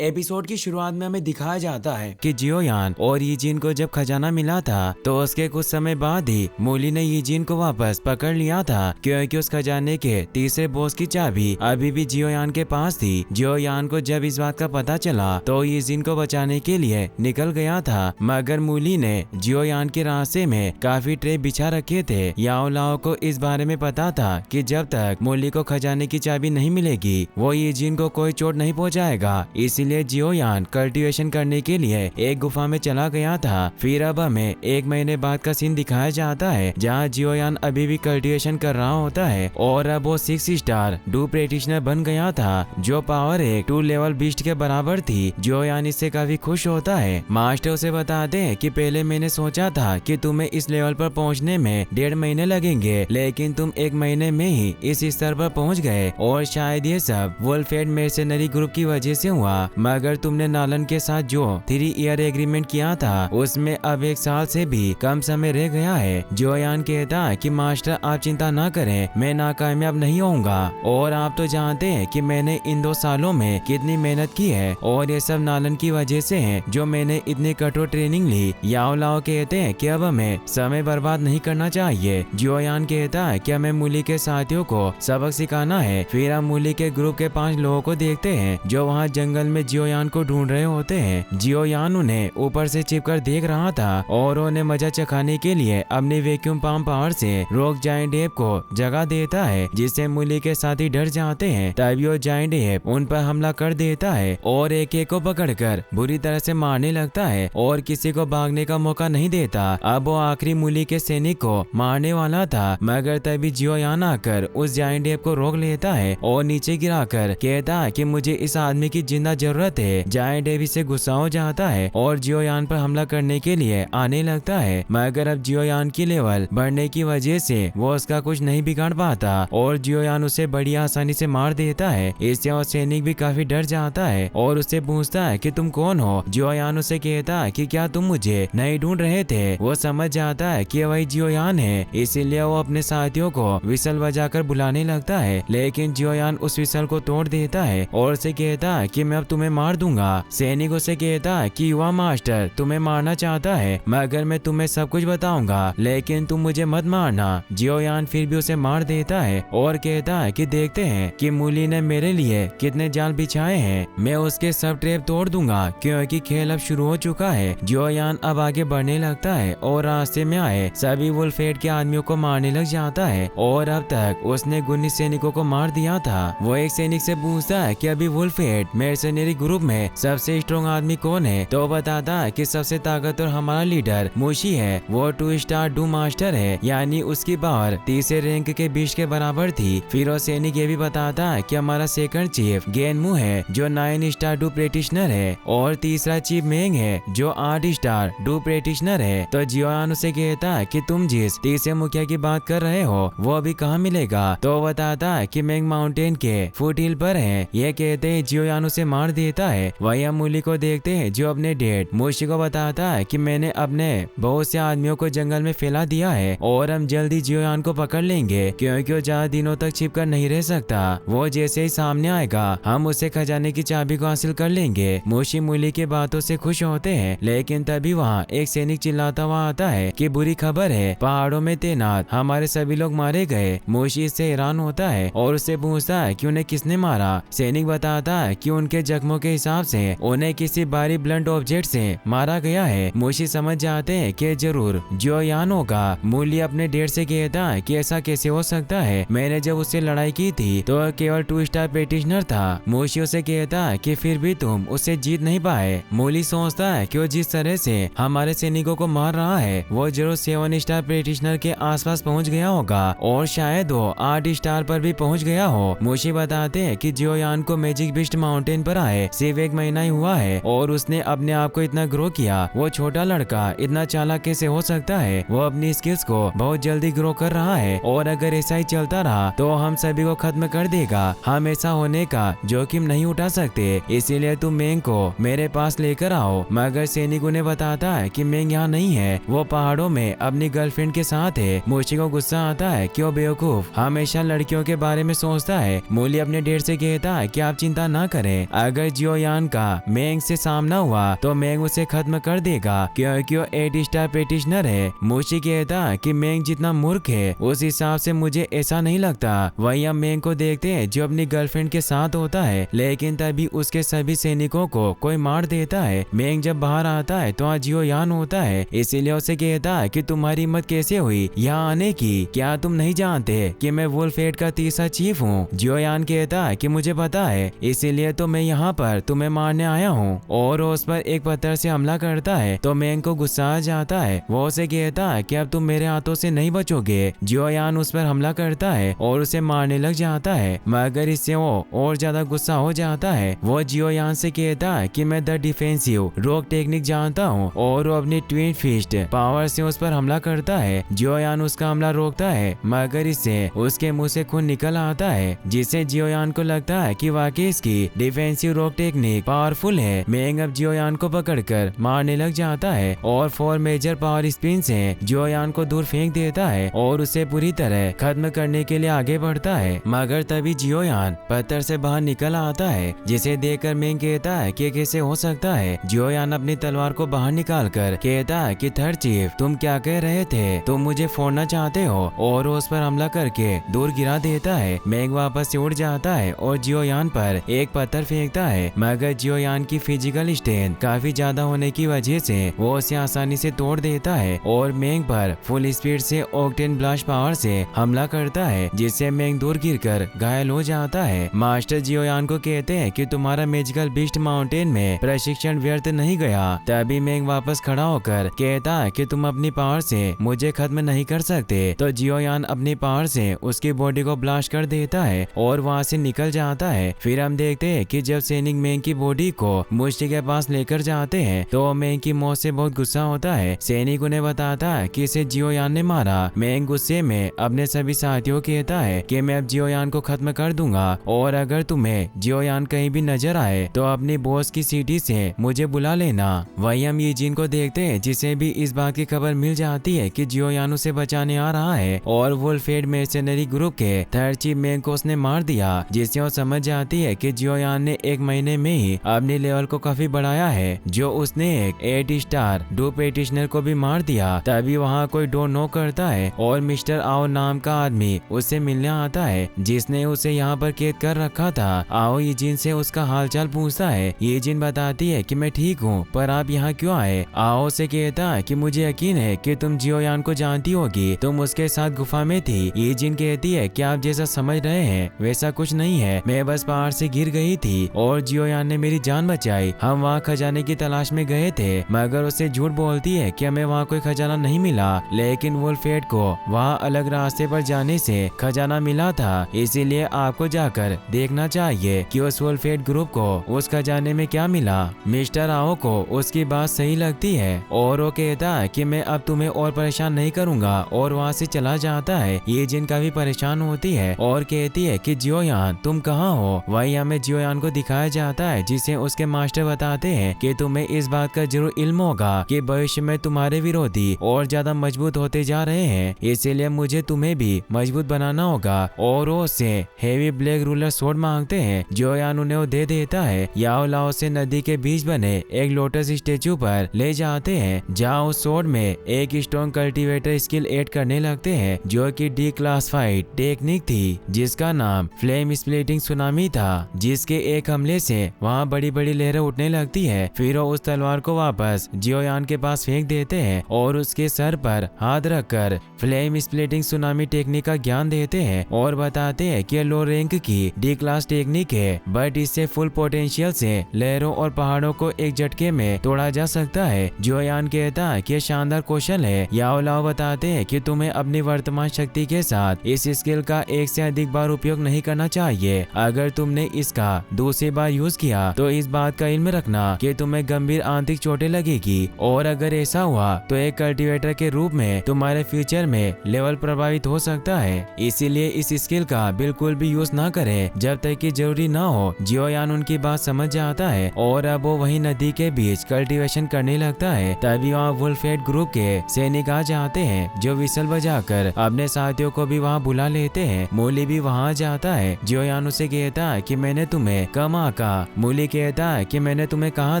Episode की शुरुआत में हमें दिखाया जाता है कि जियोयान और यीजिन को जब खजाना मिला था तो उसके कुछ समय बाद ही मूली ने यीजिन को वापस पकड़ लिया था क्योंकि उस खजाने के तीसरे बॉस की चाबी अभी भी जियोयान के पास थी। जियोयान को जब इस बात का पता चला तो यीजिन को बचाने के लिए निकल गया था, मगर मूली ने जियोयान के रास्ते में काफी ट्रैप बिछा रखे थे। याओ लाओ को इस बारे में पता था कि जब तक मूली को खजाने की चाबी नहीं मिलेगी वो यीजिन को कोई चोट नहीं पहुँचाएगा। इसीलिए जियोयान कल्टीवेशन करने के लिए एक गुफा में चला गया था। फिर अब हमें 1 महीने बाद का सीन दिखाया जाता है जहाँ जियोयान अभी भी कल्टीवेशन कर रहा होता है और अब वो 6 स्टार डू प्रैक्टिशनर बन गया था जो पावर एक 2 लेवल बीस्ट के बराबर थी। जियोयान इससे काफी खुश होता है। मास्टर उसे बताते हैं कि पहले मैंने सोचा था कि तुम्हें इस लेवल पर पहुंचने में 1.5 महीने लगेंगे, लेकिन तुम 1 महीने में ही इस स्तर पर पहुंच गए और शायद ये सब वुल्फहेड मर्सेनरी ग्रुप की वजह से हुआ। मगर तुमने नालन के साथ जो 3 ईयर एग्रीमेंट किया था उसमें अब 1 साल से भी कम समय रह गया है। जियोयान कहता है कि मास्टर आप चिंता ना करें, मैं नाकामयाब नहीं होऊंगा और आप तो जानते हैं कि मैंने इन 2 सालों में कितनी मेहनत की है और ये सब नालन की वजह से है जो मैंने इतनी कठोर ट्रेनिंग ली। याओ लाओ कहते हैं कि अब हमें समय बर्बाद नहीं करना चाहिए। जियोयान कहता है कि हमें मूली के साथियों को सबक सिखाना है। फिर हम मूली के ग्रुप के 5 लोगों को देखते हैं जो वहाँ जंगल में जियोयान को ढूंढ रहे होते हैं। जियोयान उन्हें ऊपर से छिपकर देख रहा था और उन्हें मजा चखाने के लिए अपनी वैक्यूम पाम पावर से रॉक जायंट एप को जगह देता है, जिससे मूली के साथी डर जाते हैं। तभी वो जायंट एप उन पर हमला कर देता है और एक को पकड़कर बुरी तरह से मारने लगता है और किसी को भागने का मौका नहीं देता। अब वो आखिरी मूली के सैनिक को मारने वाला था, मगर तभी जियोयान आकर उस जायंट एप को रोक लेता है और नीचे गिराकर कहता है कि मुझे इस आदमी की जिंदा जरूरत है। जायंट एप से गुस्सा हो जाता है और जियोयान पर हमला करने के लिए आने लगता है, मगर अब जियोयान की लेवल बढ़ने की वजह से वो उसका कुछ नहीं बिगाड़ पाता और जियोयान उसे बड़ी आसानी से मार देता है। इससे वो सैनिक भी काफी डर जाता है और उससे पूछता है कि तुम कौन हो। जियोयान उसे कहता है कि क्या तुम मुझे नहीं ढूंढ रहे थे। वो समझ जाता है कि वही जियोयान है, इसीलिए वो अपने साथियों को विसल बजाकर बुलाने लगता है, लेकिन जियोयान उस विसल को तोड़ देता है और उसे कहता है कि मैं अब तुम्हें मार दूंगा। सैनिक उसे कहता है कि युवा मास्टर तुम्हें मारना चाहता है, मगर मैं तुम्हें सब कुछ बताऊंगा, लेकिन तुम मुझे मत मारना। जियोयान फिर भी उसे मार देता है और कहता है कि देखते हैं कि मूली ने मेरे लिए कितने जाल बिछाए हैं, मैं उसके सब ट्रैप तोड़ दूंगा क्योंकि खेल अब शुरू हो चुका है। जियोयान अब आगे बढ़ने लगता है और रास्ते में आए सभी वुल्फहेड के आदमियों को मारने लग जाता है और अब तक उसने 19 सैनिकों को मार दिया था। वो एक सैनिक से पूछता है कि अभी वुल्फहेड मर्सेनरी ग्रुप में सबसे स्ट्रॉन्ग आदमी कौन है, तो बताता है कि सबसे ताकतवर हमारा लीडर मुशी है। वो 2 स्टार डू मास्टर है, यानी उसकी पावर तीसरे रैंक के 20 के बराबर थी। फिर वो सैनिक ये भी बताता है कि हमारा सेकंड चीफ गेनमू है जो 9 स्टार डू प्रैक्टिशनर है और तीसरा चीफ मेंग है जो 8 स्टार डू प्रैक्टिशनर है। तो जियोयान उसे कहता है कि तुम जिस तीसरे मुखिया की बात कर रहे हो वो अभी कहाँ मिलेगा, तो बताता है कि मेंग माउंटेन के फुट हिल पर है। ये कहते हैं जियोयान उसे मार देता है। वही हम मूली को देखते हैं जो अपने डेड मुशी को बताता है कि मैंने अपने बहुत से आदमियों को जंगल में फैला दिया है और हम जल्दी जियोयान को पकड़ लेंगे क्योंकि वो ज्यादा दिनों तक छिपकर नहीं रह सकता। वो जैसे ही सामने आएगा हम उसे खजाने की चाबी को हासिल कर लेंगे। मुशी मूली के बातों से खुश होते हैं, लेकिन तभी वहाँ एक सैनिक चिल्लाता हुआ आता है कि बुरी खबर है, पहाड़ों में तैनात हमारे सभी लोग मारे गए। मुशी इससे हैरान होता है और उससे पूछता है कि उन्हें किसने मारा। सैनिक बताता है कि उनके जख्मों के हिसाब से उन्हें किसी भारी ब्लंट ऑब्जेक्ट से मारा गया है। मुशी समझ जाते हैं कि जरूर जियोयान होगा। मूली अपने डेढ़ से कहता है कि ऐसा कैसे हो सकता है, मैंने जब उससे लड़ाई की थी तो केवल 2 स्टार प्रैक्टिशनर था। मुशी उसे कहता है कि फिर भी तुम उससे जीत नहीं पाए। मूली सोचता है कि वो जिस तरह से हमारे सैनिकों को मार रहा है वो जरूर 7 स्टार प्रैक्टिशनर के आसपास पहुंच गया होगा और शायद वो 8 स्टार पर भी पहुंच गया हो। मुशी बताते हैं कि जियोयान को मैजिक बिस्ट माउंटेन पर आए सिर्फ 1 महीना ही हुआ है और उसने अपने आप को इतना ग्रो किया। वो छोटा लड़का इतना चालाक कैसे हो सकता है। वो अपनी स्किल्स को बहुत जल्दी ग्रो कर रहा है और अगर ऐसा ही चलता रहा तो हम सभी को खत्म कर देगा। हम ऐसा होने का जोखिम नहीं उठा सकते, इसीलिए तुम मेंग को मेरे पास लेकर आओ। मगर सैनिक उन्हें बताता है कि मेंग यहाँ नहीं है, वो पहाड़ों में अपनी गर्लफ्रेंड के साथ है। मुशी को गुस्सा आता है कि वो बेवकूफ हमेशा लड़कियों के बारे में सोचता है। मूली अपने डेढ़ से कहता है कि आप चिंता ना करें, अगर अगर जियोयान का मेंग से सामना हुआ तो मेंग उसे खत्म कर देगा क्योंकि वो 8 स्टार प्रैक्टिशनर है। मुशी कहता कि मेंग जितना मूर्ख है उस हिसाब से मुझे ऐसा नहीं लगता। वहीं हम मेंग को देखते हैं जो अपनी गर्लफ्रेंड के साथ होता है, लेकिन तभी उसके सभी सैनिकों को कोई मार देता है। मेंग जब बाहर आता है तो वहाँ जियोयान होता है, इसीलिए उसे कहता है कि तुम्हारी हिम्मत कैसे हुई यहाँ आने की, क्या तुम नहीं जानते कि मैं वुल्फ8 का तीसरा चीफ हूँ। जियोयान कहता है कि मुझे पता है, इसीलिए तो मैं यहाँ पर तुम्हें मारने आया हूँ और उस पर एक पत्थर से हमला करता है तो मेंग को गुस्सा आ जाता है। वो उसे कहता है कि अब तुम मेरे हाथों से नहीं बचोगे। जियोयान उस पर हमला करता है और उसे मारने लग जाता है, मगर इससे वो और ज्यादा गुस्सा हो जाता है। वो जियोयान से कहता है कि मैं द डिफेंसिव रॉक टेक्निक जानता हूँ और वो अपनी ट्विन फिस्ट पावर से उस पर हमला करता है। जियोयान उसका हमला रोकता है, मगर इससे उसके मुंह से खून निकल आता है, जिससे जियोयान को लगता है कि वाकई इसकी डिफेंसिव रॉक टेक्निक पावरफुल है। मेंग अब जियोयान को पकड़कर मारने लग जाता है और 4 मेजर पावर स्पिन से जियोयान को दूर फेंक देता है और उसे पूरी तरह खत्म करने के लिए आगे बढ़ता है। मगर तभी जियोयान पत्थर से बाहर निकल आता है, जिसे देखकर मेंग कहता है कि कैसे हो सकता है। जियोयान अपनी तलवार को बाहर निकालकर कहता है कि थर्ड चीफ तुम क्या कह रहे थे, तुम मुझे फोड़ना चाहते हो, और उस पर हमला करके दूर गिरा देता है। मेंग वापस से उड़ जाता है और जियोयान पर एक पत्थर फेंकता है, मगर जियोयान की फिजिकल स्ट्रेंथ काफी ज्यादा होने की वजह से वो उसे आसानी से तोड़ देता है और मेंग पर फुल स्पीड से ऑक्टेन ब्लास्ट पावर से हमला करता है, जिससे मेंग दूर गिरकर घायल हो जाता है। मास्टर जियोयान को कहते हैं कि तुम्हारा मैजिकल बीस्ट माउंटेन में प्रशिक्षण व्यर्थ नहीं गया। तभी मेंग वापस खड़ा होकर कहता है कि तुम अपनी पावर से मुझे खत्म नहीं कर सकते। तो जियोयान अपनी पावर से उसकी बॉडी को ब्लास्ट कर देता है और वहाँ से निकल जाता है। फिर हम देखते हैं कि जब सैनिक मेंग की बॉडी को मुष्टि के पास लेकर जाते हैं तो मेंग की मौत से बहुत गुस्सा होता है। सैनिक उन्हें बताता है कि इसे जियोयान ने मारा। मेंग गुस्से में अपने सभी साथियों को कहता है कि मैं अब जियोयान को खत्म कर दूंगा और अगर तुम्हें जियोयान कहीं भी नजर आए तो अपनी बॉस की सिटी से मुझे बुला लेना। वहीं हम यीजिन को देखते हैं, जिसे भी इस बात की खबर मिल जाती है कि जियोयान उसे बचाने आ रहा है और वुल्फ8 मर्सेनरी ग्रुप के थर्ड चीफ मेंग को उसने मार दिया, जिससे वो समझ जाती है कि जियोयान ने 1 महीने में ही अपने लेवल को काफी बढ़ाया है, जो उसने एक 8 स्टार डू प्रैक्टिशनर को भी मार दिया। तभी वहाँ कोई डोर नॉक करता है और मिस्टर आओ नाम का आदमी उससे मिलने आता है, जिसने उसे यहाँ पर कैद कर रखा था। आओ यीजिन से उसका हालचाल पूछता है। यीजिन बताती है कि मैं ठीक हूँ, पर आप यहाँ क्यों आए। आओ से कहता है कि मुझे यकीन है कि तुम जियोयान को जानती होगी, तुम उसके साथ गुफा में थी। यीजिन कहती है कि आप जैसा समझ रहे हैं वैसा कुछ नहीं है, मैं बस पहाड़ से गिर गई थी और जियोयान ने मेरी जान बचाई। हम वहाँ खजाने की तलाश में गए थे, मगर उससे झूठ बोलती है कि हमें वहाँ कोई खजाना नहीं मिला, लेकिन वुल्फ8 को वहाँ अलग रास्ते पर जाने से खजाना मिला था, इसीलिए आपको जाकर देखना चाहिए कि उस वुल्फ8 ग्रुप को उस खजाने में क्या मिला। मिस्टर आओ को उसकी बात सही लगती है और वो कहता है कि मैं अब तुम्हें और परेशान नहीं करूंगा और वहाँ से चला जाता है। ये जिन काफी परेशान होती है और कहती है कि जियोयान तुम कहाँ हो। वहीं हमें जियोयान को दिखाया जाता है, जिसे उसके मास्टर बताते हैं कि तुम्हें इस बात का जरूर इल्म होगा कि भविष्य में तुम्हारे विरोधी और ज्यादा मजबूत होते जा रहे हैं, इसीलिए मुझे तुम्हें भी मजबूत बनाना होगा। और वो उससे हेवी ब्लैक रूलर स्वॉर्ड मांगते हैं। जियोयान उन्हें वो दे देता है। याओ लाओ से नदी के बीच बने एक लोटस स्टेचू पर ले जाते हैं, जहाँ उस स्वॉर्ड में एक स्टोन कल्टीवेटर स्किल ऐड करने लगते हैं, जो कि डिक्लासिफाइड टेक्निक थी, जिसका नाम फ्लेम स्प्लिटिंग सुनामी था, जिसके एक हमले से वहाँ बड़ी बड़ी लहरें उठने लगती है। फिर वो उस तलवार को वापस जियोयान के पास फेंक देते हैं और उसके सर पर हाथ रखकर फ्लेम स्प्लिटिंग सुनामी टेक्निक का ज्ञान देते हैं और बताते हैं कि लो रैंक की डी क्लास टेक्निक है, बट इससे फुल पोटेंशियल से लहरों और पहाड़ों को एक झटके में तोड़ा जा सकता है। जियोयान कहता है कि शानदार कौशल है। याओ लाओ बताते हैं कि तुम्हें अपनी वर्तमान शक्ति के साथ इस स्किल का एक से अधिक बार उपयोग नहीं करना चाहिए। अगर तुमने इसका दूसरी बार यूज किया तो इस बात का इल्म रखना कि तुम्हें गंभीर आंतरिक चोटें लगेगी, और अगर ऐसा हुआ तो एक कल्टीवेटर के रूप में तुम्हारे फ्यूचर में लेवल प्रभावित हो सकता है। इसीलिए इस स्किल का बिल्कुल भी यूज ना करें जब तक कि जरूरी ना हो। जियोयान उनकी बात समझ जाता है और अब वो वही नदी के बीच कल्टीवेशन करने लगता है। तभी वहाँ वुल्फ8 ग्रुप के सैनिक आ जाते हैं, जो विसल बजाकर अपने साथियों को भी वहाँ बुला लेते हैं। मोली भी वहाँ जाता है। जियोयान उसे कहता है कि मैंने तुम्हें कम आकर कहा। मूली कहता है कि मैंने तुम्हें कहा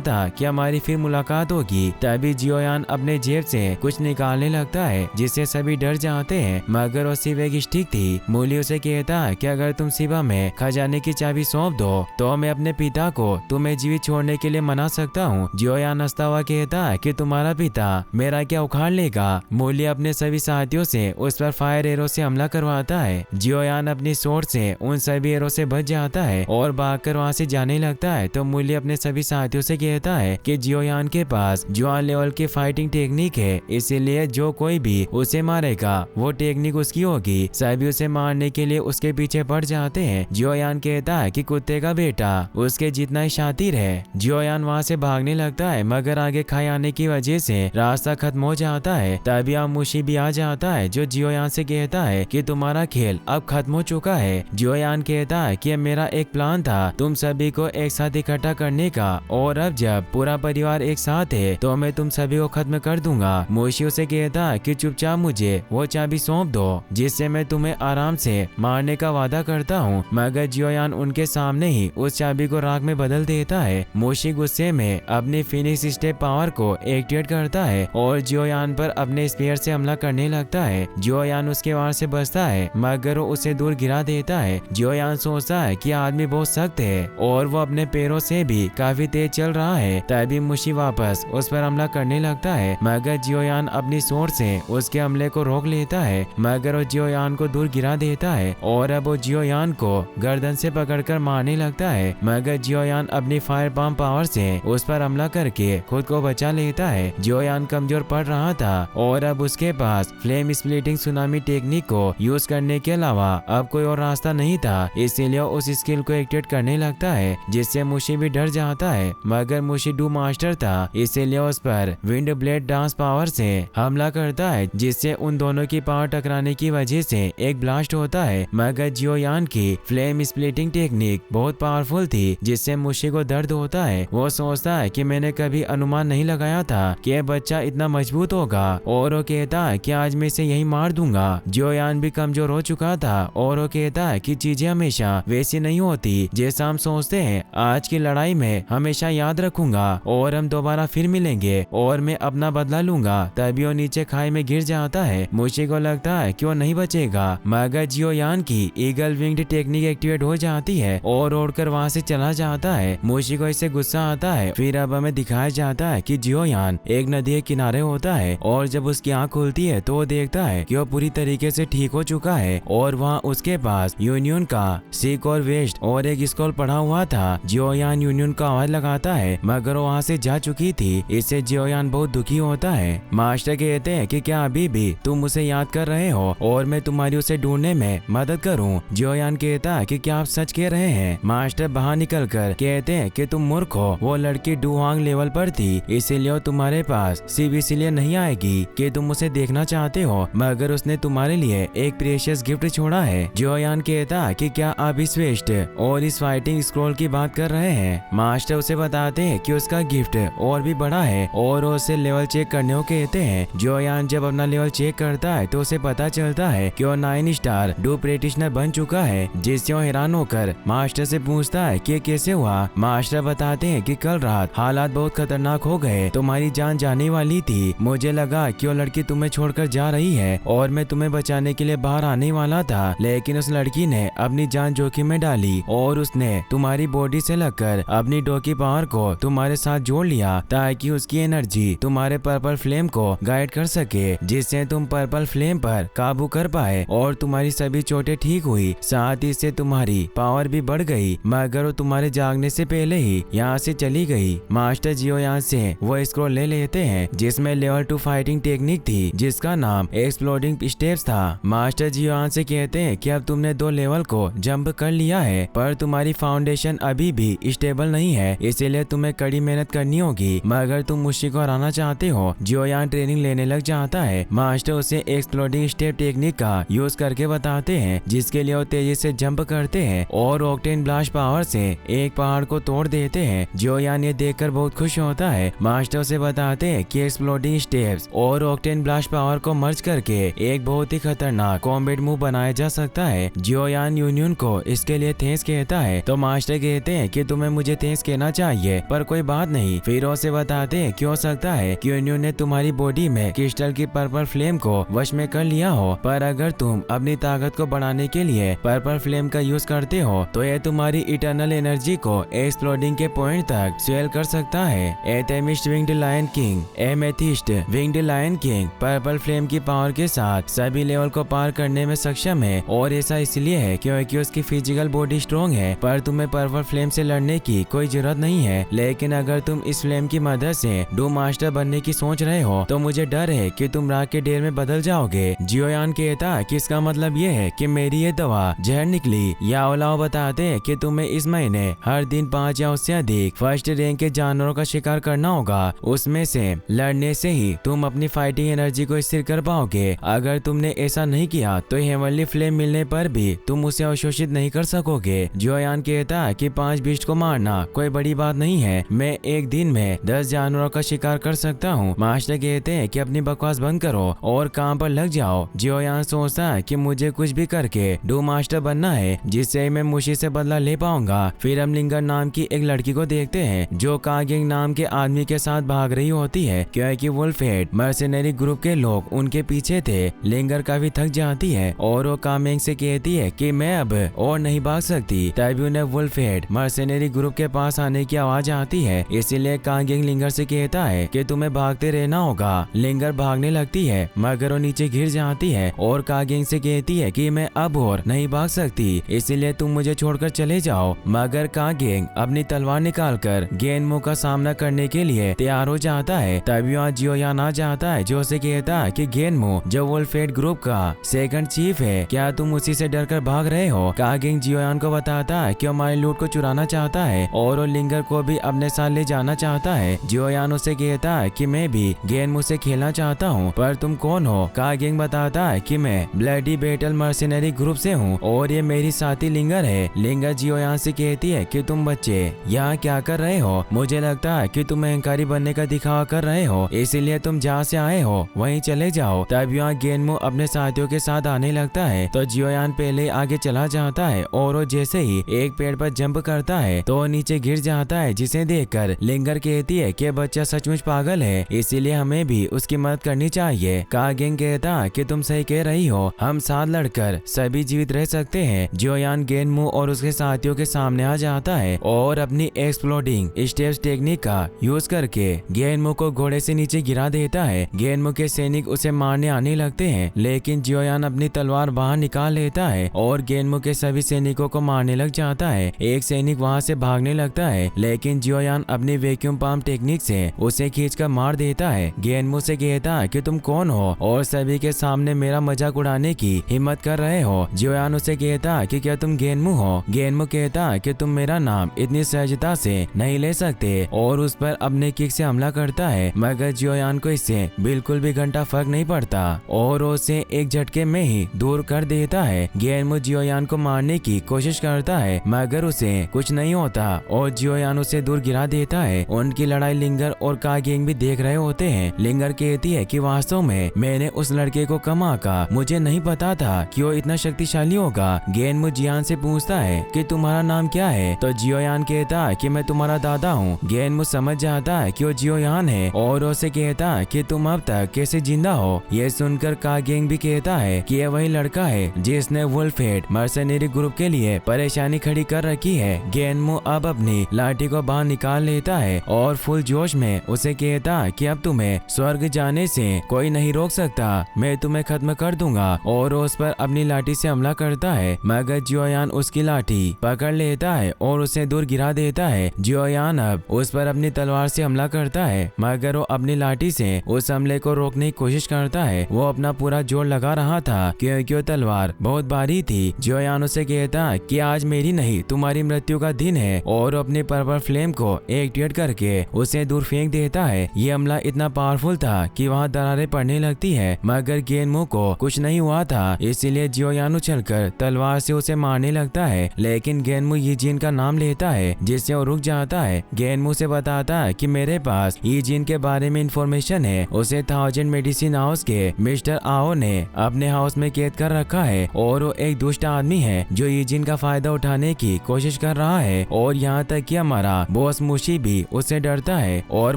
था कि हमारी फिर मुलाकात होगी। तभी जियोयान अपने जेब से कुछ निकालने लगता है जिससे सभी डर जाते हैं, मगर वो सिर्फ एक स्टिक थी। मूली उसे कहता है कि अगर तुम सिवा में खजाने की चाबी सौंप दो तो मैं अपने पिता को तुम्हें जीवित छोड़ने के लिए मना सकता हूँ। जियोयान हंसता हुआ कहता है कि तुम्हारा पिता मेरा क्या उखाड़ लेगा। मूली अपने सभी साथियों से उस पर फायर एरो से हमला करवाता है। जियोयान अपनी सोर्ड से उन सभी एरो से बच जाता है और भागकर वहाँ से जाने लगता है। तो मूली अपने सभी साथियों से कहता है कि जियोयान के पास जुआन लेवल की फाइटिंग टेक्निक है, इसीलिए जो कोई भी उसे मारेगा वो टेक्निक उसकी होगी। सभी उसे मारने के लिए उसके पीछे पड़ जाते हैं। जियोयान कहता है कि कुत्ते का बेटा उसके जितना ही शातिर है। जियोयान वहाँ से भागने लगता है, मगर आगे खाई आने की वजह से रास्ता खत्म हो जाता है। तभी आमुशी भी आ जाता है जो जियोयान से कहता है कि तुम्हारा खेल अब खत्म हो चुका है। जियोयान कहता है कि मेरा एक प्लान था तुम सभी को एक साथ इकट्ठा करने का, और अब जब पूरा परिवार एक साथ है तो मैं तुम सभी को खत्म कर दूंगा। मोशी उसे कहता है कि चुपचाप मुझे वो चाबी सौंप दो जिससे मैं तुम्हें आराम से मारने का वादा करता हूँ। मगर जियोयान उनके सामने ही उस चाबी को राख में बदल देता है। मोशी गुस्से में अपनी फिनिक्स स्टेप पावर को एक्टिवेट करता है और जियोयान पर अपने स्पीयर से हमला करने लगता है। जियोयान उसके वार से बचता है, मगर वो उसे दूर गिरा देता है। जियोयान सोचता है कि आदमी बहुत सख्त है और वो अपने पैरों से भी काफी तेज चल रहा है। तभी मुशी वापस उस पर हमला करने लगता है, मगर जियोयान अपनी सोर्ड से उसके हमले को रोक लेता है, मगर वो जियोयान को दूर गिरा देता है और अब वो जियोयान को गर्दन से पकड़कर मारने लगता है। मगर जियोयान अपनी फायर बम पावर से उस पर हमला करके खुद को बचा लेता है। जियोयान कमजोर पड़ रहा था और अब उसके पास फ्लेम स्प्लिटिंग सुनामी टेक्निक को यूज करने के अलावा अब कोई और रास्ता नहीं था, इसीलिए उस स्किल को एक्टिवेट करने लगता है जिससे मुशी भी डर जाता है। मगर मुशी डू मास्टर था, इसीलिए उस पर विंड ब्लेड डांस पावर से हमला करता है जिससे उन दोनों की पावर टकराने की वजह से एक ब्लास्ट होता है। मगर जियोयान की फ्लेम स्प्लिटिंग टेक्निक बहुत पावरफुल थी जिससे मुशी को दर्द होता है। वो सोचता है कि मैंने कभी अनुमान नहीं लगाया था कि यह बच्चा इतना मजबूत होगा, और वो कहता है कि आज मैं इसे यही मार दूंगा। जियोयान भी कमजोर हो चुका था और वो कहता है कि चीजें हमेशा वैसी नहीं होती जैसा हम सोचते हैं। आज की लड़ाई में हमेशा याद रखूंगा और हम दोबारा फिर मिलेंगे और मैं अपना बदला लूंगा। तभी वो नीचे खाई में गिर जाता है। मुशी को लगता है कि वो नहीं बचेगा, मगर जियोयान की ईगल विंग्ड टेक्निक एक्टिवेट हो जाती है और उड़कर वहाँ से चला जाता है। मुशी को इससे गुस्सा आता है। फिर अब हमें दिखाया जाता है कि जियोयान एक नदी के किनारे होता है और जब उसकी आँख खुलती है तो वो देखता है कि वो पूरी तरीके से ठीक हो चुका है और वहाँ उसके पास यूनियन का सिक और वेस्ट और एक स्क्रॉल पड़ा हुआ था। जियोयान यूनियन का आवाज लगाता है, मगर वो वहाँ से जा चुकी थी। इससे जियोयान बहुत दुखी होता है। मास्टर कहते हैं कि क्या अभी भी तुम उसे याद कर रहे हो और मैं तुम्हारी उसे ढूंढने में मदद करूं। जियोयान कहता है कि क्या आप सच कह रहे हैं। मास्टर बाहर निकलकर कहते हैं कि तुम मूर्ख हो, वो लड़की डुहांग लेवल पर थी, इसीलिए वो तुम्हारे पास सिर्फ इसलिए नहीं आएगी कि तुम उसे देखना चाहते हो, मगर उसने तुम्हारे लिए एक प्रेशियस गिफ्ट छोड़ा है। जियोयान कहता है कि क्या आप इस वेस्ट और इस फाइटिंग स्क्रॉल की बात कर रहे हैं। मास्टर उसे बताते हैं कि उसका गिफ्ट और भी बड़ा है और उसे लेवल चेक करने को कहते हैं। जियोयान जब अपना लेवल चेक करता है तो उसे पता चलता है कि वो 9 स्टार डू प्रैक्टिशनर बन चुका है, जिससे वो हैरान होकर मास्टर से पूछता है कि कैसे हुआ। मास्टर बताते हैं कि कल रात हालात बहुत खतरनाक हो गए, तुम्हारी जान जाने वाली थी। मुझे लगा कि वो लड़की तुम्हें छोड़कर जा रही है और मैं तुम्हें बचाने के लिए बाहर आने वाला था, लेकिन उस लड़की ने अपनी जान जोखिम में डाली और उसने तुम्हारी बॉडी से लगकर अपनी डोकी पावर को तुम्हारे साथ जोड़ लिया ताकि उसकी एनर्जी तुम्हारे पर्पल फ्लेम को गाइड कर सके, जिससे तुम पर्पल फ्लेम पर काबू कर पाए और तुम्हारी सभी चोटें ठीक हुई। साथ ही से तुम्हारी पावर भी बढ़ गई, मगर वो तुम्हारे जागने से पहले ही यहाँ से चली गई। मास्टर जियोयान से वो स्क्रॉल ले लेते हैं जिसमें लेवल 2 फाइटिंग टेक्निक थी जिसका नाम एक्सप्लोडिंग स्टेप्स था। मास्टर जियोयान से कहते हैं कि अब तुमने 2 लेवल को जंप कर लिया है, पर तुम्हारी फाउंडेशन अभी भी स्टेबल नहीं है, इसीलिए तुम्हें कड़ी मेहनत करनी होगी। मगर तुम मुशी को हराना चाहते हो। जियोयान ट्रेनिंग लेने लग जाता है। मास्टर उसे एक्सप्लोडिंग स्टेप टेक्निक का यूज करके बताते हैं, जिसके लिए वो तेजी से जंप करते हैं और ऑक्टेन ब्लास्ट पावर से एक पहाड़ को तोड़ देते हैं। जियोयान ये देखकर बहुत खुश होता है। मास्टर उसे बताते हैं कि एक्सप्लोडिंग स्टेप्स और ऑक्टेन ब्लास्ट पावर को मर्ज करके एक बहुत ही खतरनाक कॉम्बैट मूव बनाया जा सकता है। जियोयान यूनियन को इसके लिए थैंक्स कहता है, तो मास्टर कहते हैं कि तुम्हें मुझे थैंक्स कहना चाहिए, पर कोई बात नहीं। फिर उसे बताते हैं कि हो सकता है कि यूनियन ने तुम्हारी बॉडी में क्रिस्टल की पर्पल फ्लेम को वश में कर लिया हो, पर अगर तुम अपनी ताकत को बढ़ाने के लिए पर्पल फ्लेम का यूज करते हो तो यह तुम्हारी इटर्नल एनर्जी को एक्सप्लोडिंग के पॉइंट तक स्वेल कर सकता है। Amethyst winged lion king, amethyst winged lion king purple flame की पावर के साथ सभी लेवल को पार करने में सक्षम है, और ऐसा इसलिए है क्योंकि उसकी फिजिकल बॉडी स्ट्रॉन्ग है। पर तुम्हें पर्पल फ्लेम से लड़ने की कोई जरूरत नहीं है, लेकिन अगर तुम इस फ्लेम की मदद से डूम मास्टर बनने की सोच रहे हो तो मुझे डर है कि तुम राख के ढेर में बदल जाओगे। जियोयान कहता कि इसका मतलब ये है कि मेरी ये दवा जहर निकली। याओलाओ बताते हैं कि तुम्हें इस महीने हर दिन 5 या उससे अधिक फर्स्ट रैंक के जानवरों का शिकार करना होगा, उसमें से लड़ने से ही तुम अपनी फाइटिंग एनर्जी को स्थिर कर पाओगे। अगर तुमने ऐसा नहीं किया तो हेवनली फ्लेम मिलने पर भी तुम उसे अवशोषित नहीं कर सकोगे। जियोयान कहता है कि 5 बीस्ट को मारना कोई बड़ी बात नहीं है, मैं एक दिन में 10 जानवरों का शिकार कर सकता हूँ। मास्टर कहते हैं कि अपनी बकवास बंद करो और काम पर लग जाओ। जियोयान सोचता है कि मुझे कुछ भी करके डूम मास्टर बनना है, जिससे मैं मुशी से बदला ले पाऊंगा। फिर हम लिंगर नाम की एक लड़की को देखते हैं जो कागेंग नाम के आदमी के साथ भाग रही होती है, क्योंकि वुल्फहेड मर्सेनरी ग्रुप के लोग उनके पीछे थे। लिंगर काफी थक जाती है और वो कामेंग से कहती है कि मैं अब और नहीं भाग सकती। तभी उन्हें वुल्फहेड मर्सेनरी ग्रुप के पास आने की आवाज आती है, इसीलिए कागेंग लिंगर से कहता है कि तुम्हें भागते रहना होगा। लिंगर भागने लगती है मगर वो नीचे गिर जाती है और कागेंग से कहती है कि मैं अब और नहीं भाग सकती, इसलिए तुम मुझे छोड़कर चले जाओ। मगर कागेंग अपनी तलवार निकालकर गेनमो का सामना करने के लिए तैयार हो जाता है। तभी वहाँ जियोयान आ जाता है जो उसे कहता है कि गेनमो जो वुल्फहेड ग्रुप का सेकंड चीफ है, क्या तुम उसी से डरकर भाग रहे हो। कागेंग जियोयान को बताता है कि हमारी लूट को चुराना चाहता है और वो लिंगर को भी अपने साथ ले जाना चाहता है। जियोयान उसे कहता है कि मैं भी गेनमो से खेलना चाहता हूँ, पर तुम कौन हो। कागेंग बताता है कि मैं ब्लडी बैटल मर्सेनरी ग्रुप से हूँ और ये मेरी साथी लिंगर है। लिंगर जियोयान से कहती है कि तुम बच्चे यहाँ क्या कर रहे हो, मुझे लगता है कि तुम अहंकारी बनने का दिखावा कर रहे हो, इसीलिए तुम जहाँ से आए हो वहीं चले जाओ। तब यहाँ गेनमो अपने साथियों के साथ आने लगता है तो जियोयान पहले आगे चला जाता है और वो जैसे ही एक पेड़ पर जंप करता है तो नीचे गिर जाता है, जिसे देखकर लिंगर कहती है कि बच्चा सचमुच पागल है, इसीलिए हमें भी उसकी मदद करनी चाहिए। कागेंग कहता कि तुम सही कह रही हो, हम साथ लड़कर सभी जीवित रह सकते हैं। जियोयान गेनमो और उसके साथियों के सामने आ जाता है और अपनी एक्सप्लोडिंग स्टेप्स टेक्निक का यूज करके गेनमो को घोड़े से नीचे गिरा देता है। गेनमो के सैनिक उसे मारने आने लगते हैं, लेकिन जियोयान अपनी तलवार बाहर निकाल लेता है और गेनमो के सभी सैनिकों को मारने लग जाता है। एक सैनिक वहां से भागने लगता है, लेकिन जियोयान अपनी वैक्यूम पंप टेक्निक से उसे खींचकर मार देता है। गेनमो से कहता है कि तुम कौन हो और सभी के सामने मेरा मजाक उड़ाने की हिम्मत कर रहे हो। जियोयान उसे कहता कि क्या तुम गेनमो हो। गेनमो कहता कि तुम मेरा नाम इतनी सहजता से नहीं ले सकते और उस पर अपने किक से हमला करता है, मगर जियोयान को इससे बिल्कुल भी घंटा फर्क नहीं पड़ता और उसे एक झटके में ही दूर कर देता है। गेनमो जियोयान को मारने की कोशिश करता है मगर उसे कुछ नहीं होता और जियोयान उसे दूर गिरा देता है। उनकी लड़ाई लिंगर और कागेंग भी देख रहे होते हैं। लिंगर कहती है कि वास्तव में मैंने उस लड़के को कम आंका, मुझे नहीं पता था कि वो इतना शक्तिशाली होगा। गेनमो जियान से पूछता है कि तुम्हारा नाम क्या है, तो जियोयान कहता है कि मैं तुम्हारा दादा हूँ। गेनमो समझ जाता है कि वो जियोयान है और उसे कहता है कि तुम अब तक कैसे जिंदा हो। ये सुनकर कागेंग भी कहता है कि ये वही लड़का है जिसने वुल्फहेड मर्सेनरी ग्रुप के लिए परेशानी खड़ी कर रखी है। गेनमो अब अपनी लाठी को बाहर निकाल लेता है और फुल जोश में उसे कहता है कि अब तुम्हें स्वर्ग जाने से कोई नहीं रोक सकता, मैं तुम्हें खत्म कर दूंगा और उस पर अपनी लाठी से हमला करता है, मगर जियोयान उसकी लाठी पकड़ लेता है और उसे दूर गिरा देता है। जियोयान अब उस पर अपनी तलवार से हमला करता है, मगर वो अपनी लाठी से उस हमले को रोकने की कोशिश करता है। वो अपना पूरा जोर लगा रहा था क्योंकि वो तलवार बहुत भारी थी। जियोयान उसे कहता कि आज मेरी नहीं तुम्हारी मृत्यु का दिन है और अपने पर्पल फ्लेम को एक्टिवेट करके उसे दूर फेंक देता है। ये हमला इतना पावरफुल था कि वहाँ दरारें पड़ने लगती है, मगर गेनमो को कुछ नहीं हुआ था, इसीलिए जियोयान उछलकर तलवार से उसे मारने लगता है। लेकिन गेनमो यीजिन का नाम लेता है जिससे वो रुक जाता है। गेनमो से बताता है कि मेरे पास यीजिन के बारे में इंफॉर्मेशन है, उसे 1000 मेडिसिन हाउस के मिस्टर आओ ने अपने हाउस में कैद कर रखा है और वो एक दुष्ट आदमी है जो यीजिन का फायदा उठाने की कोशिश कोशिश कर रहा है और यहाँ तक कि हमारा बॉस मुशी भी उससे डरता है। और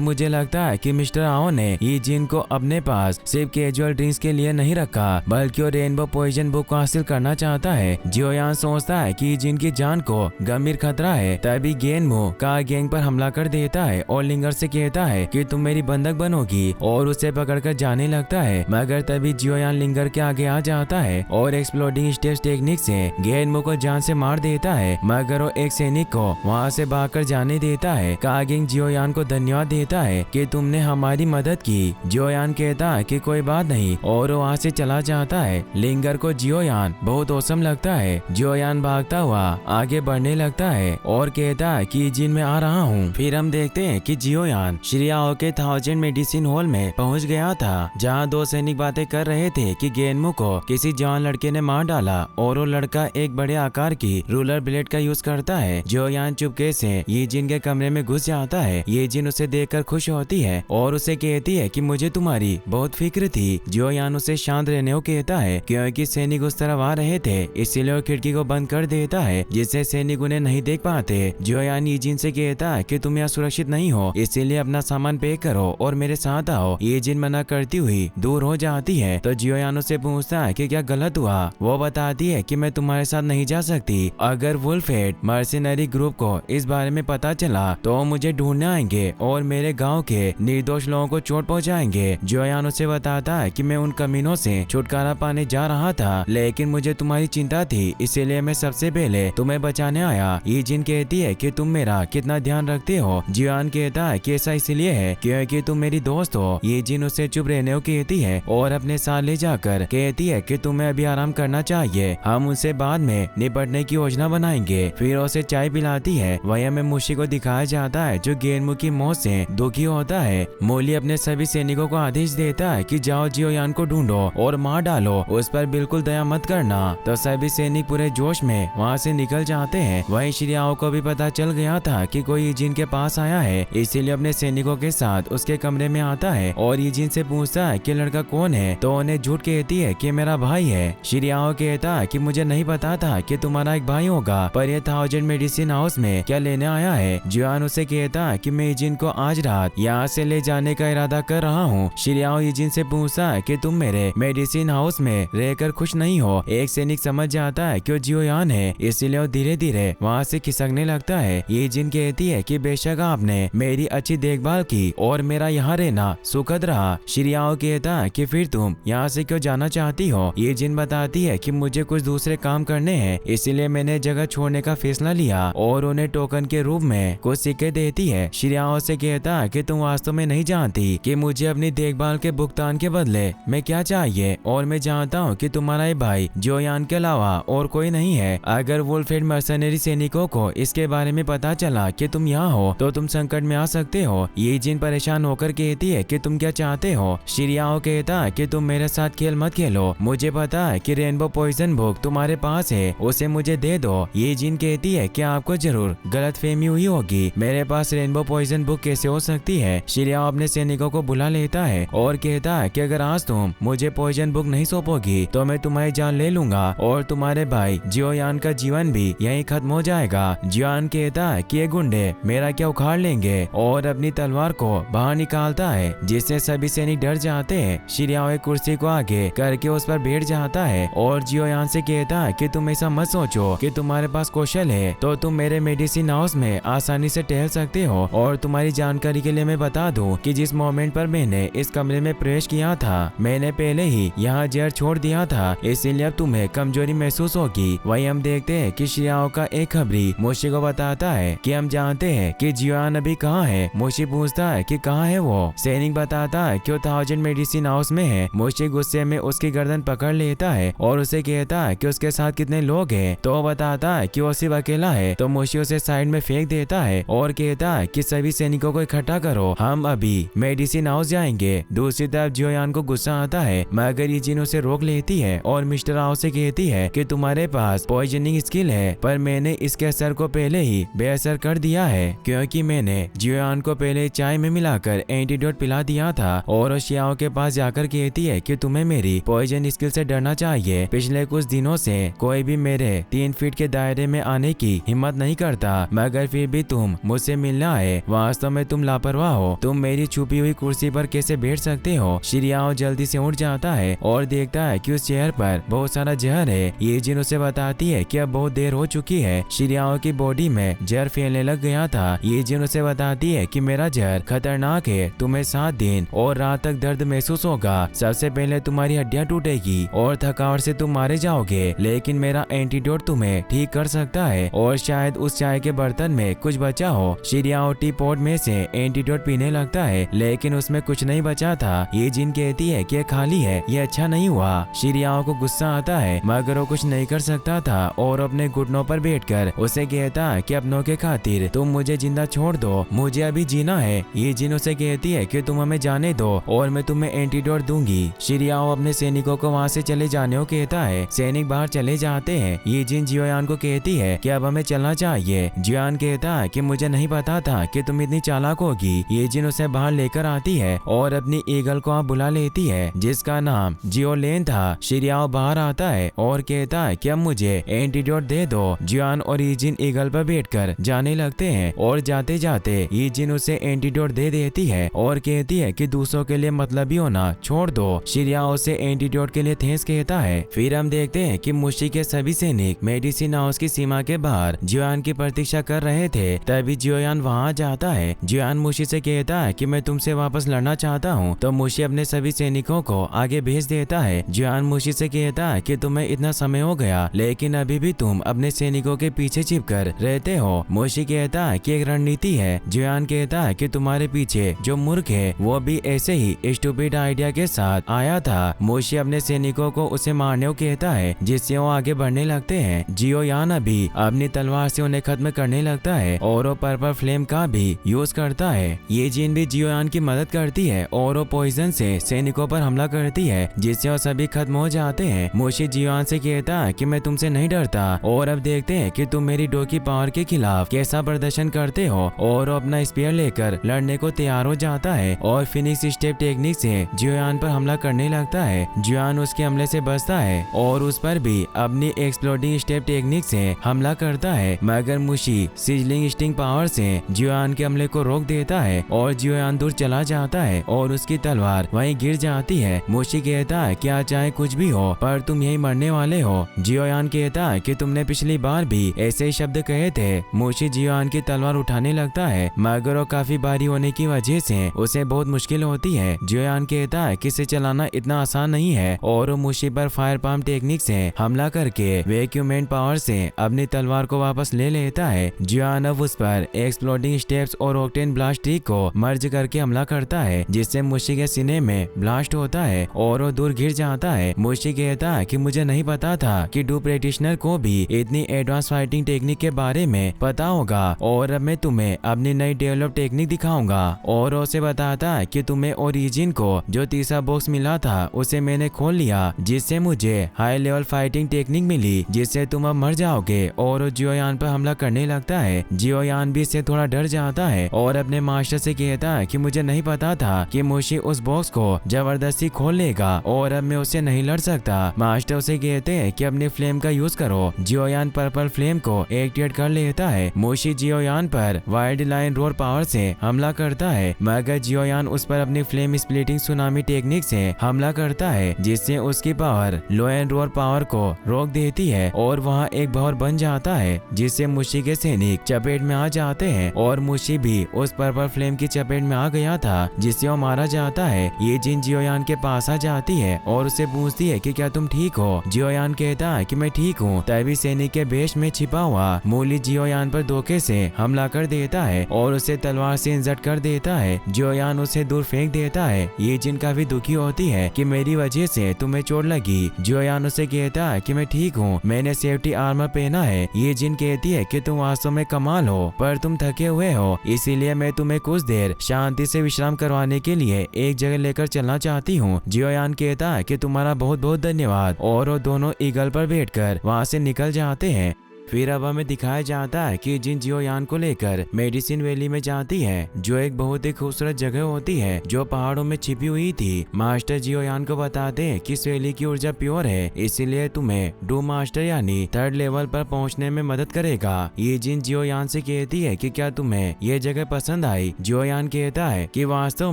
मुझे लगता है कि मिस्टर आओ ने ये जिन को अपने पास सिर्फ कैजुअल ड्रिंक्स के लिए नहीं रखा, बल्कि वो रेनबो पॉइजन बुक को हासिल करना चाहता है। जियोयान सोचता है कि जिन की जान को गंभीर खतरा है। तभी गेनमो का गैंग पर हमला कर देता है और लिंगर से कहता है कि तुम मेरी बंधक बनोगी और उसे पकड़कर जाने लगता है। मगर तभी जियोयान लिंगर के आगे आ जाता है और एक्सप्लोडिंग स्टेप्स टेक्निक से गेनमो को जान से मार देता है। मगर वो एक सैनिक को वहाँ से भागकर जाने देता है। कागिंग जियोयान को धन्यवाद देता है कि तुमने हमारी मदद की। जियोयान कहता है कि कोई बात नहीं और वहाँ से चला जाता है। लिंगर को जियोयान बहुत औसम लगता है। जियोयान भागता हुआ आगे बढ़ने लगता है और कहता है कि जिन में आ रहा हूँ। फिर हम देखते हैं कि जियोयान श्रियाओ के 1000 मेडिसिन हॉल में पहुँच गया था, जहाँ दो सैनिक बातें कर रहे थे कि गेनमो को किसी जवान लड़के ने मार डाला और वो लड़का एक बड़े आकार की रूलर ब्लेड का यूज करता है। जियोयान चुपके से ये जिन के कमरे में घुस जाता है। ये जिन उसे देखकर खुश होती है और उसे कहती है कि मुझे तुम्हारी बहुत फिक्र थी। जियोयान उसे शांत रहने को कहता है क्योंकि सैनिक उस तरफ आ रहे थे, इसीलिए वो खिड़की को बंद कर देता है जिससे सैनिक उन्हें नहीं देख पाते। जियोयान ये जिन से कहता है कि तुम यहाँ सुरक्षित नहीं हो, इसीलिए अपना सामान पैक करो और मेरे साथ आओ। ये जिन मना करती हुई दूर हो जाती है तो जियोयान उससे पूछता है कि क्या गलत हुआ। वो बताती है कि मैं तुम्हारे साथ नहीं जा सकती। अगर वुल्फहेड मर्सिनरी ग्रुप को इस बारे में पता चला तो मुझे ढूंढने आएंगे और मेरे गांव के निर्दोष लोगों को चोट पहुंचाएंगे। जियोयान उसे बताता है कि मैं उन कमीनों से छुटकारा पाने जा रहा था, लेकिन मुझे तुम्हारी चिंता थी, इसीलिए मैं सबसे पहले तुम्हें बचाने आया। ये जिन कहती है कि तुम मेरा कितना ध्यान रखते हो। जियोयान कहता है कि ऐसा इसलिए है क्योंकि तुम मेरी दोस्त हो। ये जिन उसे चुप रहने को कहती है और अपने साथ ले जाकर कहती है कि तुम्हें अभी आराम करना चाहिए, हम उनसे बाद में निपटने की योजना बनाएंगे। फिर उसे चाय पिलाती है। वही हमें मुशी को दिखाया जाता है जो गेनमो की मौत से दुखी होता है। मोली अपने सभी सैनिकों को आदेश देता है कि जाओ जियोयान को ढूंढो और मार डालो, उस पर बिल्कुल दया मत करना। तो सभी सैनिक पूरे जोश में वहाँ से निकल जाते हैं। वहीं श्रियाओ को भी पता चल गया था कि कोई यीजिन के पास आया है, इसीलिए अपने सैनिकों के साथ उसके कमरे में आता है और यीजिन से पूछता है कि लड़का कौन है। तो उन्हें झूठ कहती है कि मेरा भाई है। श्रियाओ कहता है कि मुझे नहीं पता था कि तुम्हारा एक भाई होगा, पर यह 1000 मेडिसिन हाउस में क्या लेने आया है। जियोयान उसे कहता है कि मैं यीजिन को आज रात यहाँ से ले जाने का इरादा कर रहा हूँ। श्रियाओ यीजिन से पूछता है कि तुम मेरे मेडिसिन हाउस में रहकर खुश नहीं हो। एक सैनिक समझ जाता है कि वो जियोयान है, इसलिए वो धीरे धीरे वहाँ से खिसकने लगता है। यीजिन कहती है कि बेशक आपने मेरी अच्छी देखभाल की और मेरा यहाँ रहना सुखद रहा। श्रियाओ कहता है कि फिर तुम यहाँ से क्यों जाना चाहती हो। यीजिन बताती है कि मुझे कुछ दूसरे काम करने हैं, इसीलिए मैंने जगह छोड़ने का फैसला लिया और उन्हें टोकन के रूप में कुछ सिक्के देती है। श्रियाओ से कहता है कि तुम वास्तव में नहीं जानती कि मुझे अपनी देखभाल के भुगतान के बदले में क्या चाहिए, और मैं जानता हूँ कि तुम्हारा ये भाई जियोयान के अलावा और कोई नहीं है। अगर वुल्फहेड मर्सनरी सैनिकों को इसके बारे में पता चला कि तुम यहाँ हो तो तुम संकट में आ सकते हो। यीजिन परेशान होकर कहती है कि तुम क्या चाहते हो। श्रियाओ कहता है कि तुम मेरे साथ खेल मत खेलो, मुझे पता है कि रेनबो पॉइजन बुक तुम्हारे पास है, उसे मुझे दे दो। यीजिन कहती है कि आपको जरूर गलतफहमी हुई होगी, मेरे पास रेनबो पॉइजन बुक कैसे हो सकती है। श्रियाओ अपने सैनिकों को बुला लेता है और कहता है कि अगर आज तुम मुझे पॉइजन बुक नहीं सौंपोगी तो मैं तुम्हारी जान ले लूंगा और तुम्हारे भाई जियोयान का जीवन भी यहीं खत्म हो जाएगा। जियोयान कहता है कि ये गुंडे मेरा क्या उखाड़ लेंगे और अपनी तलवार को बाहर निकालता है, जिससे सभी सैनिक डर जाते हैं। श्रियाओ एक कुर्सी को आगे करके उस पर बैठ जाता है और जियोयान से कहता है कि तुम ऐसा मत सोचो कि तुम्हारे पास कौशल है तो तुम मेरे मेडिसिन हाउस में आसानी से टहल सकते हो। और तुम्हारी जानकारी के लिए मैं बता दूं कि जिस मोमेंट पर मैंने इस कमरे में प्रवेश किया था मैंने पहले ही यहाँ जहर छोड़ दिया था, इसीलिए अब तुम्हें कमजोरी महसूस होगी। वहीं हम देखते हैं कि श्रियाओ का एक खबरी मोशी को बताता है कि हम जानते हैं कि जियोयान अभी कहाँ है। मोशी पूछता है कि कहाँ है वो। सैनिक बताता है कि वो 1000 मेडिसिन हाउस में है। मोशी गुस्से में उसकी गर्दन पकड़ लेता है और उसे कहता है कि उसके साथ कितने लोग हैं। तो वो बताता है कि वो सिर्फ अकेला है। तो मोशी उसे साइड में फेंक देता है और कहता है कि सभी सैनिकों को इकट्ठा करो, हम अभी मेडिसिन हाउस जाएंगे। दूसरी तरफ जियोयान को गुस्सा आता है मगर यीजिन उसे रोक लेती है और मिस्टर आओ से कहती है कि तुम्हारे पास पॉइजनिंग स्किल है, पर मैंने इसके असर को पहले ही बेअसर कर दिया है क्योंकि मैंने जियोयान को पहले चाय में मिलाकर एंटीडोट पिला दिया था। और शियाओ के पास जाकर कहती है कि तुम्हें मेरी पॉइजन स्किल से डरना चाहिए। पिछले कुछ दिनों से कोई भी मेरे 3 फीट के दायरे में आने आने की हिम्मत नहीं करता, मगर फिर भी तुम मुझसे मिलना है। वास्तव में तुम लापरवाह हो, तुम मेरी छुपी हुई कुर्सी पर कैसे बैठ सकते हो। शिरियाओ जल्दी से उठ जाता है और देखता है कि उस चेयर पर बहुत सारा जहर है। ये जिन उसे बताती है कि अब बहुत देर हो चुकी है, शिरियाओ की बॉडी में जहर फैलने लग गया था। ये जिन उसे बताती है कि मेरा जहर खतरनाक है, तुम्हें 7 दिन और रात तक दर्द महसूस होगा। सबसे पहले तुम्हारी हड्डियां टूटेगी और थकावट से तुम मारे जाओगे, लेकिन मेरा एंटीडोट तुम्हें ठीक कर सकता है और शायद उस चाय के बर्तन में कुछ बचा हो। शिरियाओ टी पॉट में से एंटीडोट पीने लगता है, लेकिन उसमें कुछ नहीं बचा था। ये जिन कहती है कि खाली है, ये अच्छा नहीं हुआ। शिरियाओ को गुस्सा आता है, मगर वो कुछ नहीं कर सकता था और अपने घुटनों पर बैठकर उसे कहता है कि अपनों के खातिर तुम मुझे जिंदा छोड़ दो, मुझे अभी जीना है। ये जिन उसे कहती है कि तुम हमें जाने दो और मैं तुम्हें एंटीडोट दूंगी। शिरियाओ अपने सैनिकों को वहाँ से चले जाने को कहता है। सैनिक बाहर चले जाते हैं। ये जिन जियोयान को कहती है कि अब हमें चलना चाहिए। जियोयान कहता है कि मुझे नहीं पता था कि तुम इतनी चालाक होगी। ये जिन उसे बाहर लेकर आती है और अपनी ईगल को बुला लेती है, जिसका नाम जियोलेन था। शिरियाओ बाहर आता है और कहता है कि अब मुझे एंटीडोट दे दो। जियोयान और ये जिन ईगल पर बैठकर जाने लगते हैं और जाते जाते ये जिन उसे एंटीडोट दे देती है और कहती है कि दूसरों के लिए मतलबी होना छोड़ दो। शिरियाओ से एंटीडोट के लिए थैंक्स कहता है। फिर हम देखते हैं कि मुशी के सभी सैनिक मेडिसिन हाउस की सीमा के बाहर जियोयान की प्रतीक्षा कर रहे थे। तभी जियोयान वहां जाता है। जियोयान मुशी से कहता है कि मैं तुमसे वापस लड़ना चाहता हूँ, तो मुशी अपने सभी सैनिकों को आगे भेज देता है। जियोयान मुशी से कहता है कि तुम्हें इतना समय हो गया, लेकिन अभी भी तुम अपने सैनिकों के पीछे छिपकर रहते हो। मुशी कहता है कि एक रणनीति है। जियोयान कहता है कि तुम्हारे पीछे जो मूर्ख है वो भी ऐसे ही स्टूपिड आइडिया के साथ आया था। मुशी अपने सैनिकों को उसे मारने को कहता है, जिससे वो आगे बढ़ने लगते हैं। जियोयान अभी अपनी तलवार से उन्हें खत्म करने लगता है और वो पर्पल फ्लेम का भी यूज करता है। ये जिन भी जियोयान की मदद करती है और वो पॉइजन से सैनिकों पर हमला करती है, जिससे वो सभी खत्म हो जाते हैं। मुशी जियोयान से कहता है कि मैं तुमसे नहीं डरता और अब देखते हैं कि तुम मेरी डोकी पावर के खिलाफ कैसा प्रदर्शन करते हो। और वो अपना स्पीयर लेकर लड़ने को तैयार हो जाता है और फिनिक्स स्टेप टेक्निक से जियोयान पर हमला करने लगता है। जियोयान उसके हमले से बचता है और उस पर भी अपनी एक्सप्लोडिंग स्टेप टेक्निक से हमला करता है, मगर मुशी सिजलिंग स्टिंग पावर से जियोयान के हमले को रोक देता है और जियोयान दूर चला जाता है और उसकी तलवार वहीं गिर जाती है। मुशी कहता है क्या चाहे कुछ भी हो, पर तुम यही मरने वाले हो। जियोयान कहता है कि तुमने पिछली बार भी ऐसे ही शब्द कहे थे। मुशी जियोयान की तलवार उठाने लगता है, मगर वो काफी भारी होने की वजह से उसे बहुत मुश्किल होती है। जियोयान कहता है कि इसे चलाना इतना आसान नहीं है और वो मुशी पर फायर पाम टेक्निक से हमला करके वैक्यूमेंट पावर से अपनी तलवार को वापस ले लेता है। जियोयान अब उस पर एक्सप्लोडिंग स्टेप्स और ऑक्टेन ब्लास्ट ट्रिक को मर्ज करके हमला करता है, जिससे मुशी के सीने में ब्लास्ट होता है और वो दूर गिर जाता है। मुशी कहता है कि मुझे नहीं पता था कि डू प्रैक्टिशनर को भी इतनी एडवांस फाइटिंग टेक्निक के बारे में पता होगा और अब मैं तुम्हें अपनी नई डेवलप टेक्निक दिखाऊंगा। और उसे बताता है कि तुम्हें ओरिजिन को जो तीसरा बॉक्स मिला था उसे मैंने खोल लिया, जिससे मुझे हाई लेवल फाइटिंग टेक्निक मिली, जिससे तुम अब मर जाओगे। और जियोयान पर हमला करने लगता है। जियोयान भी इससे थोड़ा डर जाता है और अपने मास्टर से कहता है कि मुझे नहीं पता था कि मुशी उस बॉक्स को जबरदस्ती खोल लेगा और अब मैं उससे नहीं लड़ सकता। मास्टर उसे कहते हैं कि अपने फ्लेम का यूज करो। जियोयान पर्पल फ्लेम को एक्टिवेट कर लेता है। मुशी जियोयान पर वाइल्ड लाइन रोर पावर से हमला करता है, मगर जियोयान उस पर अपनी फ्लेम स्प्लिटिंग सुनामी टेक्निक से हमला करता है, जिससे उसकी power low and roar power को रोक देती है और वहाँ एक भंवर बन जाता है, जिससे मुशी के सैनिक चपेट में आ जाते हैं और मुशी भी उस पर्पल फ्लेम की चपेट में आ गया था, जिससे वो मारा जाता है। ये जिन जियोयान के पास आ जाती है और उसे पूछती है कि क्या तुम ठीक हो। जियोयान कहता है कि मैं ठीक हूँ। तभी सैनिक के बेश में छिपा हुआ मूली जियोयान पर धोखे से हमला कर देता है और उसे तलवार से इंजर्ड कर देता है। जियोयान उसे दूर फेंक देता है। ये जिन काफी दुखी होती है कि मेरी वजह से तुम्हें चोट लगी। जियोयान उसे कहता है कि मैं ठीक हूँ, मैंने सेफ्टी आर्मर पहना है। ये जिन कहती है कि तुम वास्तव में कमाल हो, पर तुम थके हुए हो, इसीलिए मैं तुम्हें कुछ देर शांति से विश्राम करवाने के लिए एक जगह लेकर चलना चाहती हूँ। जियोयान कहता है कि तुम्हारा बहुत बहुत धन्यवाद और वो दोनों ईगल पर बैठकर वहाँ से निकल जाते हैं। फिर अब हमें दिखाया जाता है कि जिन जियोयान को लेकर मेडिसिन वैली में जाती है, जो एक बहुत ही खूबसूरत जगह होती है जो पहाड़ों में छिपी हुई थी। मास्टर जियोयान को बताते हैं कि इस वैली की ऊर्जा प्योर है, इसीलिए तुम्हें डू मास्टर यानी थर्ड लेवल पर पहुंचने में मदद करेगा। ये जिन जियोयान से कहती है कि क्या तुम्हें ये जगह पसंद आई। जियोयान कहता है कि वास्तव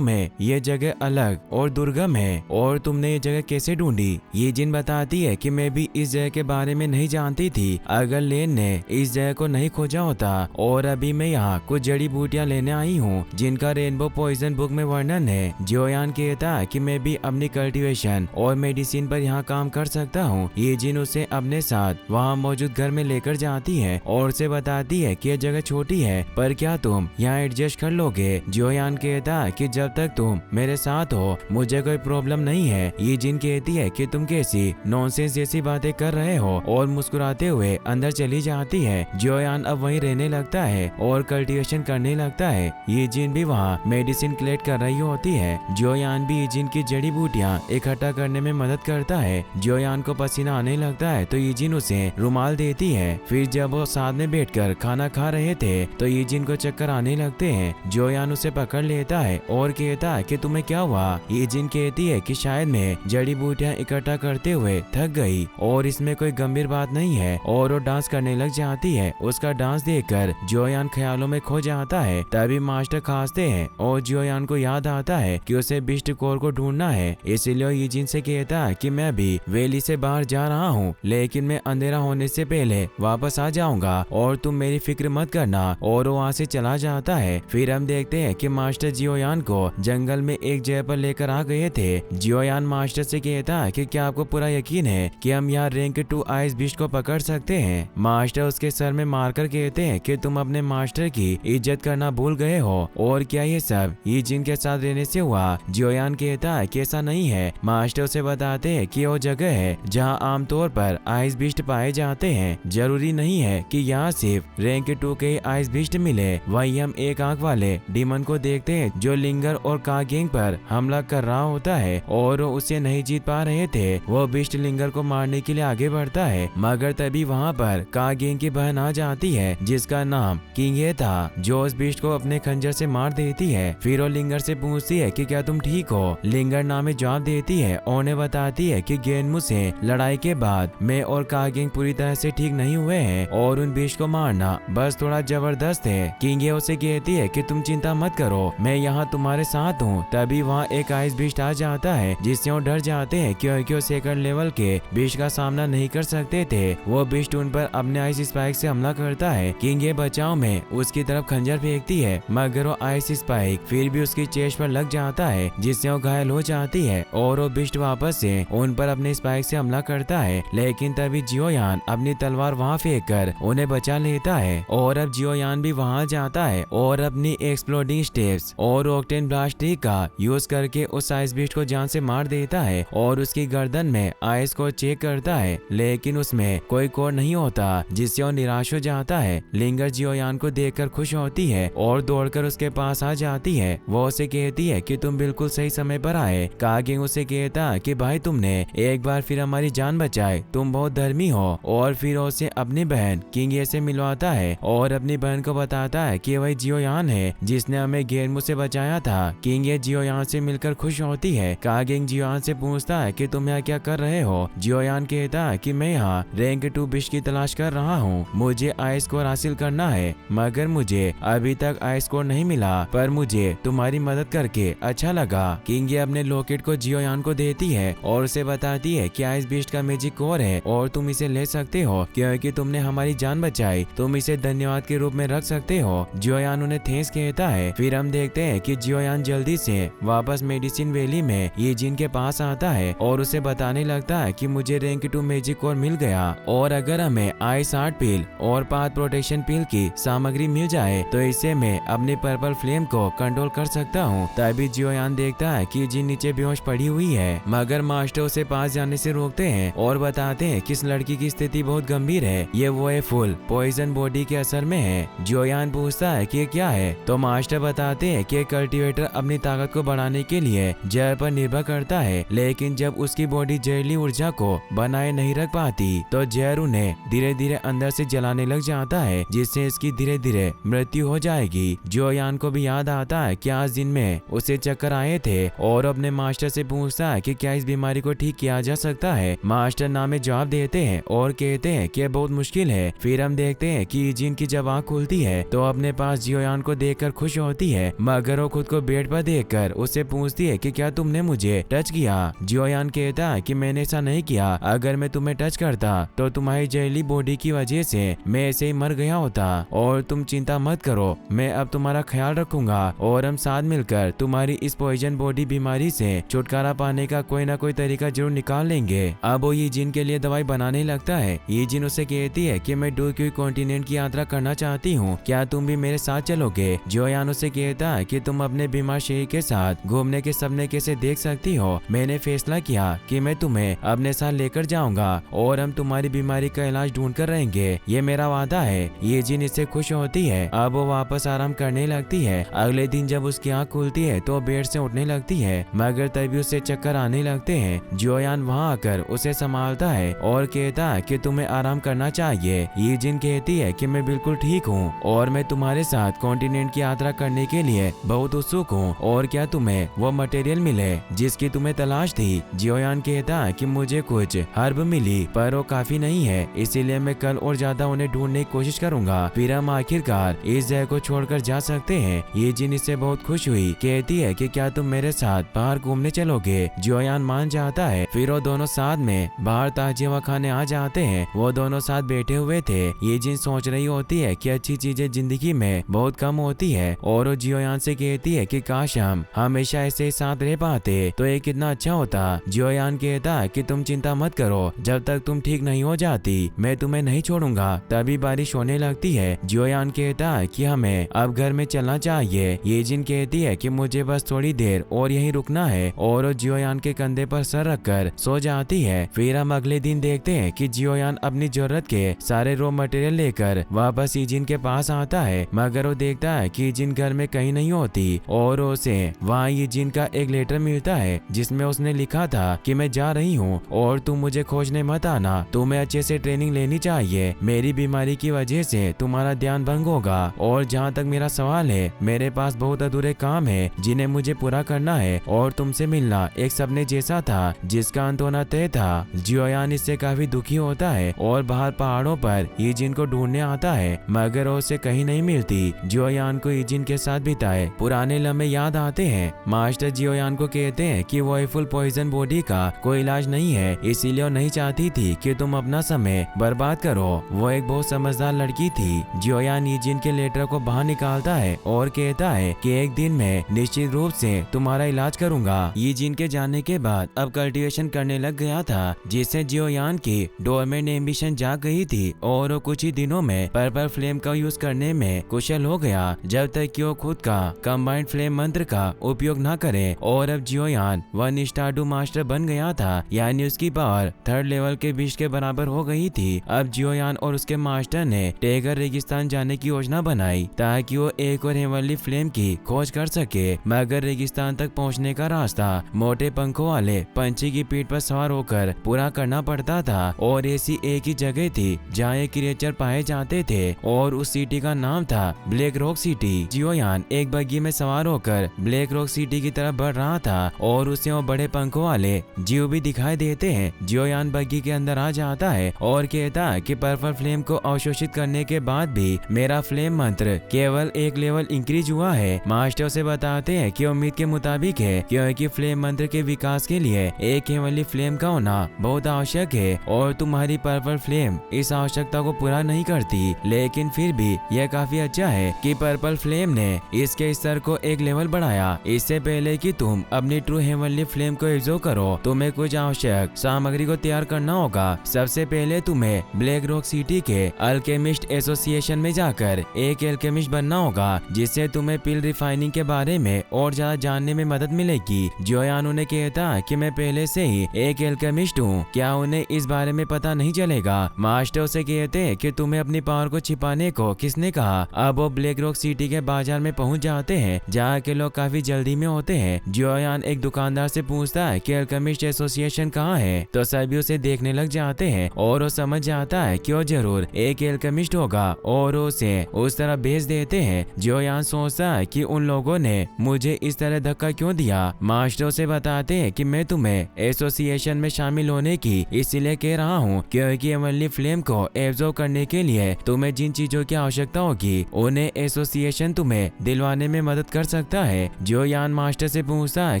में ये जगह अलग और दुर्गम है और तुमने ये जगह कैसे ढूंढी। ये जिन बताती है कि मैं भी इस जगह के बारे में नहीं जानती थी। अगर लेन ने इस जगह को नहीं खोजा होता और अभी मैं यहाँ कुछ जड़ी बूटियाँ लेने आई हूँ जिनका रेनबो पॉइजन बुक में वर्णन है। जियोयान कहता है कि मैं भी अपनी कल्टीवेशन और मेडिसिन पर यहाँ काम कर सकता हूँ। ये जिन उसे अपने साथ वहाँ मौजूद घर में लेकर जाती है और उसे बताती है कि यह जगह छोटी है पर क्या तुम यहाँ एडजस्ट कर लोगे। जियोयान कहता है कि जब तक तुम मेरे साथ हो मुझे कोई प्रॉब्लम नहीं है। ये जिन कहती है कि तुम कैसी नॉनसेंस जैसी बातें कर रहे हो और मुस्कुराते हुए अंदर चली जाती है। जियोयान अब वहीं रहने लगता है और कल्टीवेशन करने लगता है। ये जिन भी वहाँ मेडिसिन कलेक्ट कर रही होती है। जियोयान भी ये जिन की जड़ी बूटियाँ इकट्ठा करने में मदद करता है। जियोयान को पसीना आने लगता है तो ये जिन उसे रुमाल देती है। फिर जब वो साथ में बैठकर खाना खा रहे थे तो ये जिन को चक्कर आने लगते हैं। जियोयान उसे पकड़ लेता है और कहता है कि तुम्हें क्या हुआ। ये जिन कहती है कि शायद मैं जड़ी बूटियाँ इकट्ठा करते हुए थक गई और इसमें कोई गंभीर बात नहीं है और वो डांस करने लग जाती है। उसका डांस देखकर जियोयान ख्यालों में खो जाता है। तभी मास्टर खांसते हैं और जियोयान को याद आता है कि उसे बिस्ट कोर को ढूंढना है। इसीलिए ये जिन से कहता है कि मैं भी वैली से बाहर जा रहा हूँ लेकिन मैं अंधेरा होने से पहले वापस आ जाऊंगा और तुम मेरी फिक्र मत करना और वो वहाँ से चला जाता है। फिर हम देखते हैं कि मास्टर जियोयान को जंगल में एक जगह पर लेकर आ गए थे। जियोयान मास्टर से कहता है कि क्या आपको पूरा यकीन है कि हम यहाँ रैंक 2 आइस बीस्ट को पकड़ सकते हैं। मास्टर उसके सर में मारकर कहते हैं कि तुम अपने मास्टर की इज्जत करना भूल गए हो और क्या ये सब ये जिन के साथ रहने से हुआ। जियोयान कहता है कि ऐसा नहीं है। मास्टर उसे बताते हैं कि वो जगह है जहाँ आमतौर पर आइस बीस्ट पाए जाते हैं। जरूरी नहीं है कि यहाँ सिर्फ रैंक 2 के आइस बीस्ट मिले। वही हम एक आंख वाले डीमन को देखते हैं जो लिंगर और कागेंग पर हमला कर रहा होता है और उसे नहीं जीत पा रहे थे। वो बीस्ट लिंगर को मारने के लिए आगे बढ़ता है मगर तभी वहाँ पर कागेंग की बहन आ जाती है जिसका नाम किंगे था जो उस बीस्ट को अपने खंजर से मार देती है। फिर वो लिंगर से पूछती है कि क्या तुम ठीक हो। लिंगर नामे जवाब देती है और उन्हें बताती है कि गेनमू से लड़ाई के बाद मैं और कागेंग पूरी तरह से ठीक नहीं हुए हैं और उन बीस्ट को मारना बस थोड़ा जबरदस्त है। किंगे उसे कहती है कि तुम चिंता मत करो, मैं यहाँ तुम्हारे साथ हूँ। तभी वहाँ एक आइस बीस्ट आ जाता है जिससे वो डर जाते हैं क्योंकि वो सेकंड लेवल के बीस्ट का सामना नहीं कर सकते थे। वो बीस्ट उन पर अपने आइस स्पाइक से हमला करता है। किंगे बचाव में उसकी तरफ खंजर फेंकती है मगर वो आइस स्पाइक फिर भी उसकी चेस्ट पर लग जाता है जिससे वो घायल हो जाती है और वो बीस्ट वापस से उन पर अपने स्पाइक से हमला करता है। लेकिन तभी जियोयान अपनी तलवार वहाँ फेंक कर उन्हें बचा लेता है और अब जियोयान भी वहाँ जाता है और अपनी एक्सप्लोडिंग स्टेप्स और ऑक्टेन ब्लास्टिक का यूज करके उस आइस बीस्ट को जान से मार देता है और उसकी गर्दन में आइस को चेक करता है लेकिन उसमें कोई कोर नहीं होता जिससे वो निराश हो जाता है। लिंगर जियोयान को देखकर खुश होती है और दौड़कर उसके पास आ जाती है। वो उसे कहती है कि तुम बिल्कुल सही समय पर आए। कागेंग उसे कहता कि भाई तुमने एक बार फिर हमारी जान बचाई, तुम बहुत धर्मी हो। और फिर उसे अपनी बहन किंगे से मिलवाता है और अपनी बहन को बताता है कि वही जियोयान है जिसने हमें गेनमू से बचाया था। किंगे जियोयान से मिलकर खुश होती है। कागेंग जियोयान से पूछता है कि तुम यहाँ क्या कर रहे हो। जियोयान कहता है कि मैं यहाँ रैंक 2 बीस्ट की तलाश कर रहा हूँ, मुझे आई स्कोर हासिल करना है मगर मुझे अभी तक आई स्कोर नहीं मिला, पर मुझे तुम्हारी मदद करके अच्छा लगा। किंगे अपने लॉकेट को जियोयान को देती है और उसे बताती है कि आइस बीस्ट का मैजिक कोर है और तुम इसे ले सकते हो क्योंकि तुमने हमारी जान बचाई, तुम इसे धन्यवाद के रूप में रख सकते हो। जियोयान उन्हें थैंक्स कहता है। फिर हम देखते हैं कि जियोयान जल्दी से वापस मेडिसिन वैली में ये जिन के पास आता है और उसे बताने लगता है कि मुझे रैंक 2 मैजिक कोर मिल गया और अगर हमें आइस आर्ट पिल और पाथ प्रोटेक्शन पिल की सामग्री मिल जाए तो इससे मैं अपने पर्पल फ्लेम को कंट्रोल कर सकता हूँ। तभी जियोयान देखता है कि जिन नीचे बेहोश पड़ी हुई है मगर मास्टर उसे पास जाने से रोकते हैं और बताते हैं कि इस लड़की की स्थिति बहुत गंभीर है, ये वो है फुल पॉइजन बॉडी के असर में है। जियोयान पूछता है कि क्या है तो मास्टर बताते हैं कि कल्टीवेटर अपनी ताकत को बढ़ाने के लिए जहर पर निर्भर करता है लेकिन जब उसकी बॉडी जहरीली ऊर्जा को बनाए नहीं रख पाती तो जहर उन्हें धीरे धीरे धीरे अंदर से जलाने लग जाता है, जिससे इसकी धीरे धीरे मृत्यु हो जाएगी। जियोयान को भी याद आता है कि आज दिन में उसे चक्कर आए थे और अपने मास्टर से पूछता है कि क्या इस बीमारी को ठीक किया जा सकता है। मास्टर नामे जवाब देते हैं और कहते हैं कि बहुत मुश्किल है। फिर हम देखते हैं कि ईजिन की जब आँख खुलती है तो अपने पास जियोयान को देखकर खुश होती है, मगर वो खुद को बेड पर देखकर उससे पूछती है कि क्या तुमने मुझे टच किया। जियोयान कहता है कि मैंने ऐसा नहीं किया, अगर मैं तुम्हें टच करता तो तुम्हारी जहरीली बॉडी की वजह से मैं ऐसे ही मर गया होता। और तुम चिंता मत करो, मैं अब तुम्हारा ख्याल रखूंगा और हम साथ मिलकर तुम्हारी इस पॉइजन बॉडी बीमारी से छुटकारा पाने का कोई ना कोई तरीका जरूर निकाल लेंगे। अब वो ईजिन के लिए दवाई बनाने लगता है। ईजिन उसे कहती है कि मैं डूक्यू कॉन्टिनेंट की यात्रा करना चाहती हूँ, क्या तुम भी मेरे साथ चलोगे। जियोयान उसे कहता है कि तुम अपने बीमार शरीर के साथ घूमने के सपने कैसे देख सकती हो। मैंने फैसला किया कि मैं तुम्हें अपने साथ लेकर जाऊंगा और हम तुम्हारी बीमारी का इलाज ढूंढ कर रहेंगे, ये मेरा वादा है। ईजिन इससे खुश होती है। अब वो वापस आराम करने लगती है। अगले दिन जब उसकी आँख खुलती है तो बेड से उठने लगती है, मगर तभी उसे चक्कर आने लगते हैं। जियोयान वहाँ आकर उसे संभालता है और कहता है कि तुम्हें आराम करना चाहिए। ईजिन कहती है कि मैं बिल्कुल ठीक हूँ और मैं तुम्हारे साथ कॉन्टिनेंट की यात्रा करने के लिए बहुत उत्सुक हूँ। और क्या तुम्हें वो मटेरियल मिले जिसकी तुम्हें तलाश थी। जियोयान कहता है कि मुझे कुछ हर्ब मिली पर वो काफी नहीं है, इसीलिए मैं कल और ज्यादा उन्हें ढूंढने की कोशिश करूंगा। फिर हम आखिरकार इस जगह को छोड़कर जा सकते हैं। ईजिन इससे बहुत खुश हुई, कहती है कि क्या तुम मेरे साथ बाहर घूमने चलोगे। जियोयान मान जाता है। फिर वो दोनों साथ में बाहर ताजिया खाने आ जाते हैं। वो दोनों साथ बैठे हुए थे। ईजिन सोच रही होती है कि अच्छी चीजें जिंदगी में बहुत कम होती है और वो जियोयान से कहती है कि काश हम हमेशा ऐसे साथ रह पाते तो ये कितना अच्छा होता। जियोयान कहता है कि तुम चिंता मत करो, जब तक तुम ठीक नहीं हो जाती मैं तुम्हें नहीं छोड़ूंगा। तभी बारिश होने लगती है। जियोयान कहता है कि हमें अब घर में चलना चाहिए। ईजिन कहती है कि मुझे बस थोड़ी देर और यहीं रुकना है और वो जियोयान के कंधे पर सर रखकर सो जाती है। फिर हम अगले दिन देखते हैं कि जियोयान अपनी जरूरत के सारे रॉ मटेरियल लेकर वापस ईजिन के पास आता है, मगर वो देखता है कि ईजिन घर में कहीं नहीं होती और उसे वहाँ ईजिन का एक लेटर मिलता है जिसमें उसने लिखा था कि मैं जा रही हूँ और तुम मुझे खोजने मत आना, तुम्हें अच्छे से ट्रेनिंग लेनी चाहिए। मेरी बीमारी की वजह से तुम्हारा ध्यान भंग होगा और जहाँ तक मेरा सवाल है मेरे पास बहुत अधूरे काम है जिन्हें मुझे पूरा करना है और तुमसे मिलना एक सपने जैसा था जिसका अंत होना तय था। जियोयान इससे काफी दुखी होता है और बाहर पहाड़ों पर ईजिन को ढूंढने आता है, मगर उसे कहीं नहीं मिलती। जियोयान को ईजिन के साथ बिताए पुराने लम्हे याद आते हैं। मास्टर जियोयान को कहते हैं कि वो फुल पॉइजन बॉडी का कोई इलाज नहीं है, इसीलिए वो नहीं चाहती थी कि तुम अपना समय बर्बाद करो। वो एक बहुत समझदार लड़की थी। जियोयान ईजिन के लेटर को बाहर निकालता है और कहता है कि एक दिन मैं निश्चित रूप से तुम्हारा इलाज करूंगा। ईजिन के जाने के बाद अब कल्टीवेशन करने लग गया था, जिससे जियोयान की डोरमेंट एम्बिशन जाग गई थी और वो कुछ ही दिनों में पर्पल फ्लेम का यूज करने में कुशल हो गया, जब तक कि वो खुद का कंबाइंड फ्लेम मंत्र का उपयोग न करे। और अब जियोयान 1 स्टारडू मास्टर बन गया था, यानी उसकी पावर 3rd लेवल के विश के बराबर हो गई थी। अब जियोयान और उसके मास्टर ने टेगर रेगिस्तान जाने की योजना बनाई ताकि वो एक और हेवनली फ्लेम की खोज कर सके, मगर रेगिस्तान तक पहुंचने का रास्ता मोटे पंखों वाले पंछी की पीठ पर सवार होकर पूरा करना पड़ता था और ऐसी एक ही जगह थी जहाँ ये क्रिएचर पाए जाते थे और उस सिटी का नाम था ब्लैक रॉक सिटी। जियोयान एक बग्गी में सवार होकर ब्लैक रॉक सिटी की तरफ बढ़ रहा था और उसे वो बड़े पंखों वाले जीव भी दिखाई देते हैं। जियोयान बग्गी के अंदर आ जाता है और कहता है कि पर्पल फ्लेम को अवशोषित करने के बाद भी मेरा फ्लेम मंत्र केवल एक लेवल इंक्रीज हुआ है। मास्टर उसे बताते हैं कि उम्मीद के मुताबिक है, क्योंकि फ्लेम मंत्र के विकास के लिए एक हेवनली फ्लेम का होना बहुत आवश्यक है और तुम्हारी पर्पल फ्लेम इस आवश्यकता को पूरा नहीं करती, लेकिन फिर भी यह काफी अच्छा है कि पर्पल फ्लेम ने इसके स्तर को एक लेवल बढ़ाया। इससे पहले कि तुम अपनी ट्रू हेवनली फ्लेम को एब्जॉर्ब करो, तुम्हें कुछ आवश्यक सामग्री को तैयार करना होगा। सबसे पहले तुम्हें ब्लैक रॉक सिटी के अल्केमिस्ट एसोसिएशन में जाकर एक एल्केमिस्ट बनना होगा, जिससे तुम्हें पिल रिफाइनिंग के बारे में और ज्यादा जानने में मदद मिलेगी। जियोयान उन्हें कहता है कि मैं पहले से ही एक एल्केमिस्ट हूँ, क्या उन्हें इस बारे में पता नहीं चलेगा। मास्टर उसे कहते हैं कि तुम्हें अपनी पावर को छिपाने को किसने कहा। अब वो ब्लैक रॉक सिटी के बाजार में पहुंच जाते हैं, जहाँ के लोग काफी जल्दी में होते हैं। जियोयान एक दुकानदार से पूछता है कि एल्केमिस्ट एसोसिएशन कहाँ है, तो सभी उसे देखने लग जाते हैं और वो समझ जाते बताता है कि वो जरूर एक एल्केमिस्ट होगा और उसे उस तरह भेज देते हैं। जियोयान सोचता है कि उन लोगों ने मुझे इस तरह धक्का क्यों दिया। मास्टर उसे बताते हैं कि मैं तुम्हें एसोसिएशन में शामिल होने की इसलिए कह रहा हूँ क्योंकि हेवनली फ्लेम को एब्जॉर्ब करने के लिए तुम्हें जिन चीजों की आवश्यकता होगी उन्हें एसोसिएशन तुम्हें दिलवाने में मदद कर सकता है। जियोयान मास्टर से पूछता है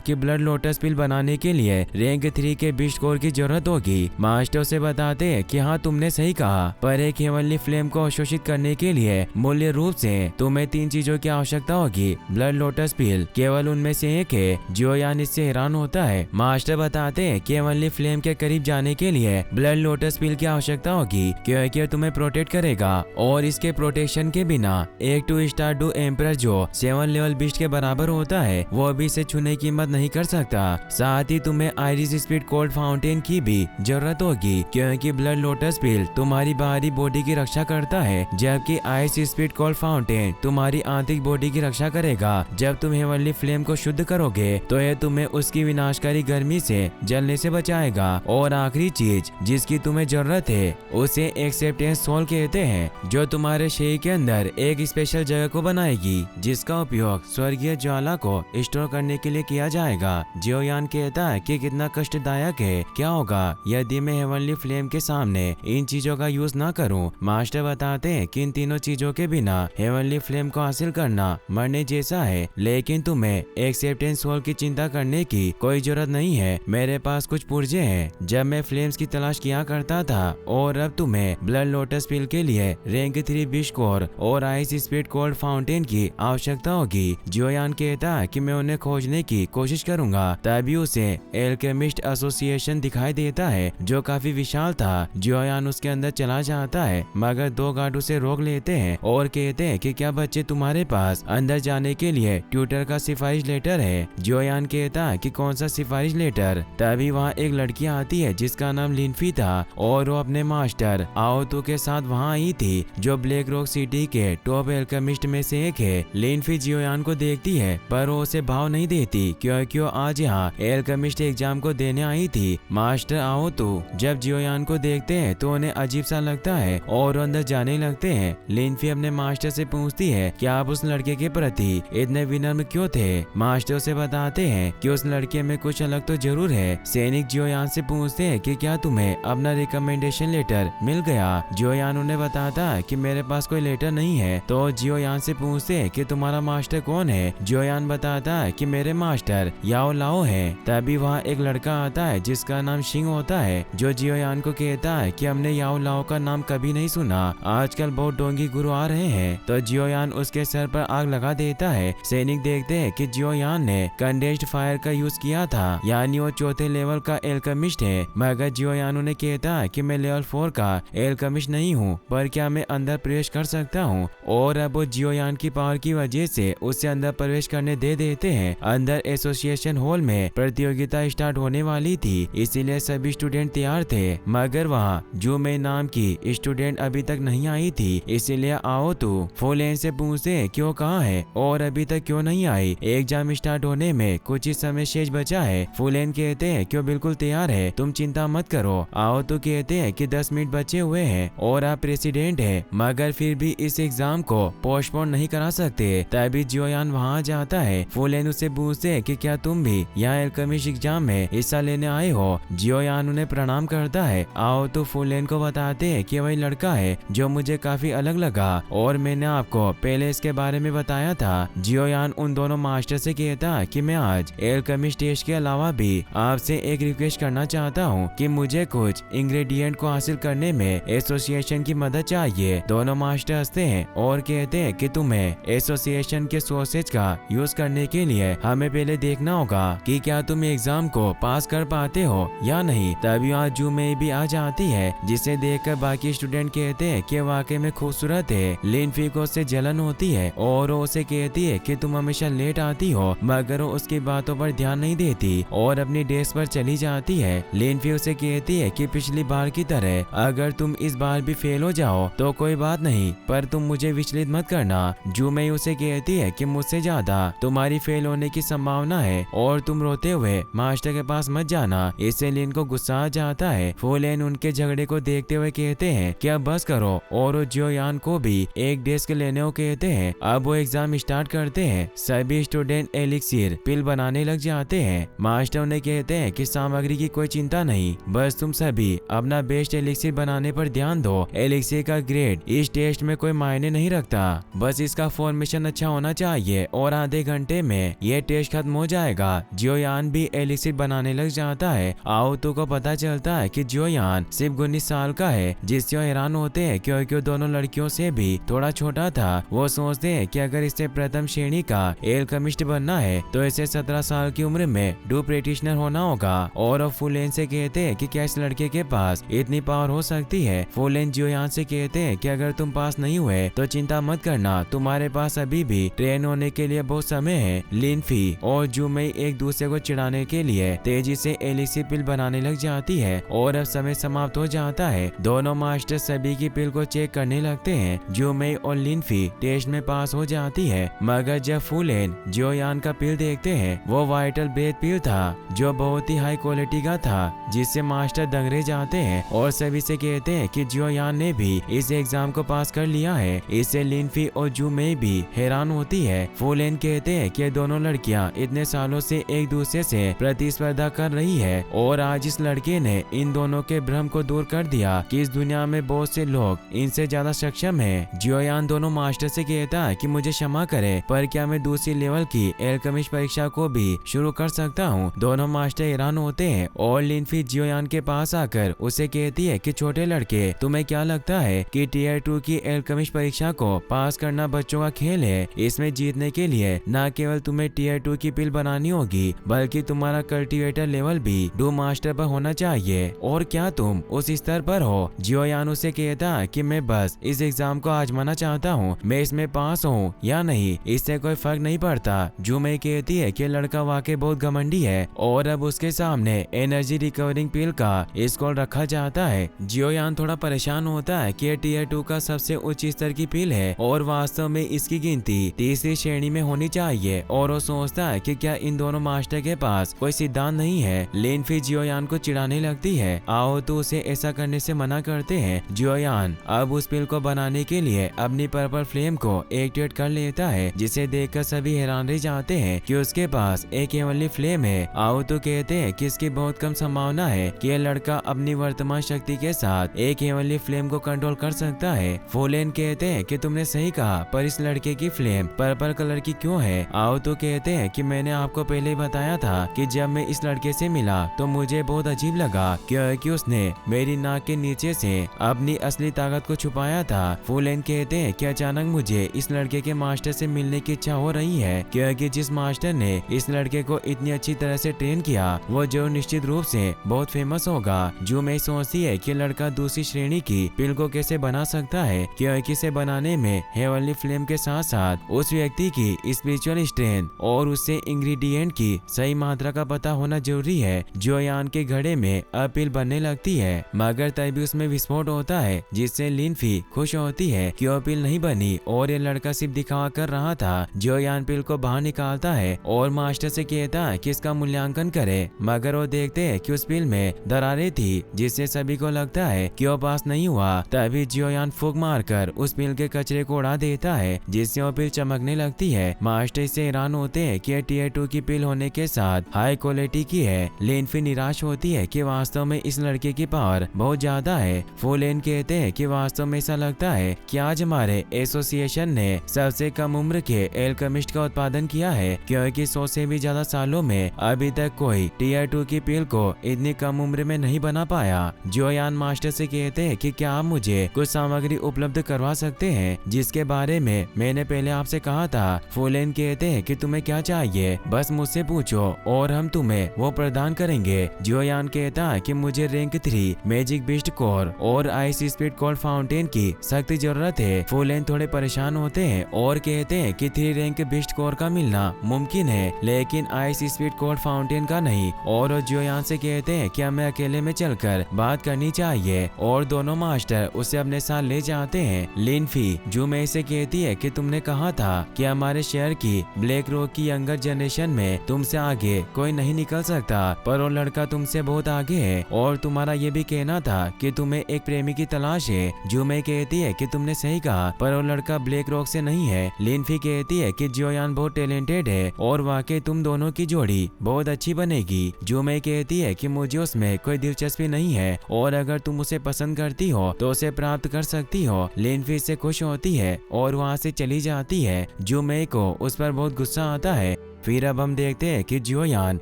कि ब्लड लोटस पिल बनाने के लिए रैंक 3 के बीस्ट कोर की जरूरत होगी। मास्टर उसे बताते हैं कि हाँ तुमने सही कहा, पर एक हेवनली फ्लेम को अवशोषित करने के लिए मूल्य रूप से तुम्हें 3 चीजों की आवश्यकता होगी। ब्लड लोटस पिल केवल उनमें से एक है। जियोयान इससे हैरान होता है। मास्टर बताते हैं कि हेवनली फ्लेम के करीब जाने के लिए ब्लड लोटस पिल की आवश्यकता होगी क्योंकि तुम्हें प्रोटेक्ट करेगा और इसके प्रोटेक्शन के बिना एक 2 स्टार डू एम्परर जो 7 लेवल बीस्ट के बराबर होता है वो भी इसे छूने की हिम्मत नहीं कर सकता। साथ ही तुम्हें आयरिस स्पीड कोल्ड फाउंटेन की भी जरूरत होगी क्योंकि ब्लड लोटस पिल तुम्हारी बाहरी बॉडी की रक्षा करता है जबकि आइस स्पीड कोल्ड फाउंटेन तुम्हारी आंतरिक बॉडी की रक्षा करेगा। जब तुम हेवनली फ्लेम को शुद्ध करोगे तो यह तुम्हें उसकी विनाशकारी गर्मी से जलने से बचाएगा। और आखिरी चीज जिसकी तुम्हें जरूरत है उसे एक्सेप्टेंस सोल कहते हैं जो तुम्हारे शरीर के अंदर एक स्पेशल जगह को बनाएगी जिसका उपयोग स्वर्गीय ज्वाला को स्टोर करने के लिए किया जाएगा। जियोयान कहता है कि कितना कष्टदायक है, क्या होगा यदि मैं हेवनली फ्लेम के सामने इन चीजों का यूज ना करूं। मास्टर बताते हैं कि इन तीनों चीजों के बिना हेवनली फ्लेम को हासिल करना मरने जैसा है, लेकिन तुम्हें एक्सेप्टेंस सोल की चिंता करने की कोई जरूरत नहीं है। मेरे पास कुछ पुर्जे हैं जब मैं फ्लेम्स की तलाश किया करता था और अब तुम्हें ब्लड लोटस पिल के लिए रैंक 3 बीस्ट कोर और आइस स्पीड कोल्ड फाउंटेन की आवश्यकता होगी। जियोयान कहता है कि मैं उन्हें खोजने की कोशिश करूंगा। तभी उसे एल्केमिस्ट एसोसिएशन दिखाई देता है जो काफी विशाल था। जियोयान उसके अंदर चला जाता है मगर 2 गार्ड उसे रोक लेते हैं और कहते हैं कि क्या बच्चे तुम्हारे पास अंदर जाने के लिए ट्यूटर का सिफारिश लेटर है। जियोयान कहता है कि कौन सा सिफारिश लेटर। तभी वहाँ एक लड़की आती है जिसका नाम लिनफी था और वो अपने मास्टर आओतो के साथ वहाँ आई थी जो ब्लैक रॉक सिटी के टॉप एल्केमिस्ट में से एक है। लिनफी जियोयान को देखती है पर वो उसे भाव नहीं देती क्योंकि वो आज यहाँ एल्केमिस्ट एग्जाम को देने आई थी। मास्टर आओतो जब जियोयान को देखते हैं तो उन्हें अजीब सा लगता है और अंदर जाने लगते हैं। लिनफी अपने मास्टर से पूछती है कि आप उस लड़के के प्रति इतने विनम्र क्यों थे। मास्टर उसे बताते हैं कि उस लड़के में कुछ अलग तो जरूर है। सैनिक जियोयान से पूछते हैं कि क्या तुम्हें अपना रिकमेंडेशन लेटर मिल गया। जियोयान उन्हें बताता है कि मेरे पास कोई लेटर नहीं है। तो जियोयान से पूछते हैं कि तुम्हारा मास्टर कौन है। जियोयान बताता है कि मेरे मास्टर याओ लाओ है। तभी वहाँ एक लड़का आता है जिसका नाम शिंग होता है जो जियोयान को कहता है कि हमने याओ लाओ का नाम कभी नहीं सुना, आजकल बहुत डोंगी गुरु आ रहे हैं। तो जियोयान उसके सर पर आग लगा देता है। सैनिक देखते हैं कि जियोयान ने कंडेंस्ड फायर का यूज किया था यानी वो 4थे लेवल का एल्केमिस्ट है। मगर जियोयान उन्हें कहता है कि मैं लेवल 4 का एल्केमिस्ट नहीं हूँ पर क्या मैं अंदर प्रवेश कर सकता हूँ। और अब वो जियोयान की पावर की वजह से उसे अंदर प्रवेश करने दे देते हैं। अंदर एसोसिएशन हॉल में प्रतियोगिता स्टार्ट होने वाली थी इसीलिए सभी स्टूडेंट तैयार थे मगर वहाँ जूमे नाम की स्टूडेंट अभी तक नहीं आई थी। इसीलिए आओ तो फुलेन से पूछते क्यों कहाँ है और अभी तक क्यों नहीं आई। एग्जाम स्टार्ट होने में कुछ ही समय शेष बचा है। फुलेन कहते हैं क्यों बिल्कुल तैयार है, तुम चिंता मत करो। आओ तो कहते हैं कि 10 मिनट बचे हुए हैं और आप प्रेसिडेंट है मगर फिर भी इस एग्जाम को पोस्टपोन नहीं करा सकते। तभी जियोयान वहाँ जाता है। फुलेन उससे पूछते हैं कि क्या तुम भी यहाँ एल्केमिस्ट एग्जाम में हिस्सा लेने आए हो। जियोयान उन्हें प्रणाम करता है। आओ तो फुलेन को बताते हैं कि वही लड़का है जो मुझे काफी अलग लगा और मैंने आपको पहले इसके बारे में बताया था। जियोयान उन दोनों मास्टर से कहता है कि मैं आज एल्केमिस्ट टेस्ट के अलावा भी आपसे एक रिक्वेस्ट करना चाहता हूँ कि मुझे कुछ इंग्रेडिएंट को हासिल करने में एसोसिएशन की मदद चाहिए। दोनों मास्टर हंसते हैं और कहते हैं कि तुम्हें एसोसिएशन के सोर्सेज का यूज करने के लिए हमें पहले देखना होगा कि क्या तुम एग्जाम को पास कर पाते हो या नहीं। तभी आज जूमे भी आ जाती है जिसे देखकर बाकी स्टूडेंट कहते हैं कि वाकई में खूबसूरत है। लिनफी को उससे जलन होती है और वो उसे कहती है कि तुम हमेशा लेट आती हो मगर वो उसकी बातों पर ध्यान नहीं देती और अपनी डेस्क पर चली जाती है। लिनफी उसे कहती है कि पिछली बार की तरह अगर तुम इस बार भी फेल हो जाओ तो कोई बात नहीं पर तुम मुझे विचलित मत करना। जूमे उसे कहती है कि मुझसे ज्यादा तुम्हारी फेल होने की संभावना है और तुम रोते हुए मास्टर के पास मत जाना। इससे लिन को गुस्सा आ जाता है। फुलेन उनके झगड़े को देखते हुए कहते हैं कि अब बस करो और वो जियोयान को भी एक डेस्क लेने को कहते हैं। अब वो एग्जाम स्टार्ट करते हैं। सभी स्टूडेंट एलिक्सिर पिल बनाने लग जाते हैं। मास्टर उन्हें कहते हैं कि सामग्री की कोई चिंता नहीं, बस तुम सभी अपना बेस्ट एलिक्सिर बनाने पर ध्यान दो। एलिक्सिर का ग्रेड इस टेस्ट में कोई मायने नहीं रखता, बस इसका फॉर्मेशन अच्छा होना चाहिए और आधे घंटे में ये टेस्ट खत्म हो जाएगा। जियोयान भी एलिक्सिर बनाने लग जाता है। आओतो को पता चलता है कि जियोयान सिर्फ 19 साल का है, जिससे वो हैरान होते हैं क्योंकि वो दोनों लड़कियों से भी थोड़ा छोटा था। वो सोचते हैं कि अगर इसे प्रथम श्रेणी का एल्केमिस्ट बनना है तो इसे 17 साल की उम्र में डू प्रैक्टिशनर होना होगा। और वो फुलेन से कहते हैं कि क्या इस लड़के के पास इतनी पावर हो सकती है। फुलेन जियोयान से कहते हैं कि अगर तुम पास नहीं हुए तो चिंता मत करना, तुम्हारे पास अभी भी ट्रेन होने के लिए बहुत समय है। लिनफी और जुमेई एक दूसरे को चिढ़ाने के लिए तेजी से एलिक्सिर पिल बनाने लग जाती है और अब समय समाप्त हो जाता है। दोनों मास्टर सभी की पिल को चेक करने लगते हैं। जुमेई और लिनफी टेस्ट में पास हो जाती है, मगर जब फुलेन जियोयान का पिल देखते हैं वो वाइटल ब्रेथ पिल था जो बहुत ही हाई क्वालिटी का था, जिससे मास्टर दंग रह जाते हैं और सभी से कहते हैं कि जियोयान ने भी इस एग्जाम को पास कर लिया है। इससे लिनफी और जुमेई भी हैरान होती है। फुलेन कहते हैं कि दोनों लड़कियां इतने सालों से एक दूसरे से प्रतिस्पर्धा कर रही है और आज इस लड़के ने इन दोनों के भ्रम को दूर कर दिया कि इस दुनिया में बहुत से लोग इनसे ज्यादा सक्षम है। जियोयान दोनों मास्टर से कहता है कि मुझे क्षमा करे, पर क्या मैं दूसरी लेवल की एल्केमिस्ट परीक्षा को भी शुरू कर सकता हूँ। दोनों मास्टर हैरान होते हैं और लिनफी जियोयान के पास आकर उसे कहती है कि छोटे लड़के, तुम्हें क्या लगता है कि टीयर 2 की एल्केमिस्ट परीक्षा को पास करना बच्चों का खेल है? इसमें जीतने के लिए न केवल तुम्हें टीयर 2 की पिल बनानी होगी, बल्कि तुम्हारा कल्टीवेटर लेवल भी डू मास्टर पर होना चाहिए। और क्या तुम उस स्तर पर हो? जियोयान उसे कहता है कि मैं बस इस एग्जाम को आजमाना चाहता हूँ, मैं इसमें पास हूँ या नहीं इससे कोई फर्क नहीं पड़ता। जुमेई कहती है कि लड़का वाकई बहुत घमंडी है और अब उसके सामने एनर्जी रिकवरिंग पिल का स्कॉल रखा जाता है। जियोयान थोड़ा परेशान होता है कि टीयर 2 का सबसे उच्च स्तर की पिल है और वास्तव में इसकी गिनती तीसरी श्रेणी में होनी चाहिए और वो सोचता है कि क्या इन दोनों मास्टर के पास कोई सिद्धांत नहीं है। लिनफी जियोयान को चिढ़ाने लगती है। आओ तो उसे ऐसा करने से मना करते हैं। जियोयान अब उस पिल को बनाने के लिए अपनी पर्पल फ्लेम को एक्टिवेट कर लेता है, जिसे देखकर सभी हैरान रह जाते हैं कि उसके पास एक हेवनली फ्लेम है। आओ तो कहते हैं कि इसकी बहुत कम संभावना है कि यह लड़का अपनी वर्तमान शक्ति के साथ एक हेवनली फ्लेम को कंट्रोल कर सकता है। फुलेन कहते हैं कि तुमने सही कहा, पर इस लड़के की फ्लेम पर्पल कलर की क्यों है? आओ तो कहते हैं कि मैंने आपको पहले ही बताया था कि जब मैं इस लड़के से मिला तो मुझे बहुत अजीब लगा क्योंकि उसने मेरी नाक के नीचे से अपनी असली ताकत को छुपाया था। फुलेन कहते हैं कि अचानक मुझे इस लड़के के मास्टर से मिलने की इच्छा हो रही है क्योंकि जिस मास्टर ने इस लड़के को इतनी अच्छी तरह से ट्रेन किया वो जो निश्चित रूप से बहुत फेमस होगा। जो मैं सोचती है कि लड़का दूसरी श्रेणी की पिल को कैसे बना सकता है क्योंकि इसे बनाने में हेवनली फ्लेम के साथ साथ उस व्यक्ति की स्पिरिचुअल स्ट्रेंथ और उससे इंग्रेडिएंट की सही मात्रा का पता होना जरूरी है। जियोयान के घड़े में अब पिल बनने लगती है, मगर तभी उसमें विस्फोट होता है जिससे लिनफी खुश होती है कि वो पिल नहीं बनी और ये लड़का सिर्फ दिखावा कर रहा था। जियोयान पिल को बाहर निकालता है और मास्टर से कहता है कि इसका मूल्यांकन करे, मगर वो देखते हैं कि उस पिल में दरारें थी जिससे सभी को लगता है कि वो पास नहीं हुआ। तभी जियोयान फूंक मारकर उस पिल के कचरे को उड़ा देता है जिससे वो पिल चमकने लगती है। मास्टर इससे हैरान होते हैं कि टीयर 2 की पिल होने के साथ हाई क्वालिटी की है। लिनफी निराश होती है कि वास्तव में इस लड़के की पावर बहुत ज्यादा है। फुलेन कहते हैं कि वास्तव में ऐसा लगता है कि आज हमारे एसोसिएशन ने सबसे कम उम्र के एल्केमिस्ट का उत्पादन किया है क्योंकि 100 से भी ज्यादा सालों में अभी तक कोई टीयर 2 की पिल को इतनी कम उम्र में नहीं बना पाया। जियोयान मास्टर से कहते हैं कि क्या आप मुझे कुछ सामग्री उपलब्ध करवा सकते हैं जिसके बारे में मैंने पहले आपसे कहा था। फुलेन कहते हैं कि तुम्हें क्या चाहिए, बस मुझसे पूछो और हम तुम्हें वो प्रदान करेंगे। जियोयान कहता है कि मुझे रैंक 3 मैजिक बिस्ट कोर और आइस स्पीड कोल्ड फाउंटेन की सख्त जरूरत है। फुलेन थोड़े परेशान होते हैं और कहते हैं कि 3 रैंक बिस्ट कोर का मिलना मुमकिन है लेकिन आइस स्पीड कोल्ड फाउंटेन का नहीं। और जियोयान से कहते हैं कि हमें अकेले में चलकर बात करनी चाहिए और दोनों मास्टर उसे अपने साथ ले जाते हैं। लिनफी जुमेई से कहती है कि तुमने कहा था कि हमारे शहर की ब्लैक रॉक की यंगर जनरेशन में तुमसे आगे कोई नहीं निकल सकता, पर वो लड़का तुमसे बहुत आगे है और तुम्हारा ये भी कहना था कि तुम्हें एक प्रेमी की तलाश है। जूमे कहती है कि तुमने सही कहा, पर वो लड़का ब्लैक रॉक से नहीं है। लिनफी कहती है कि जियोयान बहुत टैलेंटेड है और वाकई तुम दोनों की जोड़ी बहुत अच्छी बनेगी। जूमे कहती है कि मुझे उसमें कोई दिलचस्पी नहीं है और अगर तुम उसे पसंद करती हो तो उसे प्राप्त कर सकती हो। लिनफी से खुश होती है और वहाँ से चली जाती है। जूमे को उस पर बहुत गुस्सा आता है। फिर अब हम देखते हैं कि जियोयान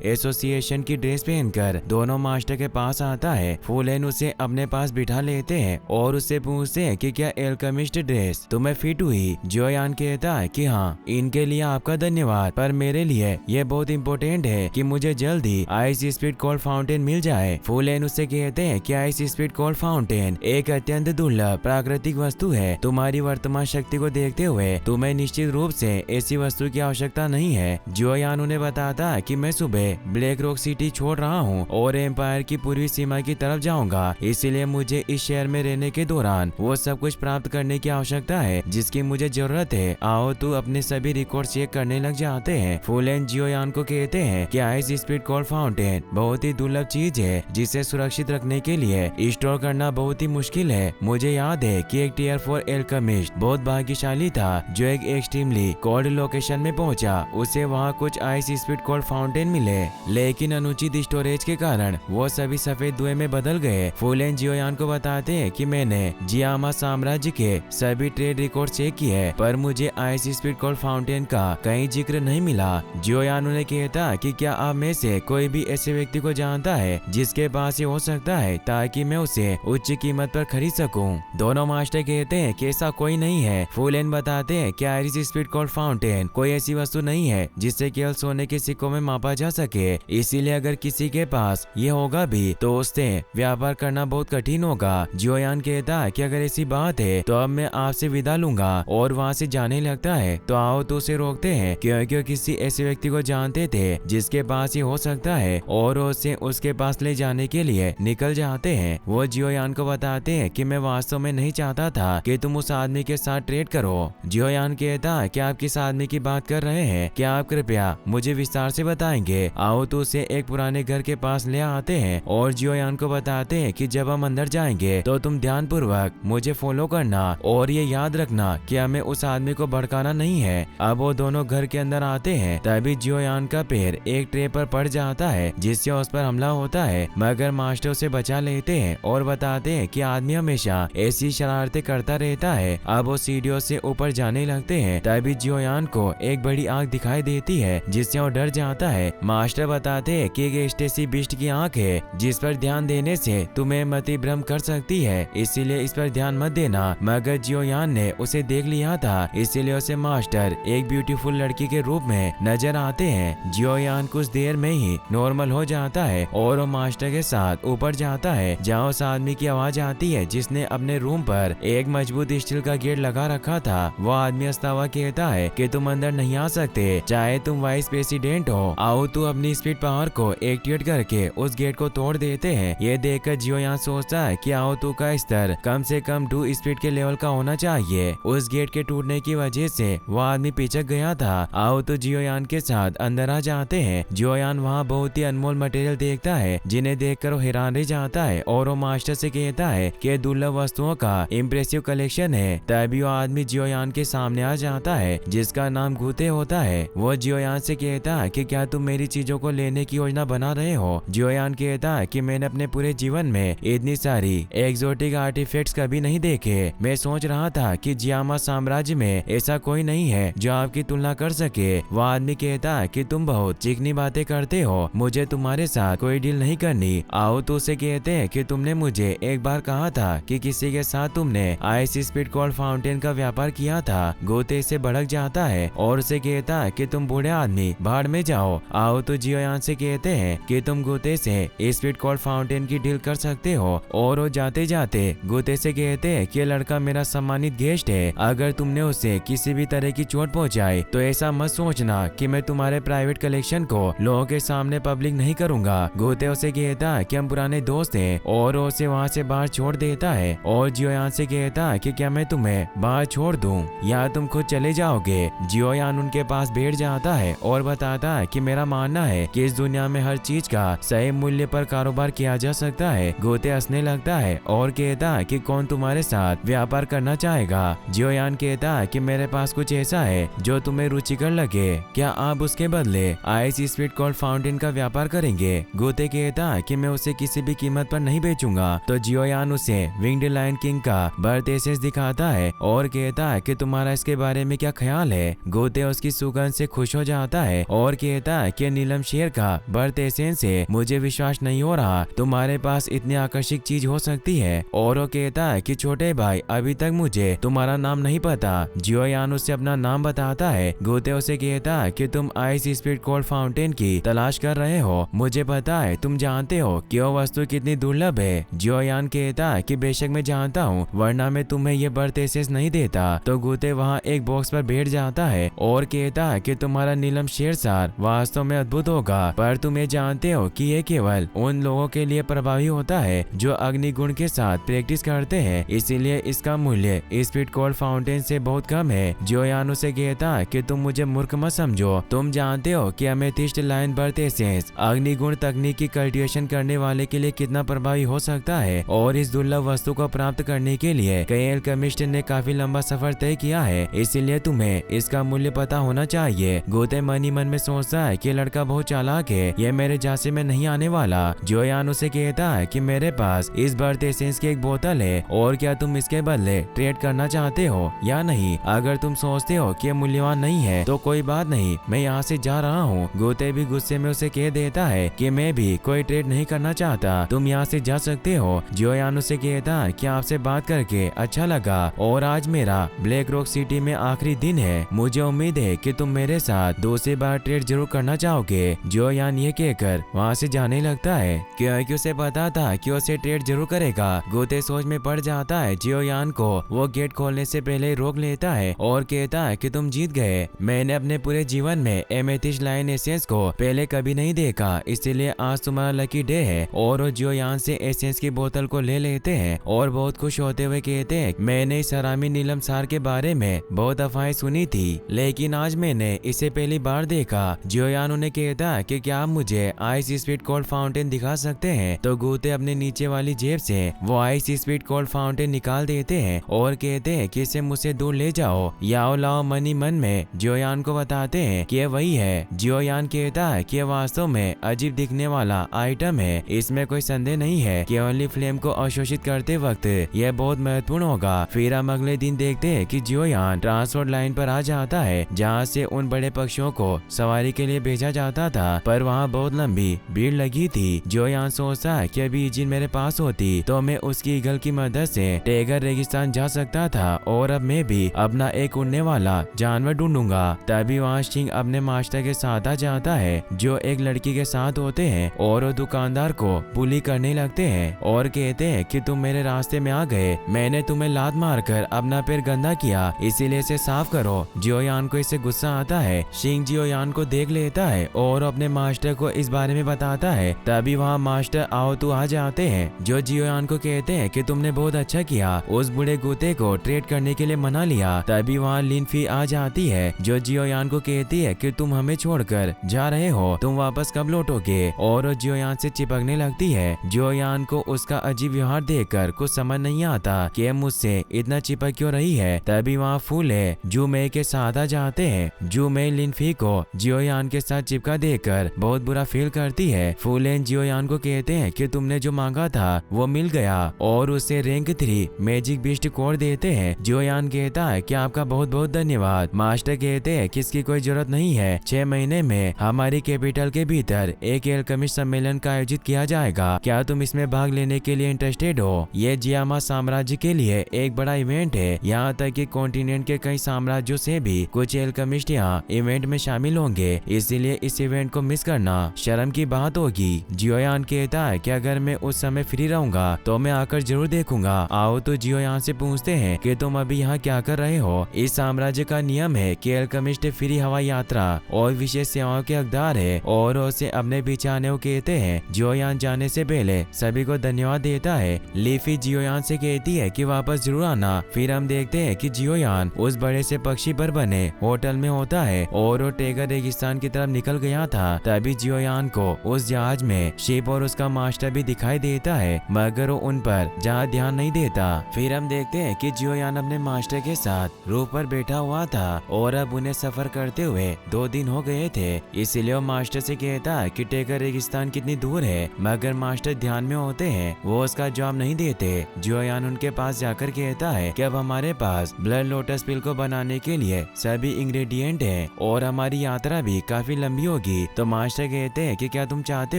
एसोसिएशन की ड्रेस पहनकर दोनों मास्टर के पास आता है। फुलेन उसे अपने पास बिठा लेते हैं और उससे पूछते हैं कि क्या एल्केमिस्ट ड्रेस तुम्हें फिट हुई। जियोयान कहता है कि हाँ, इनके लिए आपका धन्यवाद, पर मेरे लिए यह बहुत इम्पोर्टेंट है कि मुझे जल्द ही आइस स्पीड कोल्ड फाउंटेन मिल जाए। फुलेन उससे कहते हैं कि आइस स्पीड कोल्ड फाउंटेन एक अत्यंत दुर्लभ प्राकृतिक वस्तु है। तुम्हारी वर्तमान शक्ति को देखते हुए तुम्हें निश्चित रूप से ऐसी वस्तु की आवश्यकता नहीं है। जियोयान उन्हें बताता है कि मैं सुबह ब्लैक रॉक सिटी छोड़ रहा हूँ और एम्पायर की पूर्वी सीमा की तरफ जाऊंगा, इसलिए मुझे इस शहर में रहने के दौरान वो सब कुछ प्राप्त करने की आवश्यकता है जिसकी मुझे जरूरत है। आओ तू अपने सभी रिकॉर्ड चेक करने लग जाते हैं। फुलेन जियोयान को कहते हैं कि आइस स्पीड कोल्ड फाउंटेन बहुत ही दुर्लभ चीज है जिसे सुरक्षित रखने के लिए स्टोर करना बहुत ही मुश्किल है। मुझे याद है कि एक टियर 4 एल्केमिस्ट बहुत भाग्यशाली था जो एक एक्सट्रीमली कोल्ड लोकेशन में पहुंचा। उसे वहाँ कुछ आइस स्पीड कोल्ड फाउंटेन मिले, लेकिन अनुचित स्टोरेज के कारण वो सभी सफेद धुएं में बदल गए। फुलेन जियोयान को बताते हैं कि मैंने जियामा साम्राज्य के सभी ट्रेड रिकॉर्ड चेक किए, पर मुझे आइस स्पीड कोल्ड फाउंटेन का कहीं जिक्र नहीं मिला। जियोयान उन्हें कहता कि क्या आप में से कोई भी ऐसे व्यक्ति को जानता है जिसके पास ये हो सकता है ताकि मैं उसे उच्च कीमत पर खरीद सकूं। दोनों मास्टर कहते हैं कि ऐसा कोई नहीं है। फुलेन बताते हैं कि आइस स्पीड कोल्ड फाउंटेन कोई ऐसी वस्तु नहीं है जिसे केवल सोने के सिक्कों में मापा जा सके, इसीलिए अगर किसी के पास ये होगा भी तो उससे व्यापार करना बहुत कठिन होगा। जियोयान कहता है कि अगर ऐसी बात है तो अब मैं आपसे विदा लूंगा और वहाँ से जाने लगता है। तो आओ तो उसे रोकते हैं क्योंकि किसी ऐसे व्यक्ति को जानते थे जिसके पास ये हो सकता है और उसे उसके पास ले जाने के लिए निकल जाते हैं। वो जियोयान को बताते हैं कि मैं वास्तव में नहीं चाहता था कि तुम उस आदमी के साथ ट्रेड करो। जियोयान कहता है कि आप किस आदमी की बात कर रहे हैं, क्या आप कृपया मुझे विस्तार से बताएंगे। आओ तो उसे एक पुराने घर के पास ले आते हैं और जियोयान को बताते हैं कि जब हम अंदर जाएंगे तो तुम ध्यानपूर्वक मुझे फॉलो करना और ये याद रखना कि हमें उस आदमी को भड़काना नहीं है। अब वो दोनों घर के अंदर आते हैं, तभी जियोयान का पैर एक ट्रे पर पड़ जाता है जिससे उस पर हमला होता है, मगर मास्टर उसे बचा लेते हैं और बताते हैं कि आदमी हमेशा ऐसी शरारतें करता रहता है। अब वो सीढ़ियों से ऊपर जाने लगते हैं, तभी जियोयान को एक बड़ी आग दिखाई देती है जिससे वो डर जाता है। मास्टर बताते हैं कि एक स्टेसी बिस्ट की आंख है जिस पर ध्यान देने से तुम्हें मति भ्रम कर सकती है, इसीलिए इस पर ध्यान मत देना। मगर जियोयान ने उसे देख लिया था, इसीलिए उसे मास्टर एक ब्यूटीफुल लड़की के रूप में नजर आते हैं। जियोयान कुछ देर में ही नॉर्मल हो जाता है और वो मास्टर के साथ ऊपर जाता है जहाँ उस आदमी की आवाज आती है जिसने अपने रूम पर एक मजबूत स्टील का गेट लगा रखा था। वो आदमी हंसता हुआ कहता है कि तुम अंदर नहीं आ सकते चाहे तुम वाइस प्रेसिडेंट हो। आओ तू अपनी स्पीड पावर को एक्टिवेट करके उस गेट को तोड़ देते हैं। ये देखकर जियोयान सोचता है कि आओ तू का स्तर कम से कम 2 स्पीड के लेवल का होना चाहिए। उस गेट के टूटने की वजह से वो आदमी पिचक गया था। आओ तो जियोयान के साथ अंदर आ जाते हैं। जियोयान वहाँ बहुत ही अनमोल मटेरियल देखता है जिन्हें देखकर वो हैरान रह जाता है और वो मास्टर से कहता है कि दुर्लभ वस्तुओं का इम्प्रेसिव कलेक्शन है। तभी वो आदमी जियोयान के सामने आ जाता है जिसका नाम गुते होता है। वो जियोयान से कहता है कि क्या तुम मेरी चीजों को लेने की योजना बना रहे हो। जियोयान कहता है कि मैंने अपने पूरे जीवन में इतनी सारी एक्सोटिक आर्टिफैक्ट्स कभी नहीं देखे। मैं सोच रहा था कि जियामा साम्राज्य में ऐसा कोई नहीं है जो आपकी तुलना कर सके। वो आदमी कहता है कि तुम बहुत चिकनी बातें करते हो, मुझे तुम्हारे साथ कोई डील नहीं करनी। आओ तो उसे कहते हैं कि तुमने मुझे एक बार कहा था कि किसी के साथ तुमने आइस स्पीड कोल्ड फाउंटेन का व्यापार किया था। गोते से भड़क जाता है और उसे कहता है कि तुम बूढ़े आदमी बाढ़ में जाओ। आओ तो जियोयान से कहते हैं कि तुम गोते से स्पीड कोल्ड फाउंटेन की डील कर सकते हो और वो जाते जाते गोते से कहते हैं कि लड़का मेरा सम्मानित गेस्ट है, अगर तुमने उसे किसी भी तरह की चोट पहुंचाई तो ऐसा मत सोचना कि मैं तुम्हारे प्राइवेट कलेक्शन को लोगों के सामने पब्लिक नहीं करूंगा। गोते उसे कहता है कि हम पुराने दोस्त हैं और उसे वहाँ से बाहर छोड़ देता है और जियोयान से कहता है कि क्या मैं तुम्हें बाहर छोड़ दूं या तुम खुद चले जाओगे। जियोयान उनके पास बैठ जाता है और बताता है कि मेरा मानना है कि इस दुनिया में हर चीज का सही मूल्य पर कारोबार किया जा सकता है। गोते हंसने लगता है और कहता है कि कौन तुम्हारे साथ व्यापार करना चाहेगा। जियोयान कहता है कि मेरे पास कुछ ऐसा है जो तुम्हें रुचिकर लगे, क्या आप उसके बदले आइस स्पीड कोल्ड फाउंटेन का व्यापार करेंगे। गोते कहता है कि मैं उसे किसी भी कीमत पर नहीं बेचूंगा। तो जियोयान उसे विंग्ड लायन किंग का बर्थ एसेंस दिखाता है और कहता है कि तुम्हारा इसके बारे में क्या ख्याल है। गोते उसकी सुगंध से खुश हो जाता है और कहता है कि नीलम शेर का बर्थ एसेंस से मुझे विश्वास नहीं हो रहा, तुम्हारे पास इतनी आकर्षक चीज हो सकती है। और वो कहता है कि छोटे भाई अभी तक मुझे तुम्हारा नाम नहीं पता। जियोयान उससे अपना नाम बताता है। गोते उसे कहता है कि तुम आइस स्पीड कोल्ड फाउंटेन की तलाश कर रहे हो, मुझे पता है तुम जानते हो कि वो वस्तु कितनी दुर्लभ है। जियोयान कहता है कि बेशक मैं जानता हूँ, वरना मैं तुम्हें ये बर्थ एसेंस नहीं देता। तो गोते वहाँ एक बॉक्स पर बैठ जाता है और कहता है कि तुम्हारा नीलम शेरसार वास्तव में अद्भुत होगा, पर तुम ये जानते हो कि ये केवल उन लोगों के लिए प्रभावी होता है जो अग्निगुण के साथ प्रैक्टिस करते हैं, इसीलिए इसका मूल्य स्पीड कोल्ड फाउंटेन से बहुत कम है। जियोयान उसे कहता है कि तुम मुझे मूर्ख मत समझो, तुम जानते हो कि एमेथिस्ट लायन बर्थ एसेंस अग्निगुण तकनीक की कल्टीवेशन करने वाले के लिए कितना प्रभावी हो सकता है, और इस दुर्लभ वस्तु को प्राप्त करने के लिए कई अल्केमिस्ट ने काफी लंबा सफर तय किया है, इसीलिए तुम्हें इसका मूल्य पता होना चाहिए। गोते मन ही मन में सोचता है कि लड़का बहुत चालाक है, यह मेरे झांसे में नहीं आने वाला। जियोयान उसे कहता है कि मेरे पास इस बर्थ एसेंस की एक बोतल है, और क्या तुम इसके बदले ट्रेड करना चाहते हो या नहीं। अगर तुम सोचते हो कि मूल्यवान नहीं है तो कोई बात नहीं, मैं यहाँ से जा रहा हूँ। गोते भी गुस्से में उसे कह देता है कि मैं भी कोई ट्रेड नहीं करना चाहता, तुम यहाँ से जा सकते हो। जियोयान उसे कहता है कि आपसे बात करके अच्छा लगा, और आज मेरा ब्लैक रॉक सिटी में आखिरी दिन है, मुझे उम्मीद है कि तुम मेरे साथ दूसरी बार ट्रेड जरूर करना चाहोगे। जियोयान ये कहकर वहाँ से जाने लगता है क्योंकि उसे पता था कि उसे ट्रेड जरूर करेगा। गोते सोच में पड़ जाता है। जियोयान को वो गेट खोलने से पहले रोक लेता है और कहता है कि तुम जीत गए, मैंने अपने पूरे जीवन में एमेथिस्ट लायन एसेंस को पहले कभी नहीं देखा, इसलिए आज तुम्हारा लकी डे है। और वो जियोयान से एसेंस की बोतल को ले लेते हैं और बहुत खुश होते हुए कहते हैं, मैंने इस हरामी नीलम सार के बारे में बहुत अफवाहें सुनी थी, लेकिन आज मैंने इसे पहली बार देखा। जियोयान उन्हें कहता है कि क्या आप मुझे आइस स्पीड कोल्ड फाउंटेन दिखा सकते हैं। तो गोते अपने नीचे वाली जेब से वो आइस स्पीड कोल्ड फाउंटेन निकाल देते हैं और कहते हैं कि इसे मुझसे दूर ले जाओ। याओ लाओ मनी मन में जियोयान को बताते हैं कि ये वही है। जियोयान कहता है कि वास्तव में अजीब दिखने वाला आइटम है, इसमें कोई संदेह नहीं है कि ओनली फ्लेम को अवशोषित करते वक्त यह बहुत महत्वपूर्ण होगा। फिर हम अगले दिन देखते हैं कि जियोयान ट्रांसपोर्ट लाइन पर आ जाता है जहाँ से उन बड़े पक्षियों को सवारी के लिए भेजा जाता था, पर वहाँ बहुत लंबी भीड़ लगी थी। जियोयान सोचता है कि अभी ईजिन मेरे पास होती तो मैं उसकी ईगल की मदद से टेगर रेगिस्तान जा सकता था, और अब मैं भी अपना एक उड़ने वाला जानवर ढूंढूंगा। तभी वहाँ सिंह अपने मास्टर के साथ आ जाता है जो एक लड़की के साथ होते हैं, और वो दुकानदार को बुली करने लगते हैं और कहते हैं कि तुम मेरे रास्ते में आ गए, मैंने तुम्हें लात मारकर अपना पैर गंदा किया, इसीलिए इसे साफ करो। जियोयान को इससे गुस्सा आता है। सिंह जियोयान को देख लेता है और अपने मास्टर को इस बारे में बताता है। तभी वहाँ मास्टर आओ तू आ जाते हैं जो जियोयान को कहते हैं कि तुमने बहुत अच्छा किया, उस बूढ़े गुते को ट्रेड करने के लिए मना लिया। तभी वहाँ लिनफी आ जाती है जो जियोयान को कहती है कि तुम हमें छोड़कर जा रहे हो, तुम वापस कब लौटोगे। और जियोयान से चिपकने लगती है। जियोयान को उसका अजीब व्यवहार देखकर कुछ समझ नहीं आता कि मुझसे इतना चिपक क्यों रही है। तभी वहाँ फूले जूमे के साथ आ जाते हैं। जूमे लिनफी को जियोयान के साथ चिपका देकर बहुत बुरा फील करती है। फूलेन जियोयान को कहते हैं कि तुमने जो मांगा था वो मिल गया, और उसे रैंक 3 मैजिक बीस्ट कोड देते हैं। जियोयान कहता है कि आपका बहुत बहुत धन्यवाद। मास्टर कहते हैं कि इसकी कोई जरूरत नहीं है, 6 महीने में हमारी कैपिटल के भीतर एक एल्केमिस्ट सम्मेलन का आयोजित किया जाएगा, क्या तुम इसमें भाग लेने के लिए इंटरेस्टेड हो। ये जियामा साम्राज्य के लिए एक बड़ा इवेंट है, यहाँ तक कि कॉन्टिनेंट के कई साम्राज्यों से भी कुछ एल्केमिस्ट यहाँ इवेंट में शामिल होंगे, इसीलिए इस इवेंट को मिस करना शर्म की बात होगी। जियोयान कहता है कि अगर मैं उस समय फ्री रहूंगा तो मैं आकर जरूर देखूंगा। आओ तो जियोयान से पूछते हैं कि तुम अभी यहाँ क्या कर रहे हो। इस साम्राज्य का नियम है कि एल्केमिस्ट फ्री हवाई यात्रा और विशेष सेवाओं के हकदार है, और उसे अपने पीछे आने को कहते हैं। जियोयान जाने से पहले सभी को धन्यवाद देता है। लीफी जियोयान से कहती है कि वापस जरूर आना। फिर हम देखते हैं कि जियोयान उस बड़े से पक्षी पर बने होटल में होता है और वो टेगर रेगिस्तान की तरफ निकल गया था, तभी जियोयान को उस जहाज में शिप और उसका मास्टर भी दिखाई देता है, मगर वो उन पर ज्यादा ध्यान नहीं देता। फिर हम देखते हैं कि जियोयान अपने मास्टर के साथ रूफ पर बैठा हुआ था और अब उन्हें सफर करते हुए 2 दिन हो गए थे, इसलिए वो मास्टर से कहता है कि टेगर रेगिस्तान कितनी दूर है, मगर मास्टर ध्यान में होते हैं, वो उसका जवाब नहीं देते। जियोयान उनके पास जाकर कहता है कि अब हमारे पास ब्लड लोटस पिल को बनाने के लिए सभी इंग्रेडिएंट हैं और हमारी यात्रा भी काफी लंबी होगी। तो मास्टर कहते हैं कि क्या तुम चाहते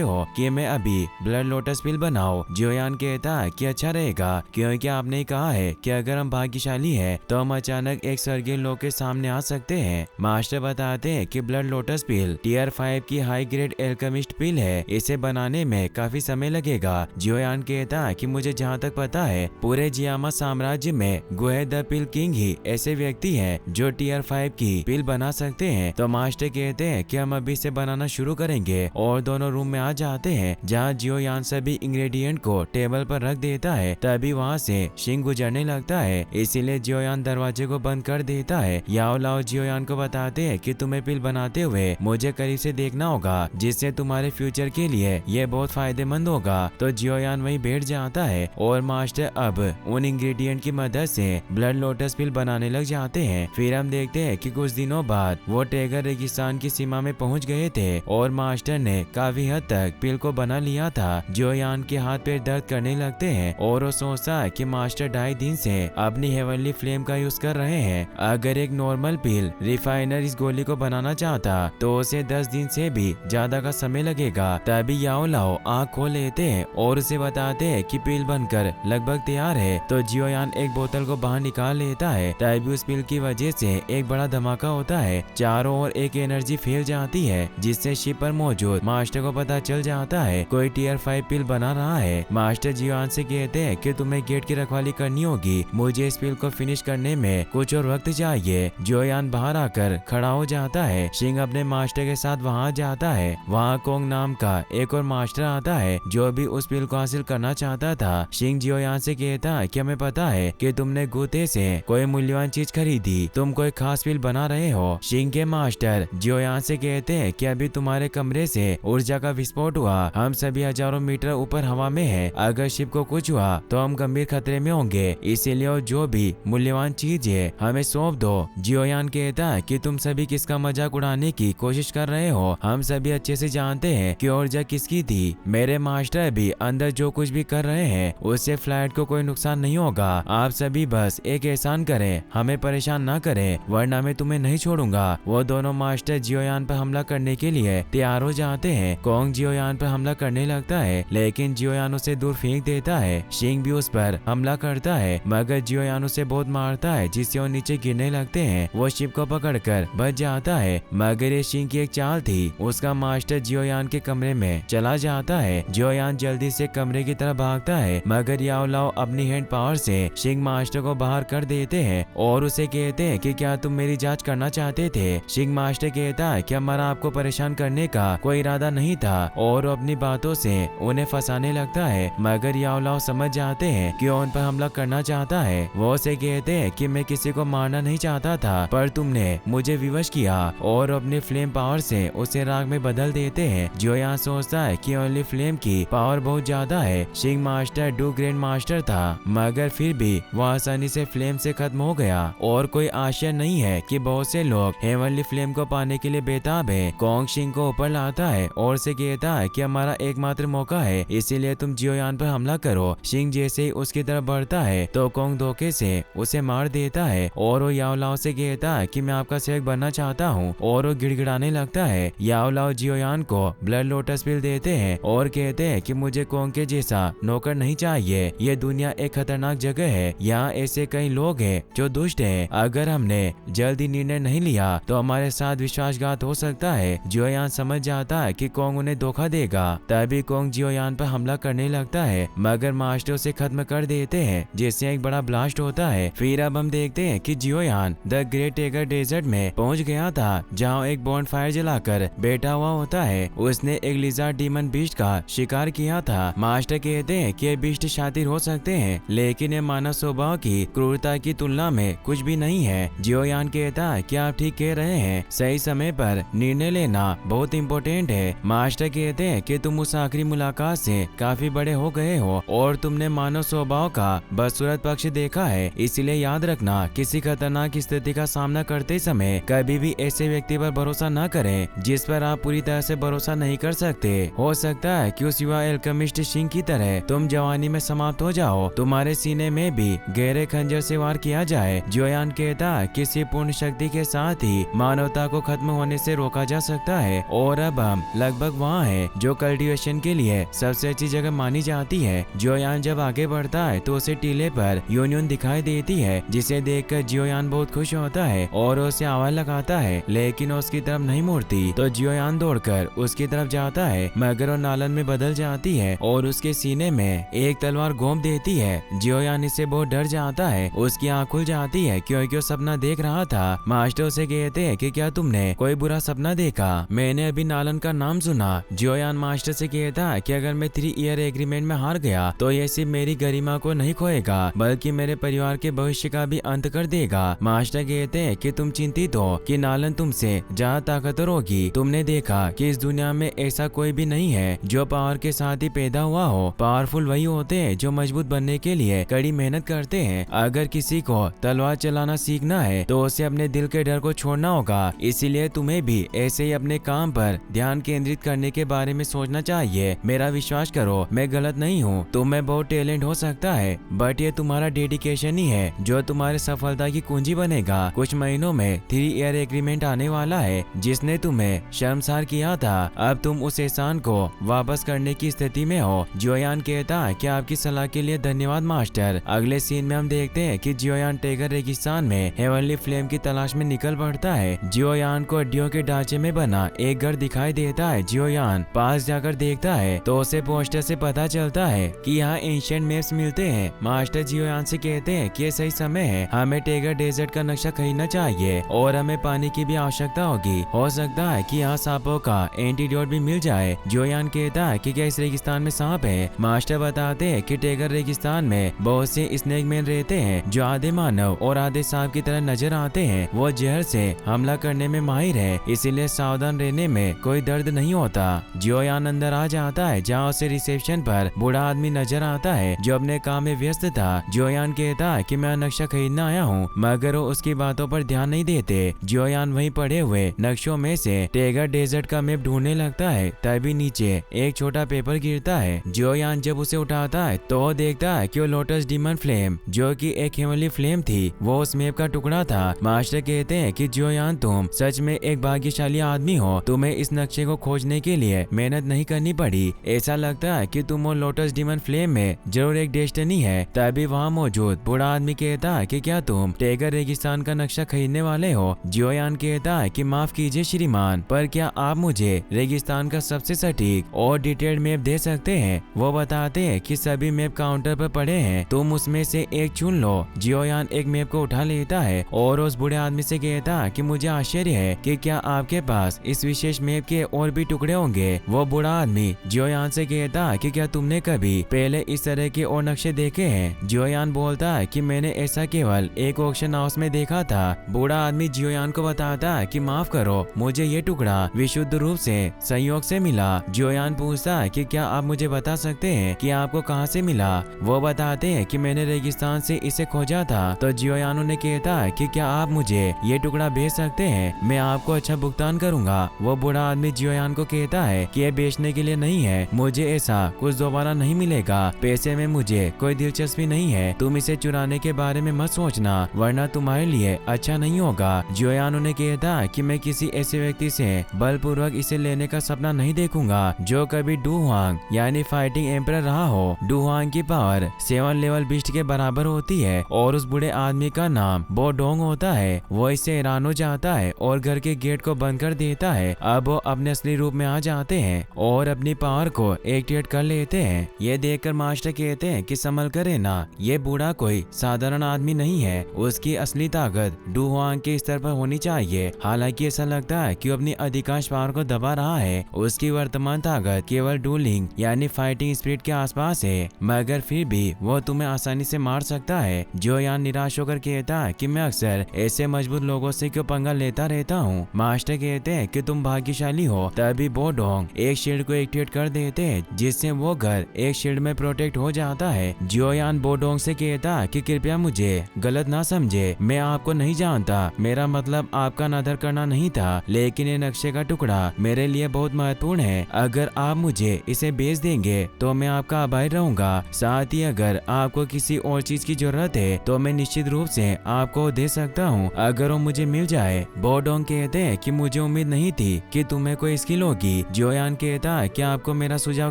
हो कि मैं अभी ब्लड लोटस पिल बनाऊं? जियोयान कहता है कि अच्छा रहेगा, क्योंकि आपने कहा है कि अगर हम भाग्यशाली हैं तो हम अचानक एक स्वर्गीय लोक के सामने आ सकते हैं। मास्टर बताते हैं कि ब्लड लोटस पिल टियर 5 की हाई ग्रेड एल्केमिस्ट पिल है, इसे बनाने में काफी समय लगेगा। जियोयान कहता है कि मुझे जहाँ तक पता है पूरे जियामा साम्राज्य में गुहे द पिल किंग ही ऐसे व्यक्ति हैं जो टियर 5 की पिल बना सकते हैं। तो मास्टर कहते हैं कि हम अभी से बनाना शुरू करेंगे और दोनों रूम में आ जाते हैं, जहाँ जियोयान सभी इंग्रेडिएंट को टेबल पर रख देता है। तभी वहाँ से शिंग गुजरने लगता है, इसीलिए जियोयान दरवाजे को बंद कर देता है। याओ लाओ जियोयान को बताते हैं कि तुम्हें पिल बनाते हुए मुझे करीब से देखना होगा, जिससे तुम्हारे फ्यूचर के लिए ये बहुत फायदेमंद होगा। तो जियोयान वहीं बैठ जाता है और मास्टर अब उन इंग्रेडिएंट की मदद से ब्लड लोटस पिल बनाने लग जाते हैं। फिर हम देखते हैं कि कुछ दिनों बाद वो टेगर रेगिस्तान की सीमा में पहुंच गए थे और मास्टर ने काफी हद तक पिल को बना लिया था। जियोयान के हाथ पैर दर्द करने लगते हैं और वो सोचता है कि मास्टर 2.5 दिन से अपनी हेवनली फ्लेम का यूज कर रहे हैं। अगर एक नॉर्मल पिल रिफाइनर इस गोली को बनाना चाहता तो उसे 10 दिन से भी ज्यादा का समय लगेगा। तभी याओ लाओ आँख खोल लेते हैं और उसे बताते हैं कि पिल बनकर लगभग तैयार है। तो जियोयान एक बोतल को बाहर निकाल लेता है, तभी उस पिल की वजह से एक बड़ा धमाका होता है, चारों ओर एक एनर्जी फैल जाती है, जिससे शिप पर मौजूद मास्टर को पता चल जाता है कोई टियर 5 पिल बना रहा है। मास्टर जियोयान से कहते हैं कि तुम्हें गेट की रखवाली करनी होगी, मुझे इस पिल को फिनिश करने में कुछ और वक्त चाहिए। जियोयान बाहर आकर खड़ा हो जाता है। शिंग अपने मास्टर के साथ वहाँ जाता है। वहाँ कोंग नाम का एक और मास्टर आता है जो भी उस पिल को हासिल करना चाहता था। शिंग जियोयान से कहता है कि हमें पता है कि तुमने गुते से कोई मूल्यवान चीज खरीदी, तुम कोई खास पिल बना रहे हो। शिंग के मास्टर जियोयान से कहते हैं कि अभी तुम्हारे कमरे से ऊर्जा का विस्फोट हुआ, हम सभी हजारों मीटर ऊपर हवा में हैं, अगर शिप को कुछ हुआ तो हम गंभीर खतरे में होंगे, इसीलिए जो भी मूल्यवान चीज है हमें सौंप दो। जियोयान कहता है कि तुम सभी किसका मजाक उड़ाने की कोशिश कर रहे हो, हम सभी अच्छे से जानते हैं कि ऊर्जा किसकी थी। मेरे मास्टर भी अंदर जो कुछ भी कर रहे हैं उससे फ्लाइट को कोई नुकसान नहीं होगा। आप सभी बस एक एहसान करें, हमें परेशान ना करें, वरना मैं तुम्हें नहीं छोड़ूंगा। वो दोनों मास्टर जियोयान पर हमला करने के लिए तैयार हो जाते हैं। कोंग जियोयान पर हमला करने लगता है, लेकिन जियोयान उसे दूर फेंक देता है। शिंग भी उस पर हमला करता है, मगर जियोयान उसे बहुत मारता है, जिससे वो नीचे गिरने लगते हैं। वो शिप को पकड़कर बच जाता है, मगर ये शिंग की एक चाल थी। उसका मास्टर जियोयान के कमरे में चला जाता है। जियोयान जल्दी से कमरे की तरफ भागता है, मगर याओ लाओ अपनी हैंड पावर से शिंग मास्टर को बाहर कर देते हैं और उसे कहते हैं कि क्या तुम मेरी जांच करना चाहते थे। शिंग मास्टर कहता है कि हमारा आपको परेशान करने का कोई इरादा नहीं था और वो अपनी बातों से उन्हें फंसाने लगता है, मगर याओ लाओ समझ जाते हैं कि वो उन पर हमला करना चाहता है। वो उसे कहते हैं कि मैं किसी को मारना नहीं चाहता था, पर तुमने मुझे विवश किया और अपनी फ्लेम पावर से उसे राग में बदल देते हैं। जियोयान सोचता है कि ओनली फ्लेम की पावर बहुत ज्यादा है। शिंग मास्टर डू ग्रैंड मास्टर था, मगर फिर भी वह आसानी से फ्लेम से खत्म हो गया और कोई आश्चर्य नहीं है कि बहुत से लोग हेवनली फ्लेम को पाने के लिए बेताब है। कोंग शिंग को ऊपर लाता है और उसे कहता है कि हमारा एकमात्र मौका है, इसीलिए तुम जियोयान पर हमला करो। शिंग जैसे ही उसकी तरफ बढ़ता है तो कोंग धोखे से उसे मार देता है और वो याओ लाओ से कहता है कि मैं आपका सेवक बनना चाहता हूँ, और वो गिड़गिड़ाने लगता है। याओ लाओ जियोयान को ब्लड लोटस पिल देते हैं और कहते हैं कि मुझे कोंग के जैसा नौकर नहीं चाहिए, ये दुनिया एक खतरनाक जगह है, यहाँ ऐसे कई लोग हैं जो दुष्ट हैं, अगर हमने जल्दी निर्णय नहीं लिया तो हमारे साथ विश्वासघात हो सकता है। जियोयान समझ जाता है कि कोंग उन्हें धोखा देगा। तभी कोंग जियोयान पर हमला करने लगता है, मगर मास्टर उसे खत्म कर देते हैं, जिससे एक बड़ा ब्लास्ट होता है। फिर अब हम देखते हैं कि जियोयान द ग्रेट टेगर डेजर्ट में पहुंच गया था, जहाँ एक बॉन्ड फायर जलाकर बैठा हुआ होता है। उसने एक लिजार्ड डीमन बीस्ट का शिकार किया था। मास्टर कहते हैं कि ये बीस्ट शातिर हो सकते हैं, लेकिन ये मानव स्वभाव की क्रूरता की तुलना में कुछ भी नहीं है। जियोयान कहता है कि आप ठीक कह रहे हैं सही समय पर निर्णय लेना बहुत इम्पोर्टेंट है। मास्टर कहते हैं कि तुम उस आखिरी मुलाकात से काफी बड़े हो गए हो और तुमने मानव स्वभाव का बदसूरत पक्ष देखा है। इसलिए याद रखना, किसी खतरनाक स्थिति का सामना करते समय कभी भी ऐसे व्यक्ति पर भरोसा न करें जिस पर आप पूरी तरह से भरोसा नहीं कर सकते। हो सकता है कि उस युवा एल्केमिस्ट सिंह की तरह तुम जवानी में समाप्त हो जाओ, तुम्हारे सीने में भी गहरे खंजर से वार किया जाए। जोयान कहता है किसी पूर्ण शक्ति के साथ ही मानवता को खत्म होने से रोका जा सकता है और अब हम लगभग वहाँ हैं जो कल्टीवेशन के लिए सबसे अच्छी जगह मानी जाती है। जोयान जब आगे बढ़ता है तो उसे टीले पर यूनियन दिखाई देती है, जिसे देखकर जोयान बहुत खुश होता है और उसे आवाज लगाता है, लेकिन उसकी तरफ नहीं मुड़ती। तो जोयान दौड़कर उसकी तरफ जाता है मगर वो नालन में बदल जाती है और उसके सीने में एक तलवार घोंप देती है। जोयान इससे बहुत डर जाता है, उसकी आँख खुल जाती है क्योंकि वो सपना देख रहा था। मास्टर उसे कहते हैं कि क्या तुमने कोई बुरा सपना देखा? मैंने अभी नालन का नाम सुना। जोयान मास्टर से कहता है कि अगर मैं 3 ईयर एग्रीमेंट में हार गया तो ये सिर्फ मेरी गरिमा को नहीं खोएगा बल्कि मेरे परिवार के भविष्य का भी अंत कर देगा। मास्टर कहते हैं कि तुम चिंतित हो कि नालन तुमसे ज्यादा ताकतवर होगी। तुमने देखा कि इस दुनिया में ऐसा कोई भी नहीं है जो पावर के साथ ही पैदा हुआ हो। पावरफुल वही होते हैं जो मजबूत बनने के लिए कड़ी मेहनत करते हैं। अगर किसी को तलवार चलाना सीखना है तो उसे अपने दिल के डर को छोड़ना होगा। इसीलिए तुम्हें भी ऐसे ही अपने काम पर ध्यान केंद्रित करने के बारे में सोचना चाहिए। मेरा विश्वास करो, मैं गलत नहीं हूँ। तुम में बहुत टैलेंट हो सकता है बट ये तुम्हारा डेडिकेशन ही है जो तुम्हारे सफलता की कुंजी बनेगा। कुछ महीनों में 3 ईयर एग्रीमेंट आने वाला है जिसने तुम्हें शर्मसार किया था। अब तुम उस एहसान को वापस करने की स्थिति में हो। जोयान कहता है कि आपकी सलाह के लिए धन्यवाद मास्टर। अगले सीन में हम देखते हैं कि जोयान टेगर रेगिस्तान में हेवनली फ्लेम की तलाश में निकल पड़ता है। जोयान को हड्डियों के ढांचे में बना एक घर दिखाई देता है। जोयान पास जाकर देखता है तो उसे पोस्टर से पता चलता है कि यहाँ एंशिएंट मैप्स मिलते हैं। मास्टर जोयान से कहते हैं कि ये सही समय है, हमें टेगर डेजर्ट का नक्शा खरीदना चाहिए और हमें पानी की भी आवश्यकता होगी। हो सकता है कि यहाँ सांपों का एंटीडोट भी मिल जाए। जोयान कहता है कि क्या इस रेगिस्तान में सांप है? मास्टर बताते हैं कि टेगर रेगिस्तान में बहुत से स्नेक मैन रहते हैं जो आधे मानव और आधे सांप की तरह नजर आते हैं। वो जहर से हमला करने में माहिर है, इसीलिए सावधान रहने में कोई दर्द नहीं होता। जोयान अंदर आ जाता है जहाँ उसे रिसेप्शन पर बूढ़ा आदमी नजर आता है जो अपने काम में व्यस्त था। जोयान कहता है कि मैं नक्शा खरीदना आया हूँ मगर वो उसकी बातों पर ध्यान नहीं देते। जोयान वहीं पड़े हुए नक्शों में से टेगर डेजर्ट का मैप ढूंढने लगता है, तभी नीचे एक छोटा पेपर गिरता है। जोयान जब उसे उठाता है तो वो देखता है कि वो लोटस डीमन फ्लेम जो कि एक हेवनली फ्लेम थी वो उस मैप का टुकड़ा था। मास्टर कहते हैं कि जोयान तुम सच में एक भाग्यशाली आदमी हो, तुम्हें इस नक्शे को खोजने के लिए मेहनत नहीं करनी पड़ी। ऐसा लगता है कि तुम और लोटस डीमन फ्लेम में जरूर एक डेस्टिनी है। तभी वहाँ मौजूद बूढ़ा आदमी कहता है कि क्या तुम टेगर रेगिस्तान का नक्शा खरीदने वाले हो? जोयान कहता है कि माफ कीजिए श्रीमान, पर क्या आप मुझे रेगिस्तान का सबसे सटीक और डिटेल्ड मैप दे सकते हैं? वो बताते हैं कि सभी मैप काउंटर पर पड़े हैं, तुम उसमें से एक चुन लो। जोयान एक मैप को उठा लेता है और उस बूढ़े आदमी से कहता है कि मुझे आश्चर्य है कि क्या आपके पास इस विशेष मैप के और भी टुकड़े होंगे। वो बूढ़ा आदमी जोयान से कहता है कि क्या तुमने कभी पहले इस तरह के और नक्शे देखे हैं? जोयान बोलता है कि मैंने ऐसा केवल एक ऑक्शन हाउस में देखा था। बूढ़ा आदमी जोयान को बताता है कि माफ करो, मुझे ये टुकड़ा विशुद्ध रूप से संयोग से मिला। जोयान पूछता है कि क्या आप मुझे बता सकते हैं कि आपको कहां से मिला? वो बताते हैं कि मैंने रेगिस्तान से इसे खोजा था। तो जोयान उन्हें कहता है कि क्या आप मुझे ये टुकड़ा भेज सकते हैं, मैं आपको अच्छा भुगतान करूंगा। वो बूढ़ा आदमी जोयान को कहता है कि ये बेचने के लिए नहीं है, मुझे ऐसा कुछ दोबारा नहीं मिलेगा, पैसे में मुझे कोई दिलचस्पी नहीं है, तुम इसे चुराने के बारे में मत सोचना वरना तुम्हारे लिए अच्छा नहीं होगा। जोयान उन्हें कहता है कि मैं किसी ऐसे व्यक्ति से बलपूर्वक इसे लेने का सपना नहीं देखूंगा जो कभी डू हुआंग यानी फाइटिंग एम्परर रहा हो। डू हुआंग की पावर 7 लेवल बीस्ट के बराबर होती है और उस बूढ़े आदमी का नाम बो डोंग होता है। वो इससे हैरान हो जाता है और घर के गेट को बंद कर देता है। अब वो अपने असली रूप में आ जाते हैं और अपनी पावर को एक्टिवेट कर लेते हैं। ये देखकर मास्टर कहते हैं कि संभल कर रहना, ये बूढ़ा कोई साधारण आदमी नहीं है, उसकी असली ताकत डू हुआंग के स्तर पर होनी चाहिए। हालांकि ऐसा लगता है कि वो अपनी अधिकांश पावर को दबा रहा है, उसकी वर्तमान ताकत केवल डूलिंग यानी फाइटिंग स्पिरिट के आसपास है, मगर फिर भी वो तुम्हें आसानी से मार सकता है। जोयान निराश होकर कहता है कि मैं अक्सर ऐसे मजबूत लोगों से क्यों पंगा पंगा लेता रहता हूँ। मास्टर कहते हैं कि तुम भाग्यशाली हो। तभी बोडोंग एक शील्ड को एक्टिवेट कर देते हैं जिससे वो घर एक शील्ड में प्रोटेक्ट हो जाता है। जियोयान बोडोंग से कहता कि कृपया मुझे गलत ना समझे, मैं आपको नहीं जानता, मेरा मतलब आपका नदर करना नहीं था, लेकिन ये नक्शे का टुकड़ा मेरे लिए बहुत महत्वपूर्ण है। अगर आप मुझे इसे बेच देंगे तो मैं आपका आभारी रहूंगा। साथ ही अगर आपको किसी और चीज की जरूरत है तो मैं निश्चित रूप से आपको दे सकता हूँ अगर वो मुझे मिल जाए। बोडोंग कहते हैं कि मुझे उम्मीद नहीं थी कि तुम्हें कोई स्किल होगी। जियोयान कहता है कि आपको मेरा सुझाव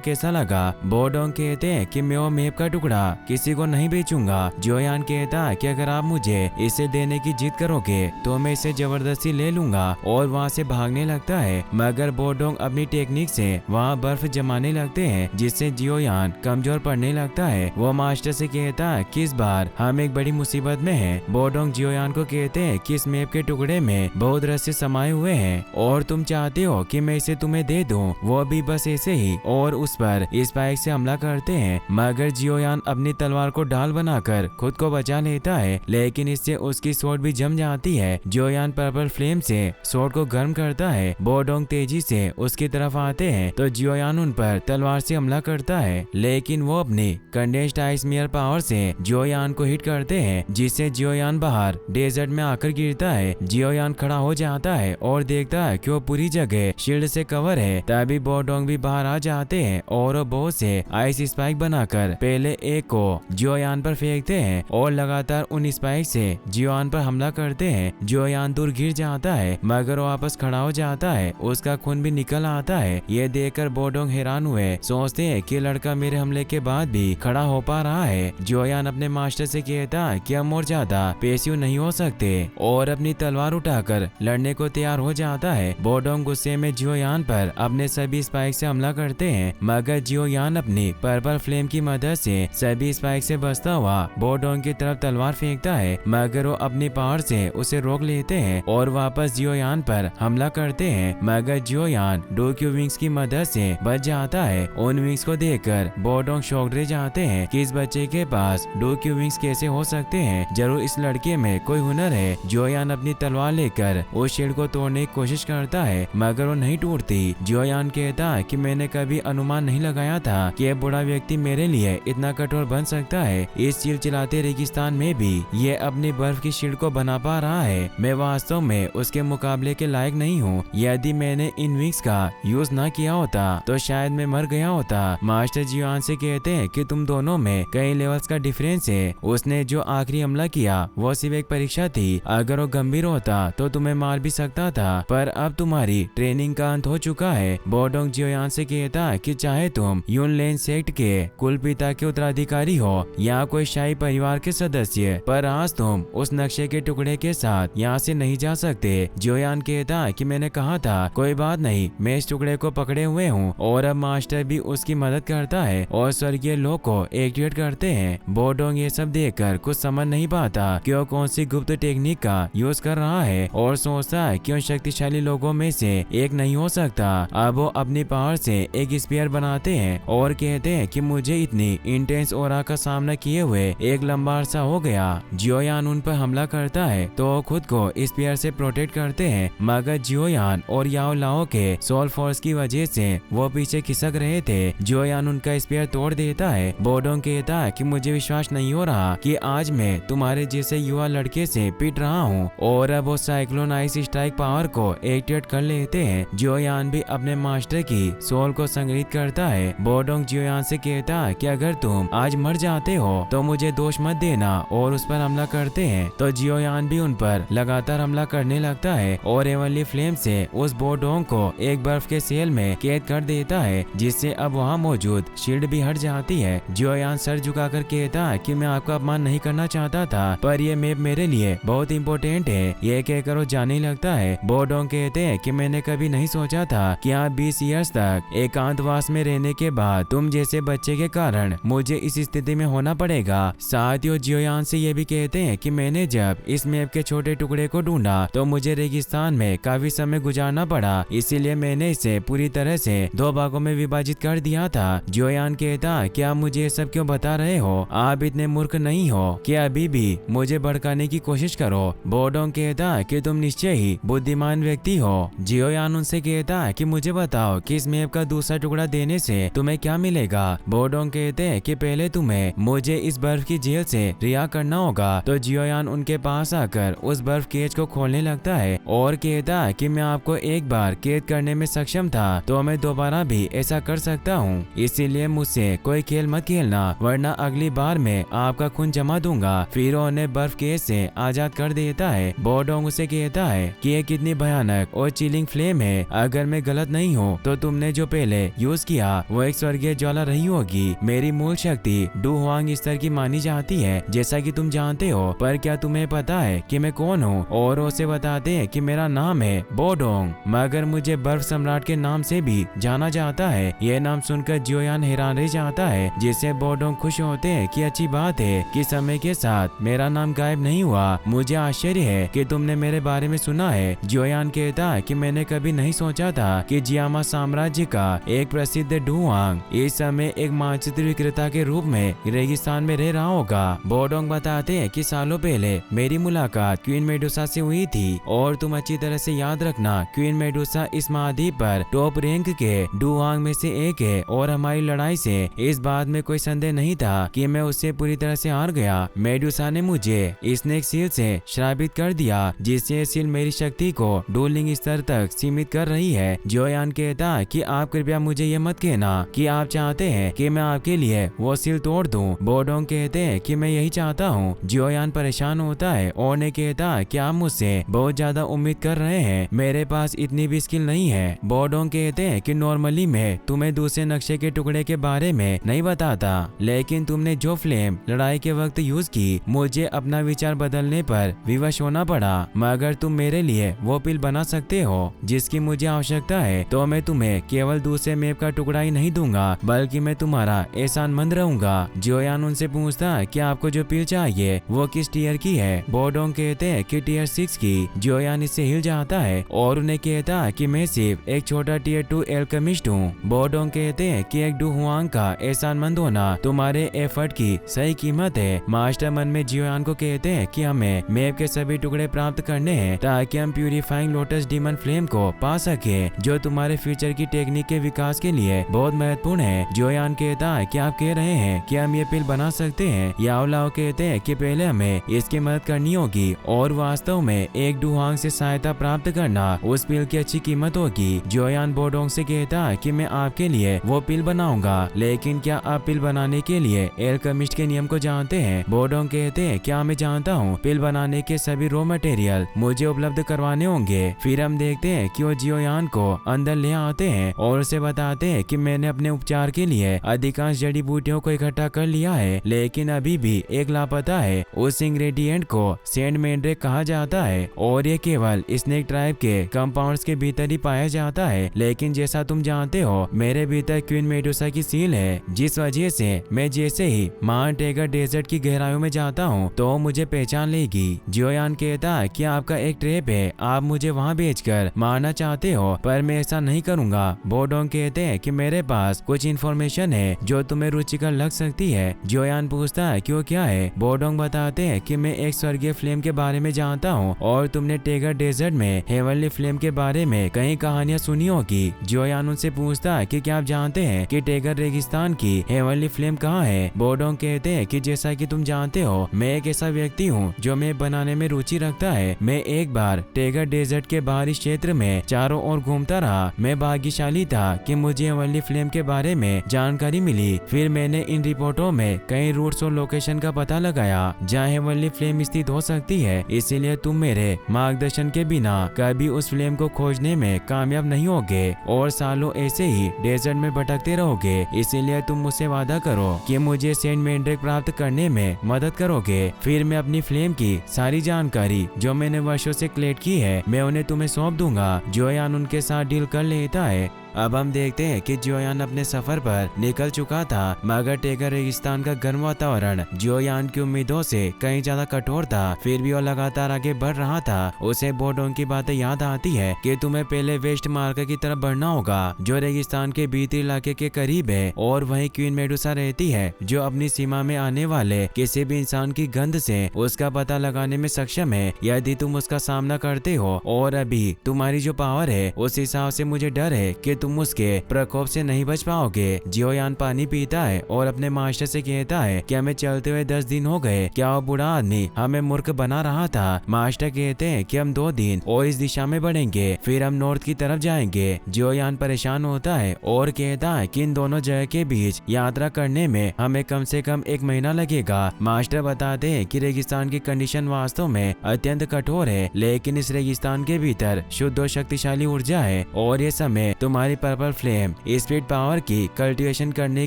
कैसा लगा। बोडोंग कहते हैं कि मैं वो मैप का टुकड़ा किसी को नहीं बेचूंगा। जियोयान कहता है कि अगर आप मुझे इसे देने की जिद करोगे तो मैं इसे जबरदस्ती ले लूंगा और वहाँ से भागने लगता है। मगर बोडोंग अपनी टेक्निक से वहाँ बर्फ जमाने लगते हैं जिससे जियोयान कमजोर पड़ने लगता है। वो मास्टर से कहता है कि इस बार हम एक बड़ी मुसीबत में हैं। बोडोंग जियोयान को कहते हैं कि इस मैप के टुकड़े में बहुत रहस्य समाये हुए हैं और तुम चाहते हो कि मैं इसे तुम्हें दे दूं, वो भी बस ऐसे ही, और उस पर स्पाइक से हमला करते हैं। मगर जियोयान अपनी तलवार को ढाल बनाकर खुद को बचा लेता है, लेकिन इससे उसकी स्वॉर्ड भी जम जाती है। जियोयान पर्पल फ्लेम से स्वॉर्ड को गर्म करता है। बोडोंग तेजी से उसकी तरफ आते हैं तो जियोयान उन पर तलवार से हमला करता है, लेकिन वो अपनी कंडेंस्ड आइस मियर पावर से जियोयान को हिट करते हैं जिससे जियोयान बाहर डेजर्ट में आकर गिरता है। जियोयान खड़ा हो जाता है और देखता है कि वो पूरी जगह शील्ड से कवर है। तभी बोडोंग भी बाहर आ जाते हैं और वो बहुत से आइस स्पाइक बनाकर पहले एक को जियोयान पर फेंकते हैं और लगातार उन स्पाइक से जियोयान पर हमला करते हैं। जियोयान दूर गिर जाता है मगर वो वापस खड़ा हो जाता है, उसका खून भी निकल आता है। ये देखकर बोडोंग हैरान हुए, सोचते हैं कि लड़का मेरे हमले के बाद भी खड़ा हो पा रहा है। जियोयान अपने मास्टर से कहता है कि हम और ज्यादा पेशिव नहीं हो सकते और अपनी तलवार उठाकर लड़ने को तैयार हो जाता है। बोडोंग गुस्से में जियोयान पर अपने सभी स्पाइक से हमला करते हैं मगर जियोयान अपनी पर्पल फ्लेम की मदद से सभी स्पाइक से बचता हुआ बोडोंग की तरफ तलवार फेंकता है, मगर वो अपनी पावर से उसे रोक लेते हैं और वापस जियोयान पर हमला करते हैं। मगर जियोयान डोक्यू विंग्स की मदद से बच जाता है। उन विंग्स को देखकर बोडोंग शॉक्ड रह जाते हैं कि इस बच्चे के पास डोक्यू विंग्स कैसे हो सकते हैं, जरूर इस लड़के में कोई हुनर है। जियोयान अपनी तलवार लेकर उस शील्ड को तोड़ने की कोशिश करता है मगर वो नहीं टूटती। जियोयान कहता है कि मैंने कभी अनुमान नहीं लगाया था कि यह बूढ़ा व्यक्ति मेरे लिए इतना कठोर बन सकता है। इस चिलचिलाते रेगिस्तान में भी ये अपनी बर्फ की शील्ड को बना पा रहा है। मैं वास्तव में उसके मुकाबले के लायक नहीं हूँ। यदि मैंने इन विंग्स का यूज ना किया होता तो शायद मैं मर गया होता। मास्टर जियोयान से कहते हैं कि तुम दोनों में कई लेवल्स का डिफरेंस है। उसने जो आखिरी हमला किया वो सिर्फ एक परीक्षा थी, अगर वो गंभीर होता तो तुम्हें मार भी सकता था, पर अब तुम्हारी ट्रेनिंग का अंत हो चुका है। बोडोंग जियोयान से कहता है कि चाहे तुम यूनलेन सेक्ट के कुल पिता के उत्तराधिकारी हो या कोई शाही परिवार के सदस्य, पर आज तुम उस नक्शे के टुकड़े के साथ यहाँ से नहीं जा सकते। जियोयान कहता है कि मैंने कहा था कोई बात नहीं, मैं इस टुकड़े को पकड़े हुए हूँ, और अब मास्टर भी उसकी मदद करता है और स्वर्गीय लोक को एक्टिवेट करते हैं। बोडोंग ये सब देखकर कुछ समझ नहीं पाता कि वो कौन सी गुप्त टेक्निक का यूज कर रहा है और सोचता है कि उन शक्तिशाली लोगों में से एक नहीं हो सकता। अब वो अपनी पावर से एक स्पीयर बनाते हैं और कहते हैं कि मुझे इतनी इंटेंस ऑरा का सामना किए हुए एक लंबा अरसा हो गया। जियोयान उन पर हमला करता है तो वो खुद को स्पीयर से प्रोटेक्ट करते हैं, मगर जियोयान और याओ लाओ के सोल फोर्स की वजह से वो पीछे खिसक रहे थे। जियोयान उनका स्पीयर तोड़ देता है। बोडोंग कहता है कि मुझे विश्वास नहीं हो रहा कि आज मैं तुम्हारे जैसे युवा लड़के से पिट रहा हूँ, और अब वो साइक्लोन आइस स्ट्राइक पावर को एक्टिवेट कर लेते हैं। जियोयान भी अपने मास्टर की सोल को संग्रहित करता है। बोडोंग जियोयान से कहता है कि अगर तुम आज मर जाते हो तो मुझे दोष मत देना, और उस पर हमला करते हैं तो जियोयान भी उन पर लगातार हमला करने लगता है और एवनली फ्लेम से उस बोडोंग को एक बर्फ के सेल में कैद कर देता है, जिससे अब वहाँ मौजूद शील्ड भी हट जाती है। जियोयान सर झुकाकर कहता है कि मैं आपका अपमान नहीं करना चाहता था, पर यह मैप मेरे लिए बहुत इंपॉर्टेंट है। ये कहकर वो जाने लगता है। बोडोंग कहते हैं कि मैंने कभी नहीं सोचा था कि आप 20 ईयर्स तक एकांतवास में रहने के बाद तुम जैसे बच्चे के कारण मुझे इस स्थिति में होना पड़ेगा। साथ ही जियोयान से ये भी कहते हैं कि मैंने जब इस मैप के छोटे टुकड़े को ढूंढा तो मुझे रेगिस्तान में काफी समय गुजारना पड़ा, इसीलिए मैंने इसे पूरी तरह से 2 भागों में विभाजित कर दिया था। जियोयान कहता कि आप मुझे ये सब क्यों बता रहे हो, आप इतने मूर्ख नहीं हो कि अभी भी मुझे भड़काने की कोशिश करो। बोडोंग कहता कि तुम निश्चय ही बुद्धिमान व्यक्ति हो। जियोयान उनसे कहता है कि मुझे बताओ कि इस मैप का दूसरा टुकड़ा देने से तुम्हें क्या मिलेगा। बोडोंग कहते हैं कि पहले तुम्हें मुझे इस बर्फ की जेल से रिहा करना होगा। तो जियोयान उनके पास आकर उस बर्फ केज को खोलने लगता है और कहता है कि मैं आपको एक बार कैद करने में सक्षम था तो मैं दोबारा भी ऐसा कर सकता हूँ, इसीलिए मुझसे कोई खेल मत खेलना वरना अगली बार मैं आपका खून जमा दूंगा। फिर उन्हें बर्फ केज से आजाद कर देता है। बोडोंग उसे कहता है कि ये कितनी भयानक और चिलिंग फ्लेम है। अगर मैं गलत नहीं हूँ तो तुमने जो पहले यूज किया वो एक स्वर्गीय ज्वाला रही होगी। मेरी मूल शक्ति डू हुआंग स्तर की मानी जाती है जैसा कि तुम जानते हो, पर क्या तुम्हें पता है कि मैं कौन हूँ? और उसे बताते हैं कि मेरा नाम है बोडोंग, मगर मुझे बर्फ सम्राट के नाम से भी जाना जाता है। यह नाम सुनकर जियोयान हैरान रह जाता है, जिससे बोडोंग खुश होते हैं कि अच्छी बात है कि समय के साथ मेरा नाम गायब नहीं हुआ। मुझे आश्चर्य है कि तुमने मेरे बारे में सुना है। जियोयान कहता है कि मैंने कभी नहीं सोचा था कि जियामा साम्राज्य का एक प्रसिद्ध डू हुआंग इस समय एक मानचित्र विक्रेता के रूप में रेगिस्तान में रह रहा होगा। बोडोंग बताते हैं कि सालों पहले मेरी मुलाकात क्वीन मेडुसा से हुई थी और तुम अच्छी तरह से याद रखना, क्वीन मेडुसा इस महाद्वीप पर टॉप रैंक के डू हुआंग में से एक है और हमारी लड़ाई से इस बात में कोई संदेह नहीं था कि मैं उससे पूरी तरह से हार गया। मेडुसा ने मुझे स्नेक सील से श्रापित कर दिया, जिससे सील मेरी शक्ति को डूलिंग स्तर तक सीमित कर रही है। जियोयान कहता है कि आप कृपया मुझे ये मत कहना कि आप चाहते हैं कि मैं आपके लिए वो सील तोड़ दूं। बोडोंग कहते हैं कि मैं यही चाहता हूँ। जियोयान परेशान होता है और ने कहता है कि आप मुझसे बहुत ज्यादा उम्मीद कर रहे हैं, मेरे पास इतनी भी स्किल नहीं है। बोडोंग कहते हैं कि नॉर्मली मैं तुम्हें दूसरे नक्शे के टुकड़े के बारे में नहीं बताता, लेकिन तुमने जो फ्लेम लड़ाई के वक्त यूज की, मुझे अपना विचार बदलने पर विवश होना पड़ा। मगर तुम मेरे लिए वो पिल बना सकते हो जिसकी मुझे आवश्यकता है, तो मैं तुम्हें केवल दूसरे मैप का टुकड़ा ही नहीं दूंगा बल्कि मैं तुम्हारा एहसानमंद रहूंगा। जियोयान उनसे पूछता है कि आपको जो पिल चाहिए वो किस टीयर की है। बोडोंग कहते हैं कि टीयर 6 की। जियोयान इससे हिल जाता है और उन्हें कहता है कि मैं सिर्फ एक छोटा टीयर 2 एल्केमिस्ट हूँ। बोडोंग कहते हैं कि एक डू हुआंग का एहसानमंद होना तुम्हारे एफर्ट की सही कीमत है। मास्टर मन में जियोयान को कहते हैं कि हमें मैप के सभी टुकड़े प्राप्त करने हैं ताकि हम प्यूरिफाइंग लोटस डीमन फ्लेम को पा सके, जो तुम्हारे फ्यूचर की टेक्निक के विकास के लिए बहुत महत्वपूर्ण है। जियोयान कहता है कि आप कह रहे हैं कि हम ये पिल बना सकते हैं। याओलाओ कहते हैं कि पहले हमें इसकी मदद करनी होगी और वास्तव में एक डू हुआंग से सहायता प्राप्त करना उस पिल की अच्छी कीमत होगी। जियोयान बोडोंग से कहता है कि मैं आपके लिए वो पिल बनाऊंगा, लेकिन क्या आप पिल बनाने के लिए एल्केमिस्ट के नियम को जानते हैं? बोडोंग कहते हैं क्या मैं जानता हूँ, पिल बनाने के सभी रॉ मटेरियल मुझे उपलब्ध करवाने होंगे। फिर हम देखते हैं कि वो जियोयान को अंदर ले आते हैं और उसे बताते हैं कि मैंने अपने उपचार के लिए अधिकांश जड़ी बूटियों को इकट्ठा कर लिया है, लेकिन अभी भी एक लापता है। उस इंग्रेडिएंट को सेंट मैंड्रेक कहा जाता है और ये केवल स्नेक ट्राइब के कंपाउंड्स के भीतर ही पाया जाता है। लेकिन जैसा तुम जानते हो मेरे भीतर क्वीन मेडुसा की सील है, जिस वजह से मैं जैसे ही माउंट टेगर डेजर्ट की गहराइयों में जाता हूँ तो मुझे पहचान लेगी। जियोयान कहता है कि आपका एक ट्रैप है, आप मुझे वहाँ भेजकर मारना चाहते हो, पर मैं ऐसा नहीं करूँगा। बोडोंग कहते हैं कि मेरे पास कुछ इन्फॉर्मेशन है जो तुम्हें रुचिकर लग सकती है। जियोयान पूछता है क्यों, क्या है? बोडोंग बताते हैं कि मैं एक स्वर्गीय फ्लेम के बारे में जानता हूँ और तुमने टेगर डेजर्ट में हेवनली फ्लेम के बारे में कई कहानियां सुनी होगी। जियोयान उनसे पूछता है कि क्या आप जानते हैं कि टेगर रेगिस्तान की हेवनली फ्लेम कहाँ है? बोडोंग कहते हैं कि जैसा कि तुम जानते हो मैं एक ऐसा व्यक्ति हूँ जो मैप बनाने में रुचि रखता है। मैं एक बार टेगर डेजर्ट के बाहरी क्षेत्र में चारों ओर घूमता रहा। मैं भाग्यशाली था कि मुझे हेवनली फ्लेम के बारे में जानकारी मिली। फिर मैंने इन रिपोर्टों में कई रूट्स और लोकेशन का पता लगाया जहाँ हेवनली फ्लेम स्थित हो सकती है, इसीलिए तुम मेरे मार्गदर्शन के बिना कभी उस फ्लेम को खोजने में कामयाब नहीं होगे और सालों ऐसे ही डेजर्ट में भटकते रहोगे। इसीलिए तुम मुझसे वादा करो कि मुझे सेंट मैंड्रेक प्राप्त करने में मदद करोगे। फिर मैं अपनी फ्लेम की सारी जानकारी जो मैंने वर्षों से कलेक्ट की है मैं उन्हें तुम्हें सौंप दूंगा। जियोयान उनके साथ डील कर लेता है। अब हम देखते हैं कि जियोयान अपने सफर पर निकल चुका था, मगर टेगर रेगिस्तान का गर्म वातावरण जियोयान की उम्मीदों से कहीं ज्यादा कठोर था। फिर भी वो लगातार आगे बढ़ रहा था। उसे बोडोंग की बातें याद आती है कि तुम्हें पहले वेस्ट मार्कर की तरफ बढ़ना होगा, जो रेगिस्तान के भीतरी इलाके के करीब है, और वहीं क्वीन मेडुसा रहती है, जो अपनी सीमा में आने वाले किसी भी इंसान की गंध से उसका पता लगाने में सक्षम है यदि तुम उसका सामना करते हो। और अभी तुम्हारी जो पावर है उस हिसाब से मुझे डर है कि तुम उसके प्रकोप से नहीं बच पाओगे। जियोयान पानी पीता है और अपने मास्टर से कहता है कि हमें चलते हुए 10 दिन हो गए, क्या वो बूढ़ा आदमी हमें मूर्ख बना रहा था। मास्टर कहते हैं कि हम 2 दिन और इस दिशा में बढ़ेंगे, फिर हम नॉर्थ की तरफ जाएंगे। जियोयान परेशान होता है और कहता है कि इन दोनों जगह के बीच यात्रा करने में हमें कम से कम 1 महीना लगेगा। मास्टर बताते हैं कि रेगिस्तान की कंडीशन वास्तव में अत्यंत कठोर है, लेकिन इस रेगिस्तान के भीतर शुद्ध और शक्तिशाली ऊर्जा है, और ये समय तुम्हारी पर्पल फ्लेम स्पिरिट पावर की कल्टीवेशन करने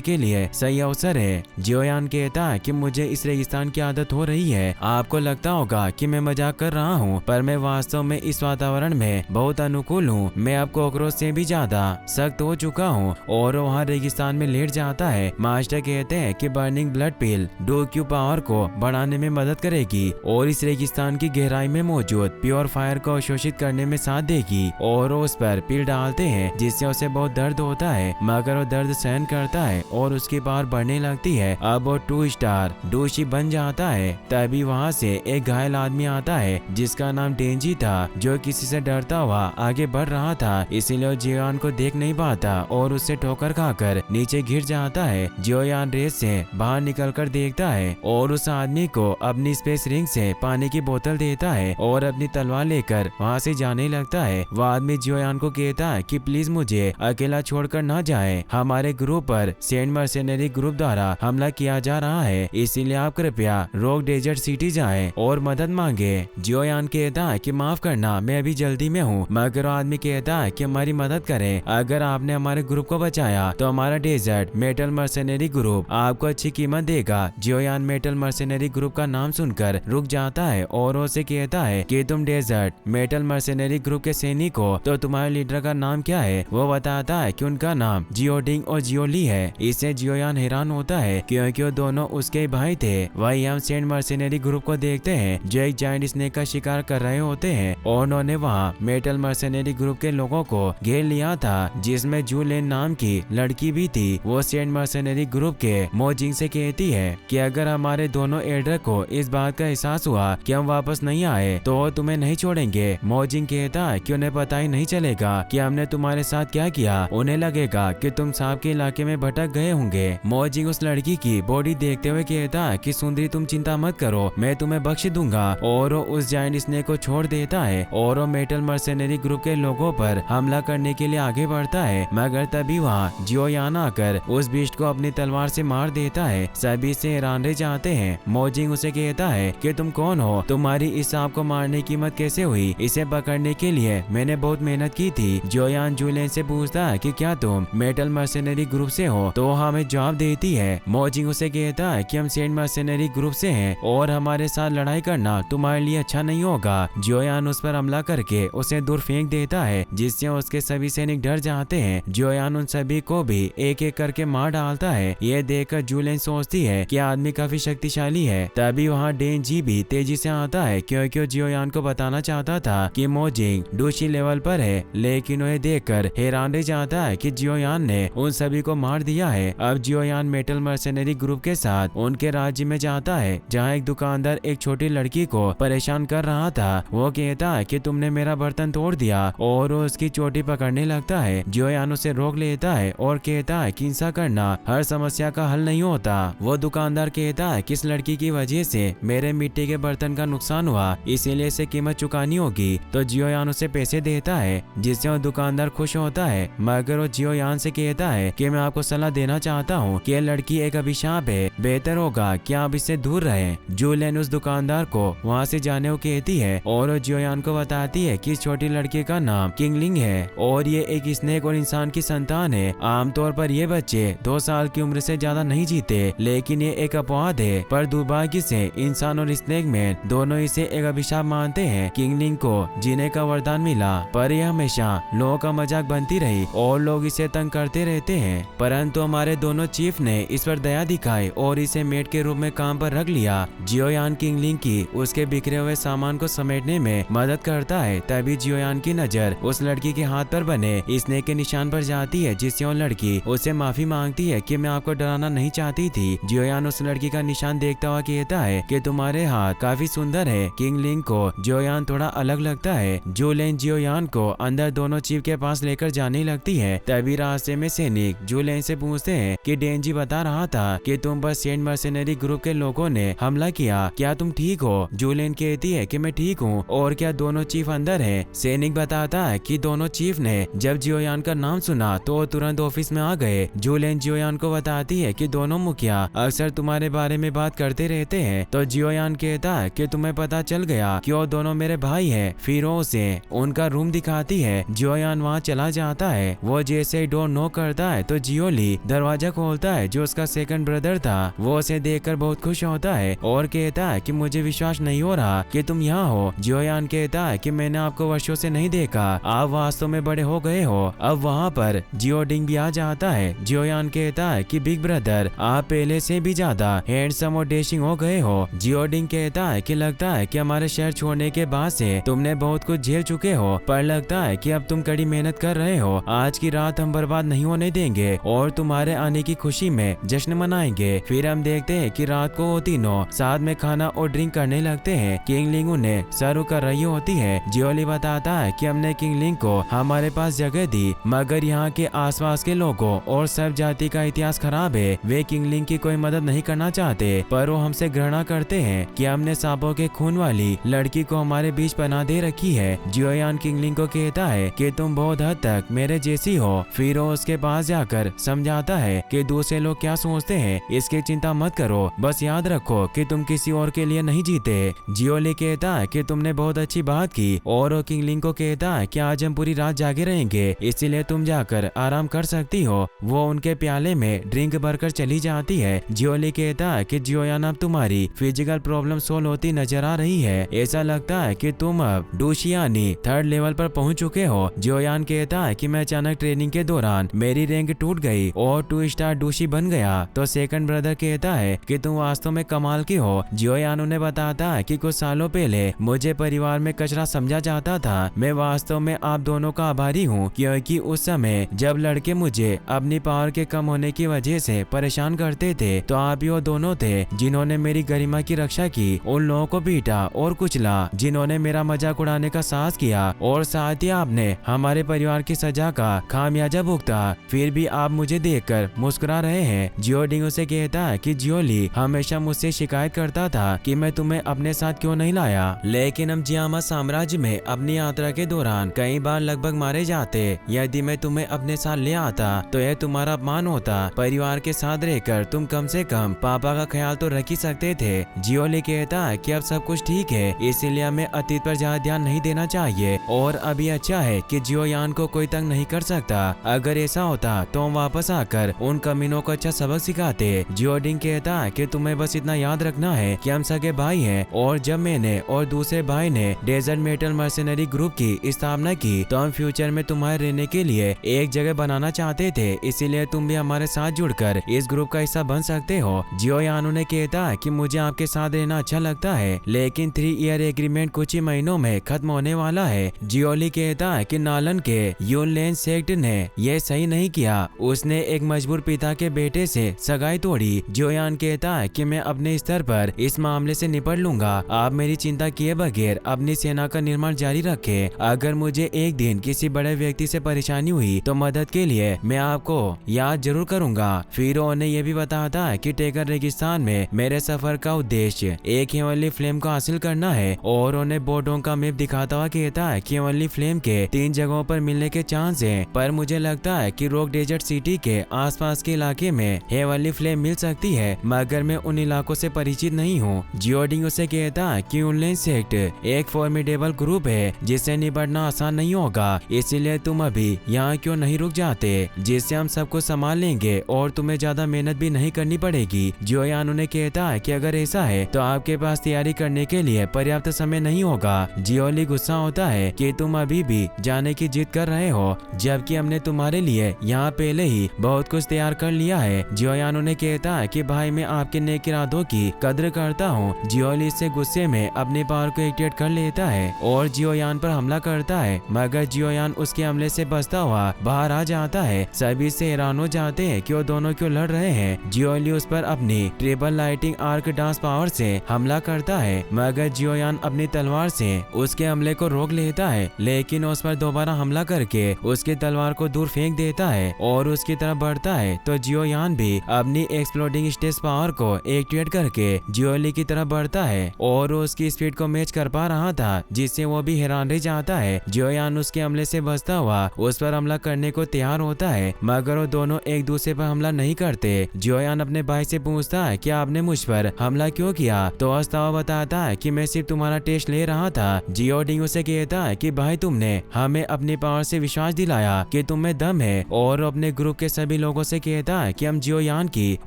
के लिए सही अवसर है। जियोयान कहता है कि मुझे इस रेगिस्तान की आदत हो रही है। आपको लगता होगा कि मैं मजाक कर रहा हूँ, पर मैं वास्तव में इस वातावरण में बहुत अनुकूल हूँ। मैं अब कॉकरोच से भी ज्यादा सख्त हो चुका हूँ। और वहाँ रेगिस्तान में लेट जाता है। मास्टर कहते हैं कि बर्निंग ब्लड पिल डोक्यू पावर को बढ़ाने में मदद करेगी और इस रेगिस्तान की गहराई में मौजूद प्योर फायर को अवशोषित करने में साथ देगी। और उस पर पिल डालते हैं जिससे उसे बहुत दर्द होता है, मगर वो दर्द सहन करता है और उसकी पावर बढ़ने लगती है। अब वो 2 स्टार डोशी बन जाता है। तभी वहाँ से एक घायल आदमी आता है जिसका नाम डेंजी था, जो किसी से डरता हुआ आगे बढ़ रहा था, इसीलिए वो जियोयान को देख नहीं पाता और उससे ठोकर खाकर नीचे गिर जाता है। जियोयान रेस से बाहर निकलकर देखता है और उस आदमी को अपनी स्पेस रिंग से पानी की बोतल देता है और अपनी तलवार लेकर वहाँ से जाने लगता है। वह आदमी जियोयान को कहता है कि प्लीज मुझे अकेला छोड़कर न जाए, हमारे ग्रुप पर सेंट मर्सेनरी ग्रुप द्वारा हमला किया जा रहा है, इसीलिए आप कृपया रॉक डेजर्ट सिटी जाएं और मदद मांगे। जियोयान कहता है कि माफ करना, मैं अभी जल्दी में हूँ, मगर आदमी कहता है कि हमारी मदद करें। अगर आपने हमारे ग्रुप को बचाया तो हमारा डेजर्ट मेटल मर्सेनरी ग्रुप आपको अच्छी कीमत देगा। जियोयान मेटल मर्सेनरी ग्रुप का नाम सुनकर रुक जाता है और उसे कहता है कि तुम डेजर्ट मेटल मर्सेनरी ग्रुप के सैनिक हो, तो तुम्हारे लीडर का नाम क्या है। वो बताता है कि उनका नाम जियोडिंग और जियोली है। इससे जियोयान हैरान होता है क्योंकि वो दोनों उसके भाई थे। वही हम सेंट मर्सेनरी ग्रुप को देखते हैं जो एक जायंट स्नेक का शिकार कर रहे होते हैं और उन्होंने वहाँ मेटल मर्सेनरी ग्रुप के लोगों को घेर लिया था, जिसमें जूलेन नाम की लड़की भी थी। वो सेंट मर्सेनरी ग्रुप के मोजिंग से कहती है कि अगर हमारे दोनों एल्डर को इस बात का एहसास हुआ कि हम वापस नहीं आए तो वो तुम्हें नहीं छोड़ेंगे। मोजिंग कहता है कि उन्हें पता ही नहीं चलेगा कि हमने तुम्हारे साथ क्या किया, उन्हें लगेगा कि तुम सांप के इलाके में भटक गए होंगे। मोजिंग उस लड़की की बॉडी देखते हुए कहता है कि सुंदरी तुम चिंता मत करो, मैं तुम्हें बख्श दूंगा। और वो उस जायंट स्नेक को छोड़ देता है और वो मेटल मर्सेनरी ग्रुप के लोगों पर हमला करने के लिए आगे बढ़ता है, मगर तभी वहाँ जियोयान आकर उस बीस्ट को अपनी तलवार से मार देता है। सभी से हैरान रह जाते हैं। मोजिंग उसे कहता है कि तुम कौन हो, तुम्हारी इस सांप को मारने की हिम्मत कैसे हुई, इसे पकड़ने के लिए मैंने बहुत मेहनत की थी। जियोयान जूलेन से पूछता है कि क्या तुम मेटल मर्सेनरी ग्रुप से हो, तो हमें जवाब देती है। मोजिंग उसे कहता है कि हम सेंट मर्सेनरी ग्रुप से हैं और हमारे साथ लड़ाई करना तुम्हारे लिए अच्छा नहीं होगा। जियोयान उस पर हमला करके उसे दूर फेंक देता है, जिससे उसके सभी सैनिक डर जाते हैं। जियोयान उन सभी को भी एक एक करके मार डालता है। ये देखकर जूलेन सोचती है कि आदमी काफी शक्तिशाली है। तभी वहाँ डेंजी भी तेजी से आता है क्योंकि वो जियोयान को बताना चाहता था कि मोजिंग डूशी लेवल पर है, लेकिन उन्हें देखकर हैरान रह जाता है कि जियोयान ने उन सभी को मार दिया है। अब जियोयान मेटल मर्सेनरी ग्रुप के साथ उनके राज्य में जाता है, जहाँ एक दुकानदार एक छोटी लड़की को परेशान कर रहा था। वो कहता है कि तुमने मेरा बर्तन तोड़ दिया और वो उसकी चोटी पकड़ने लगता है। जियोयान उसे रोक लेता है और कहता है कि हिंसा करना हर समस्या का हल नहीं होता। वो दुकानदार कहता है कि इस लड़की की वजह से मेरे मिट्टी के बर्तन का नुकसान हुआ, इसीलिए इसे कीमत चुकानी होगी। तो जियोयान उसे पैसे देता है, जिससे वो दुकानदार खुश होता है, मगर वो जियोयान से कहता है कि मैं आपको सलाह देना चाहता हूँ कि ये लड़की एक अभिशाप है, बेहतर होगा कि आप इससे दूर रहें। जूलेन उस दुकानदार को वहाँ से जाने को कहती है और वो जियोयान को बताती है कि इस छोटी लड़की का नाम किंगलिंग है और ये एक स्नेक और इंसान की संतान है। आमतौर पर ये बच्चे 2 साल की उम्र से ज्यादा नहीं जीते, लेकिन ये एक अपवाद है। पर दुर्भाग्य से इंसान और स्नेक मैन दोनों इसे एक अभिशाप मानते हैं। किंगलिंग को जीने का वरदान मिला, पर यह हमेशा लोगों का मजाक बनती रही और लोग इसे तंग करते रहते हैं, परंतु हमारे दोनों चीफ ने इस पर दया दिखाई और इसे मेट के रूप में काम पर रख लिया। जियोयान किंगलिंग की उसके बिखरे हुए सामान को समेटने में मदद करता है। तभी जियोयान की नजर उस लड़की के हाथ पर बने स्नेक के निशान पर जाती है, जिससे वो लड़की उससे माफी मांगती है कि मैं आपको डराना नहीं चाहती थी। जियोयान उस लड़की का निशान देखता हुआ कहता है कि तुम्हारे हाथ काफी सुंदर है। किंगलिंग को जियोयान थोड़ा अलग लगता है। जूलेन जियोयान को अंदर दोनों चीफ के पास लेकर जाने लगती है। तभी रास्ते में सैनिक जूलेन से पूछते हैं कि डेंजी बता रहा था कि तुम पर सेंट मर्सेनरी ग्रुप के लोगों ने हमला किया, क्या तुम ठीक हो? जूलेन कहती है कि मैं ठीक हूँ, और क्या दोनों चीफ अंदर है? सैनिक बताता है कि दोनों चीफ ने जब जियोयान का नाम सुना तो वो तुरंत ऑफिस में आ गए। जूलेन जियोयान को बताती है कि दोनों मुखिया अक्सर तुम्हारे बारे में बात करते रहते हैं। तो जियोयान कहता है कि तुम्हें पता चल गया कि वो दोनों मेरे भाई हैं। फिर वो उसे उनका रूम दिखाती है। जियोयान वहाँ चला जाता है। वो जैसे डोर नॉक करता है तो जियोली दरवाजा खोलता है, जो उसका सेकंड ब्रदर था। वो उसे देखकर बहुत खुश होता है और कहता है कि मुझे विश्वास नहीं हो रहा कि तुम यहाँ हो। जियोयान कहता है कि मैंने आपको वर्षों से नहीं देखा, आप वास्तव में बड़े हो गए हो। अब वहाँ पर जियोडिंग भी आ जाता है। जियोयान कहता है कि बिग ब्रदर, आप पहले से भी ज्यादा हैंडसम और डैशिंग हो गए हो। जियोडिंग कहता है कि लगता है कि हमारे शहर छोड़ने के बाद से तुमने बहुत कुछ झेल चुके हो, पर लगता है कि अब तुम कड़ी मेहनत कर रहे हो। आज की रात हम बर्बाद नहीं होने देंगे और तुम्हारे आने की खुशी में जश्न मनाएंगे। फिर हम देखते हैं कि रात को वो तीनों साथ में खाना और ड्रिंक करने लगते हैं। किंगलिंग उन्हें सर्व कर रही होती है। जियोली बताता है कि हमने किंगलिंग को हमारे पास जगह दी, मगर यहाँ के आसपास के लोगों और सब जाति का इतिहास खराब है। वे किंगलिंग की कोई मदद नहीं करना चाहते, पर वो हमसे घृणा करते हैं कि हमने सांपों के खून वाली लड़की को हमारे बीच पनाह दे रखी है। जियोयान किंगलिंग को कहता है कि तुम बहुत हद तक मेरे जैसी हो। फिर वो उसके पास जाकर समझाता है कि दूसरे लोग क्या सोचते हैं, इसकी चिंता मत करो, बस याद रखो कि तुम किसी और के लिए नहीं जीते। जियोली कहता है कि तुमने बहुत अच्छी बात की, और वो किंगलिंग को कहता है कि आज हम पूरी रात जागे रहेंगे, इसीलिए तुम जाकर आराम कर सकती हो। वो उनके प्याले में ड्रिंक भरकर चली जाती है। जियोली कहता है कि जियोयान, अब तुम्हारी फिजिकल प्रॉब्लम सोल्व होती नजर आ रही है। ऐसा लगता है कि तुम अब डूशी यानी थर्ड लेवल पर पहुंच चुके हो। जियोयान कहता है कि मैं अचानक ट्रेनिंग के दौरान मेरी रैंक टूट गई और 2 स्टार डूशी बन गया। तो सेकंड ब्रदर कहता है कि तुम वास्तव में कमाल की हो। जियोयान उन्हें बताता है कि कुछ सालों पहले मुझे परिवार में कचरा समझा जाता था। मैं वास्तव में आप दोनों का आभारी हूँ, क्योंकि उस समय जब लड़के मुझे अपनी पावर के कम होने की वजह से परेशान करते थे, तो आप ही वो दोनों थे जिन्होंने मेरी गरिमा की रक्षा की, उन लोगों को पीटा और कुचला जिन्होंने मेरा मजाक उड़ाने का साहस किया, और साथ ही आपने हमारे परिवार की सजा का खामियाजा भुगता। फिर भी आप मुझे देखकर मुस्कुरा रहे हैं। जियोडिंग उसे कहता है कि जियोली हमेशा मुझसे शिकायत करता था कि मैं तुम्हें अपने साथ क्यों नहीं लाया, लेकिन हम जियामा साम्राज्य में अपनी यात्रा के दौरान कई बार लगभग मारे जाते। यदि मैं तुम्हें अपने साथ ले आता तो यह तुम्हारा अपमान होता। परिवार के साथ रहकर तुम कम से कम पापा का ख्याल तो रख ही सकते थे। जियोली कहता है कि अब सब कुछ ठीक है, इसीलिए हमें अतीत पर ज्यादा ध्यान नहीं देना चाहिए, और अभी अच्छा है कि जियोयान को कोई तंग नहीं कर सकता। अगर ऐसा होता तो हम वापस आकर उन कमीनों को अच्छा सबक सिखाते। जियोडिंग कहता है कि तुम्हें बस इतना याद रखना है कि हम सगे भाई हैं, और जब मैंने और दूसरे भाई ने डेजर्ट मेटल मर्सेनरी ग्रुप की स्थापना की तो हम फ्यूचर में तुम्हारे रहने के लिए एक जगह बनाना चाहते थे, इसीलिए तुम भी हमारे साथ जुड़कर इस ग्रुप का हिस्सा बन सकते हो। जियोयान उन्हें कहता है कि मुझे आपके साथ रहना अच्छा लगता है, लेकिन 3 ईयर एग्रीमेंट कुछ ही महीनों में खत्म होने वाला है। जियोली कहता है कि नालन के यूनलेन सेक्ट ने यह सही नहीं किया, उसने एक मजबूर पिता के बेटे से सगाई तोड़ी। जियोयान कहता है कि मैं अपने स्तर पर इस मामले से निपट लूंगा, आप मेरी चिंता किए बगैर अपनी सेना का निर्माण जारी रखें। अगर मुझे एक दिन किसी बड़े व्यक्ति से परेशानी हुई तो मदद के लिए मैं आपको याद जरूर करूंगा। फिर उन्हें यह भी बताता है कि टेकर रेगिस्तान में मेरे सफर का उद्देश्य एक हेवनली फ्लेम को हासिल करना है, और उन्हें बोर्डों का मैप दिखाता हुआ कहता है कि हेवनली फ्लेम के 3 जगहों पर मिलने के चांस हैं, पर मुझे लगता है कि रॉक डेजर्ट सिटी के आसपास के इलाके में हेवनली फ्लेम मिल सकती है, मगर मैं उन इलाकों से परिचित नहीं हूँ। जियोडिंग उसे कहता है कि यूनलेन सेक्ट एक फॉर्मिडेबल ग्रुप है जिससे निपटना आसान नहीं होगा, इसीलिए तुम अभी यहाँ क्यों नहीं रुक जाते, जिससे हम सबको संभाल लेंगे और तुम्हें ज्यादा मेहनत भी नहीं करनी पड़ेगी। जियोयान उन्हें कहता है कि अगर ऐसा है तो आपके पास तैयारी करने के लिए पर्याप्त समय नहीं होगा। जियोली गुस्सा होता है कि तुम अभी भी जाने की जिद कर रहे हो हो, जबकि हमने तुम्हारे लिए यहाँ पहले ही बहुत कुछ तैयार कर लिया है। जियोयान उन्हें कहता है कि भाई मैं आपके नेक इरादों की कद्र करता हूँ। जियोली इससे गुस्से में अपने पावर को एक्टिवेट कर लेता है और जियोयान पर हमला करता है, मगर जियोयान उसके हमले से बचता हुआ बाहर आ जाता है। सभी से हैरान हो जाते हैं कि वो दोनों क्यों लड़ रहे हैं। जियोली उस पर अपनी triple lighting arc dance power से हमला करता है, मगर जियोयान अपनी तलवार से उसके हमले को रोक लेता है, लेकिन उस पर दोबारा हमला करके उसकी तलवार को दूर फेंक देता है और उसकी तरफ बढ़ता है। तो जियोयान भी अपनी एक्सप्लोडिंग स्टेज पावर को एक्टिवेट करके जियोली की तरफ बढ़ता है और उसकी स्पीड को मैच कर पा रहा था, जिससे वो भी हैरान रह जाता है। जियोयान उसके हमले से बचता हुआ उस पर हमला करने को तैयार होता है, मगर वो दोनों एक दूसरे पर हमला नहीं करते। जियोयान अपने भाई से पूछता है कि आपने मुझ पर हमला क्यों किया, तो हंसता बताता है कि मैं सिर्फ तुम्हारा टेस्ट ले रहा था। जियोडिंग उसे कहता है कि भाई तुमने हमें अपनी पावर से विश्वास दिलाया कि तुम में दम है, और अपने ग्रुप के सभी लोगों से कहता है कि हम जियोयान की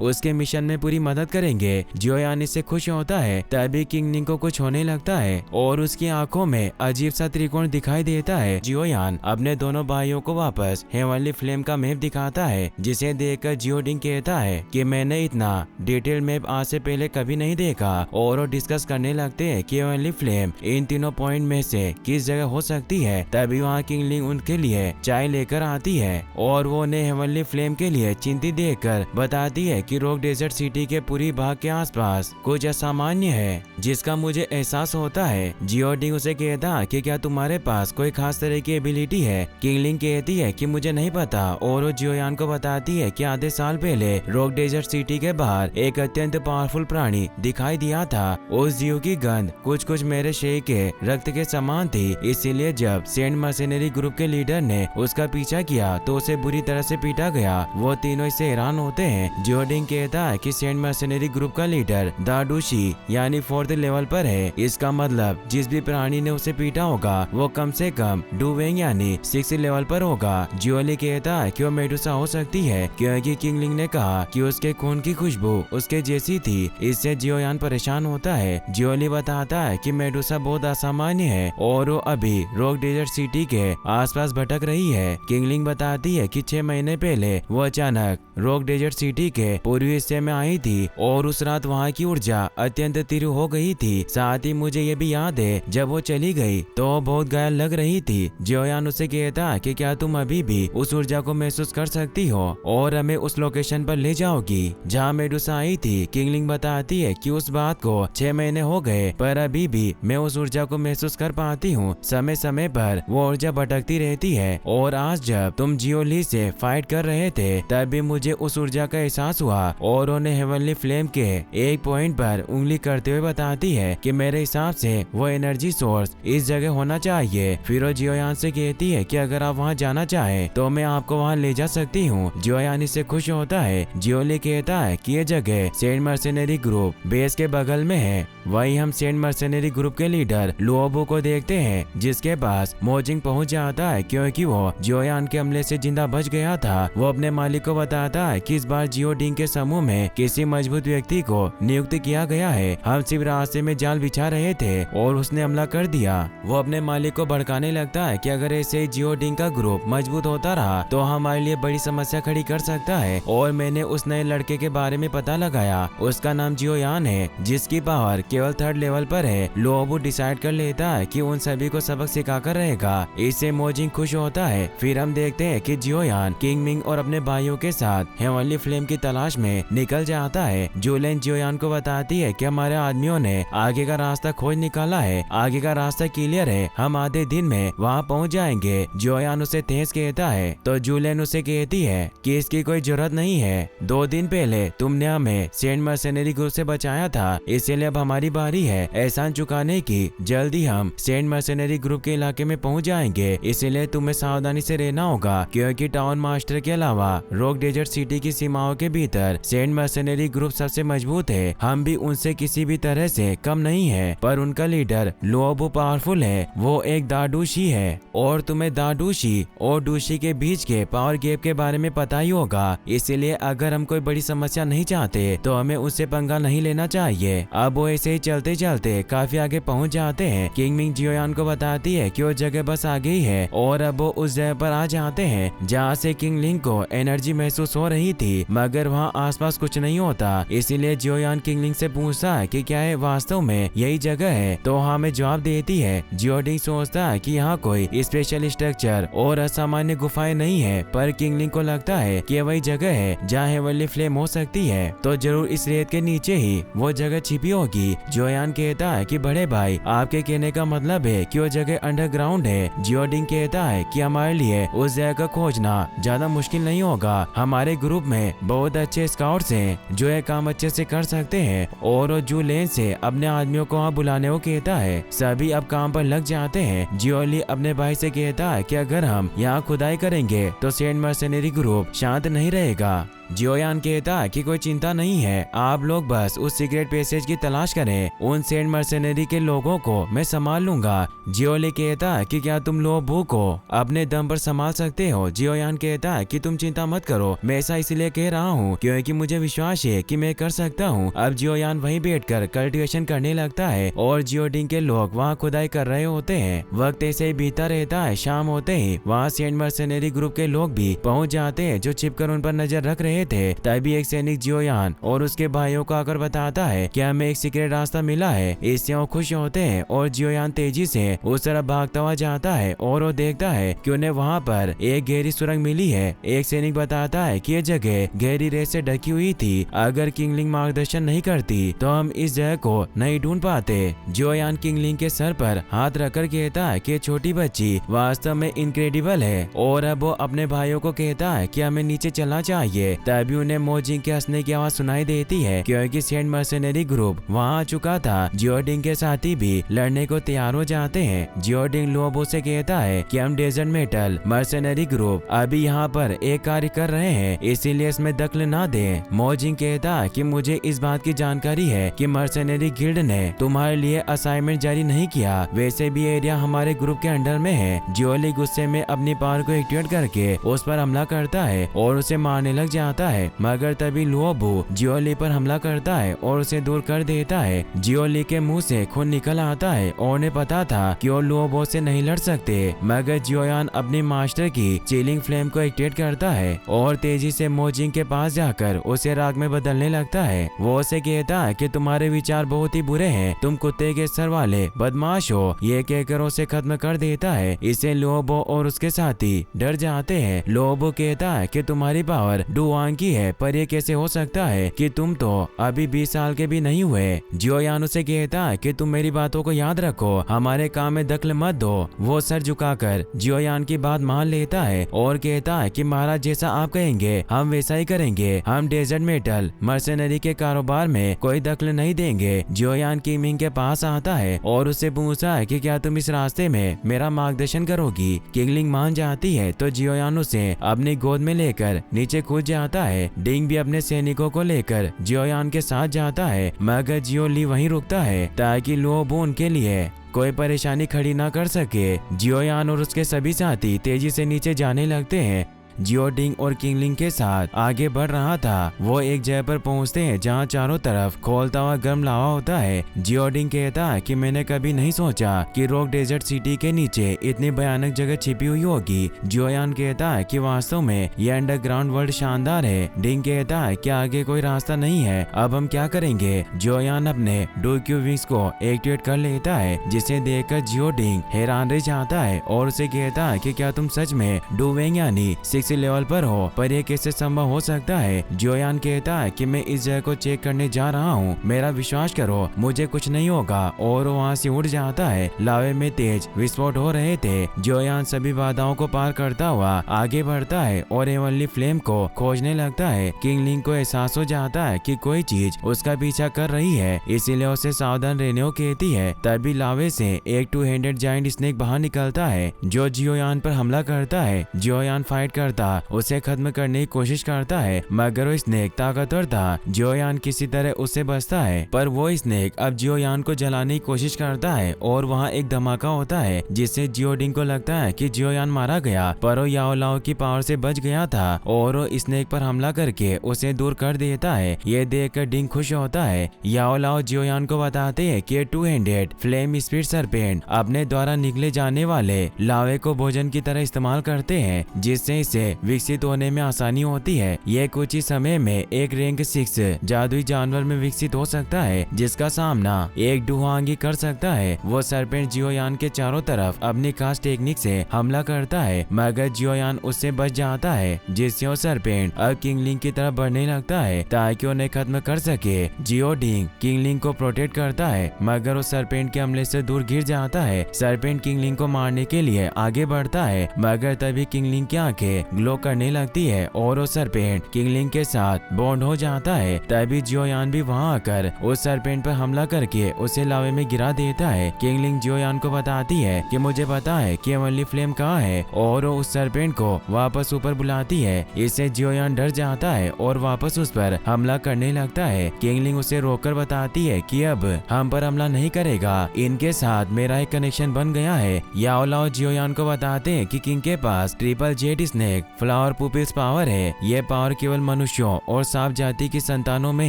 उसके मिशन में पूरी मदद करेंगे। जियोयान इससे खुश होता है। तभी किंगलिंग को कुछ होने लगता है और उसकी आंखों में अजीब सा त्रिकोण दिखाई देता है। जियोयान अपने दोनों भाइयों को वापस हेवनली फ्लेम का मैप दिखाता है, जिसे देखकर जियोडिंग कहता है कि मैंने इतना डिटेल मैप आज से पहले कभी नहीं देखा, और वो डिस्कस करने लगते हैं कि हेवनली फ्लेम इन तीनों पॉइंट में से किस जगह हो सकती है। तभी वहाँ किंगलिंग उनके लिए चाय लेकर आती है और वो उन्हें हेवनली फ्लेम के लिए चिंतित देखकर बताती है कि रॉक डेजर्ट सिटी के पूरी भाग के आसपास कुछ असामान्य है, जिसका मुझे एहसास होता है। जियोडिंग उसे कहता है कि क्या तुम्हारे पास कोई खास तरह की एबिलिटी है। किंगलिंग कहती है कि मुझे नहीं पता, और वो जियोयान को बताती है कि आधे साल पहले रॉक डेजर्ट सिटी के बाहर एक अत्यंत पावरफुल प्राणी दिखाई दिया था। उस जीव की गंध कुछ कुछ मेरे शरीर के रक्त के समान थी, इसीलिए जब सेंट मर्सेनरी ग्रुप के लीडर ने उसका पीछा किया तो उसे बुरी तरह से पीटा गया। वो तीनों इससे हैरान होते हैं। जियोडिंग कहता है कि सेंट मर्सेनरी ग्रुप का लीडर दाडूशी यानी 4th लेवल पर है। इसका मतलब जिस भी प्राणी ने उसे पीटा होगा वो कम से कम डुवेंग यानी 6th लेवल पर होगा। जियोली कहता है कि वो मेडुसा हो सकती है, क्योंकि किंगलिंग ने कहा कि उसके खून की खुशबू उसके जैसी थी। इससे जियोयान परेशान होता है। जियोली बताता है कि मेडुसा बहुत असामान्य है और वो अभी रॉक डेजर्ट सिटी के आसपास भटक रही है। किंगलिंग बताती है कि 6 महीने पहले वो अचानक रॉक डेजर्ट सिटी के पूर्वी हिस्से में आई थी और उस रात वहाँ की ऊर्जा अत्यंत तीव्र हो गई थी। साथ ही मुझे ये भी याद है जब वो चली गई तो वो बहुत घायल लग रही थी। जियोयान उसे कहता है कि क्या तुम अभी भी उस ऊर्जा को महसूस कर सकती हो और हमें उस लोकेशन पर ले जाओगी जहाँ मेडुसा आई थी। किंगलिंग बताती है कि उस बात को 6 महीने हो गए, पर अभी भी मैं उस ऊर्जा को महसूस कर पाती हूँ। समय समय पर वो ऊर्जा भटकती रहती है, और आज जब तुम जियोली से फाइट कर रहे थे तब भी मुझे उस ऊर्जा का एहसास हुआ। और उन्हें हेवनली फ्लेम के एक पॉइंट पर उंगली करते हुए बताती है कि मेरे हिसाब से वो एनर्जी सोर्स इस जगह होना चाहिए। फिर वो जियोयान से कहती है कि अगर आप वहाँ जाना चाहे तो मैं आपको वहाँ ले जा सकती हूँ। जियोयान इससे खुश होता है। जियोली कहता है कि ये जगह सेंट मर्सेनरी ग्रुप बेस के बगल में है। वहीं हम सेंट मर्सेनरी ग्रुप के लीडर लुओबो को देखते हैं, जिसके पास मोजिंग पहुंच जाता है क्योंकि वो जियोयान के हमले से जिंदा बच गया था। वो अपने मालिक को बताता है कि इस बार जियोडिंग के समूह में किसी मजबूत व्यक्ति को नियुक्त किया गया है। हम सिर्फ रास्ते में जाल बिछा रहे थे और उसने हमला कर दिया। वो अपने मालिक को भड़काने लगता है कि अगर ऐसे ही जियोडिंग का ग्रुप मजबूत होता रहा तो हमारे लिए बड़ी समस्या खड़ी कर सकता है। और मैंने उस नए लड़के के बारे में पता लगाया, उसका नाम जियोयान है, जिसकी पावर केवल 3rd लेवल पर है। लुओबो डिसाइड कर लेता है कि उन सभी को सबक सिखाकर रहेगा। इससे मोजिंग खुश होता है। फिर हम देखते हैं कि जियोयान किंगमिंग और अपने भाइयों के साथ हेवनली फ्लेम की तलाश में निकल जाता है। जूलेन जियोयान को बताती है कि हमारे आदमियों ने आगे का रास्ता खोज निकाला है, आगे का रास्ता क्लियर है, हम आधे दिन में वहाँ पहुँच जाएंगे। जियोयान उसे तेज कहता है तो जूलेन उसे कहती है कि इसकी कोई जरूरत नहीं है। 2 दिन पहले तुमने हमें सेंट मर्सेनरी ग्रुप से बचाया था, इसलिए अब हमारी बारी है एहसान चुकाने की। जल्दी हम सेंट मर्सेनरी ग्रुप के इलाके में पहुंच जाएंगे, इसलिए तुम्हें सावधानी से रहना होगा, क्योंकि टाउन मास्टर के अलावा रॉक डेजर्ट सिटी की सीमाओं के भीतर सेंट मर्सेनरी ग्रुप सबसे मजबूत है। हम भी उनसे किसी भी तरह से कम नहीं है, पर उनका लीडर लुओबो पावरफुल है, वो एक दाडूशी है, और तुम्हें दाडूशी और डूशी के बीच के पावर गैप के बारे में पता ही होगा। इसलिए अगर हम कोई बड़ी समस्या नहीं चाहते तो हमें उससे पंगा नहीं लेना चाहिए। अब वो ऐसे ही चलते चलते काफी आगे पहुंच जाते हैं। किंगमिंग जियोयान को बताती है कि वो जगह बस आगे ही है और अब लोबो उस जगह पर आ जाते हैं जहाँ से किंगलिंग को एनर्जी महसूस हो रही थी, मगर वहाँ आसपास कुछ नहीं होता। इसीलिए जियोयान किंगलिंग से पूछता है कि क्या है वास्तव में यही जगह है, तो हमें जवाब देती है। जियोडिंग सोचता है कि यहाँ कोई स्पेशल स्ट्रक्चर और असामान्य गुफाएं नहीं है, पर किंगलिंग को लगता है कि वही जगह है जहाँ हेवनली फ्लेम हो सकती है, तो जरूर इस रेत के नीचे ही वो जगह छिपी होगी। जियोयान कहता है कि बड़े भाई, आपके कहने का मतलब है कि वो जगह अंडरग्राउंड है। जियोडिंग कहता है कि हमारे लिए उस जगह का खोजना ज्यादा मुश्किल नहीं होगा। हमारे ग्रुप में बहुत अच्छे स्काउट्स हैं जो ये काम अच्छे से कर सकते हैं, और जू लेन से अपने आदमियों को वहाँ बुलाने को कहता है। सभी अब काम पर लग जाते हैं। जियोली अपने भाई से कहता है कि अगर हम यहाँ खुदाई करेंगे तो सेंट मर्सेनरी ग्रुप शांत नहीं रहेगा। जियोयान कहता है कि कोई चिंता नहीं है, आप लोग बस उस सीक्रेट पैसेज की तलाश करें, उन सेंट मर्सेनरी के लोगों को मैं संभाल लूंगा। जियोली कहता है कि क्या तुम लोबो को अपने दम पर संभाल सकते हो। जियोयान कहता है कि तुम चिंता मत करो, मैं ऐसा इसलिए कह रहा हूँ क्योंकि मुझे विश्वास है कि मैं कर सकता हूँ। अब जियोयान वहीं बैठकर कल्टिवेशन करने लगता है और जियोडिंग के लोग वहाँ खुदाई कर रहे होते हैं। वक्त ऐसे ही बीता रहता है। शाम होते ही वहाँ सेंट मर्सेनरी ग्रुप के लोग भी पहुँच जाते हैं जो छिपकर उन पर नजर रख रहे थे। तभी एक सैनिक जियोयान और उसके भाइयों को आकर बताता है कि हमें एक सीक्रेट रास्ता मिला है। इससे वो खुश होते हैं और जियोयान तेजी से उस तरफ भागता हुआ जाता है और वो देखता है कि उन्हें वहाँ पर एक गहरी सुरंग मिली है। एक सैनिक बताता है कि ये जगह गहरी रेत से ढकी हुई थी, अगर किंगलिंग मार्गदर्शन नहीं करती तो हम इस जगह को नहीं ढूंढ पाते। जियोयान किंगलिंग के सर पर हाथ रखकर कहता है कि छोटी बच्ची वास्तव में इनक्रेडिबल है, और अब वो अपने भाइयों को कहता है कि हमें नीचे चलना चाहिए। तभी उन्हें मोजिंग के हंसने की आवाज सुनाई देती है क्योंकि सेंट मर्सेनरी ग्रुप वहाँ आ चुका था। जियोडिंग के साथी भी लड़ने को तैयार हो जाते हैं। जियोडिंग लोबो से कहता है कि हम डेजर्ट मेटल मर्सेनरी ग्रुप अभी यहाँ पर एक कार्य कर रहे हैं, इसीलिए इसमें दखल ना दें। मोजिंग कहता है कि मुझे इस बात की जानकारी है कि मर्सेनरी गिल्ड ने तुम्हारे लिए असाइनमेंट जारी नहीं किया, वैसे भी एरिया हमारे ग्रुप के अंडर में है। जियोली गुस्से में अपनी पावर को एक्टिवेट करके उस पर हमला करता है और उसे मारने लग जाता है, मगर तभी लोबो जियोली पर हमला करता है और उसे दूर कर देता है। जियोली के मुंह से खून निकल आता है और उन्हें पता था कि वो लोबो से नहीं लड़ सकते, मगर जियोयान अपनी मास्टर की चिलिंग फ्लेम को एक्टिवेट करता है और तेजी से मोजिंग के पास जाकर उसे राग में बदलने लगता है। वो उसे कहता है कि तुम्हारे विचार बहुत ही बुरे हैं, तुम कुत्ते के सर वाले बदमाश हो। ये कहकर उसे खत्म कर देता है। इसे लोबो और उसके साथी डर जाते हैं। लोबो कहता है कि तुम्हारी पावर डुआंग की है, पर ये कैसे हो सकता है कि तुम तो अभी 20 साल के भी नहीं हुए। जियोयान उसे कहता है कि तुम मेरी बातों को याद रखो, हमारे काम में दखल मत दो। वो सर झुकाकर जियोयान की बात मान लेता है और कहता है कि महाराज जैसा आप कहेंगे हम वैसा ही करेंगे, हम डेजर्ट मेटल मर्सेनरी के कारोबार में कोई दखल नहीं देंगे। जियोयान किंगलिंग के पास आता है और उससे पूछता है कि क्या तुम इस रास्ते में मेरा मार्गदर्शन करोगी। किंगलिंग मान जाती है तो जियोयान उसे अपनी गोद में लेकर नीचे कूद जाता है। डिंग भी अपने सैनिकों को लेकर जियोयान के साथ जाता है, मगर जियोली वहीं रुकता है ताकि लोबो उनके लिए कोई परेशानी खड़ी ना कर सके। जियोयान और उसके सभी साथी तेजी से नीचे जाने लगते हैं। जियोडिंग और किंगलिंग के साथ आगे बढ़ रहा था। वो एक जगह पर पहुंचते हैं जहां चारों तरफ खोलता हुआ गर्म लावा होता है। जियोडिंग कहता है कि मैंने कभी नहीं सोचा कि रॉक डेजर्ट सिटी के नीचे इतनी भयानक जगह छिपी हुई होगी। जियोयान कहता है कि वास्तव में ये अंडरग्राउंड वर्ल्ड शानदार है। डिंग कहता है कि आगे कोई रास्ता नहीं है, अब हम क्या करेंगे। जियोयान अपने डोक्यू विंग्स को एक्टिवेट कर लेता है, जिसे देखकर जियोडिंग हैरान रह जाता है और उसे कहता है कि क्या तुम सच में डुवेंग यानी लेवल पर हो, पर यह कैसे संभव हो सकता है। जियोयान कहता है कि मैं इस जगह को चेक करने जा रहा हूँ, मेरा विश्वास करो मुझे कुछ नहीं होगा, और वहाँ से उड़ जाता है। लावे में तेज विस्फोट हो रहे थे। जियोयान सभी बाधाओं को पार करता हुआ आगे बढ़ता है और हेवनली फ्लेम को खोजने लगता है। किंगलिंग को एहसास हो जाता है कि कोई चीज उसका पीछा कर रही है, इसीलिए उसे सावधान रहने को कहती है। तभी लावे से एक 2-हैंडेड जायंट स्नेक बाहर निकलता है जो जियोयान पर हमला करता है। जियोयान फाइट करता करता उसे खत्म करने की कोशिश करता है, मगर वो स्नेक ताकतवर था। जियोयान किसी तरह उससे बचता है, पर वो स्नेक अब जियोयान को जलाने की कोशिश करता है और वहाँ एक धमाका होता है जिससे जियोडिंग को लगता है कि जियोयान मारा गया, पर वो याओलाओ की पावर से बच गया था और वो स्नेक पर हमला करके उसे दूर कर देता है। ये देखकर डिंग खुश होता है। याओलाओ जियोयान को बताते हैं कि 200 फ्लेम स्पीड सरपेंट अपने द्वारा निकले जाने वाले लावे को भोजन की तरह इस्तेमाल करते हैं, जिससे इसे विकसित होने में आसानी होती है। ये कुछ ही समय में एक रैंक 6 जादुई जानवर में विकसित हो सकता है, जिसका सामना एक डुहांगी कर सकता है। वो सरपेंट जियोयान के चारों तरफ अपनी खास टेक्निक से हमला करता है, मगर जियोयान उससे बच जाता है, जिससे वो सरपेंट अब किंगलिंग की तरफ बढ़ने लगता है ताकि उन्हें खत्म कर सके। जियोडिंग किंगलिंग को प्रोटेक्ट करता है, मगर वो सरपेंट के हमले से दूर गिर जाता है। सरपेंट किंगलिंग को मारने के लिए आगे बढ़ता है, मगर तभी किंगलिंग की आंखें ग्लो करने लगती है और वो सरपेंट किंगलिंग के साथ बॉन्ड हो जाता है। तभी जियोयान भी वहां आकर उस सरपेंट पर हमला करके उसे लावे में गिरा देता है। किंगलिंग जियोयान को बताती है कि मुझे पता है कि हेवनली फ्लेम कहाँ है, और वो उस सरपेंट को वापस ऊपर बुलाती है। इससे जियोयान डर जाता है और वापस उस पर हमला करने लगता है। किंगलिंग उसे रोककर बताती है कि अब हम पर हमला नहीं करेगा, इनके साथ मेरा एक कनेक्शन बन गया है। याओलाओ जियोयान को बताते हैं कि किंग के पास triple jet snake flower pupils power है। ये पावर केवल मनुष्यों और सांप जाति की संतानों में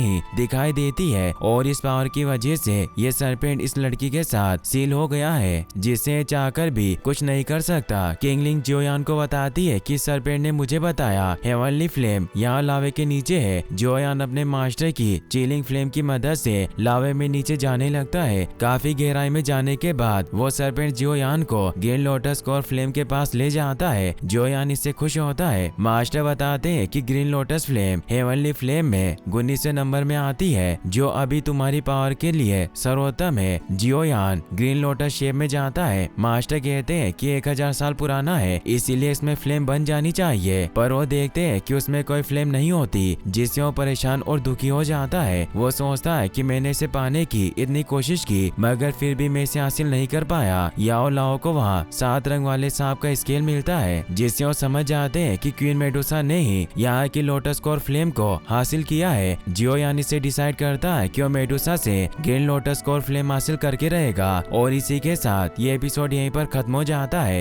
ही दिखाई देती है, और इस पावर की वजह से ये सरपेंट इस लड़की के साथ सील हो गया है, जिसे चाहकर भी कुछ नहीं कर सकता। किंगलिंग जियोयान को बताती है कि सरपेंट ने मुझे बताया हेवनली फ्लेम यहाँ लावे के नीचे है। जियोयान अपने मास्टर की चिलिंग फ्लेम की मदद से लावे में नीचे जाने लगता है। काफी गहराई में जाने के बाद वो सरपेंट जियोयान को ग्रीन लोटस कोर फ्लेम के पास ले जाता है। जियोयान इससे खुश होता है। मास्टर बताते हैं कि green lotus flame heavenly flame में 19 नंबर में आती है, जो अभी तुम्हारी पावर के लिए सर्वोत्तम है। जियोयान ग्रीन लोटस शेप में जाता है। मास्टर कहते हैं कि 1000 साल पुराना है, इसीलिए इसमें फ्लेम बन जानी चाहिए, पर वो देखते हैं कि उसमें कोई फ्लेम नहीं होती, जिससे वो परेशान और दुखी हो जाता है। वो सोचता है कि मैंने इसे पाने की इतनी कोशिश की, मगर फिर भी मैं इसे हासिल नहीं कर पाया। याओलाओ को वहाँ 7 रंग वाले सांप का स्केल मिलता है, जिससे वो समझ जाते हैं कि क्वीन मेडुसा ने ही यहाँ की लोटस कोर फ्लेम को हासिल किया है। जियोयान इसे डिसाइड करता है कि वो मेडुसा से ग्रीन लोटस कोर फ्लेम हासिल करके रहेगा। और इसी के साथ ये एपिसोड यहीं पर खत्म हो जाता है।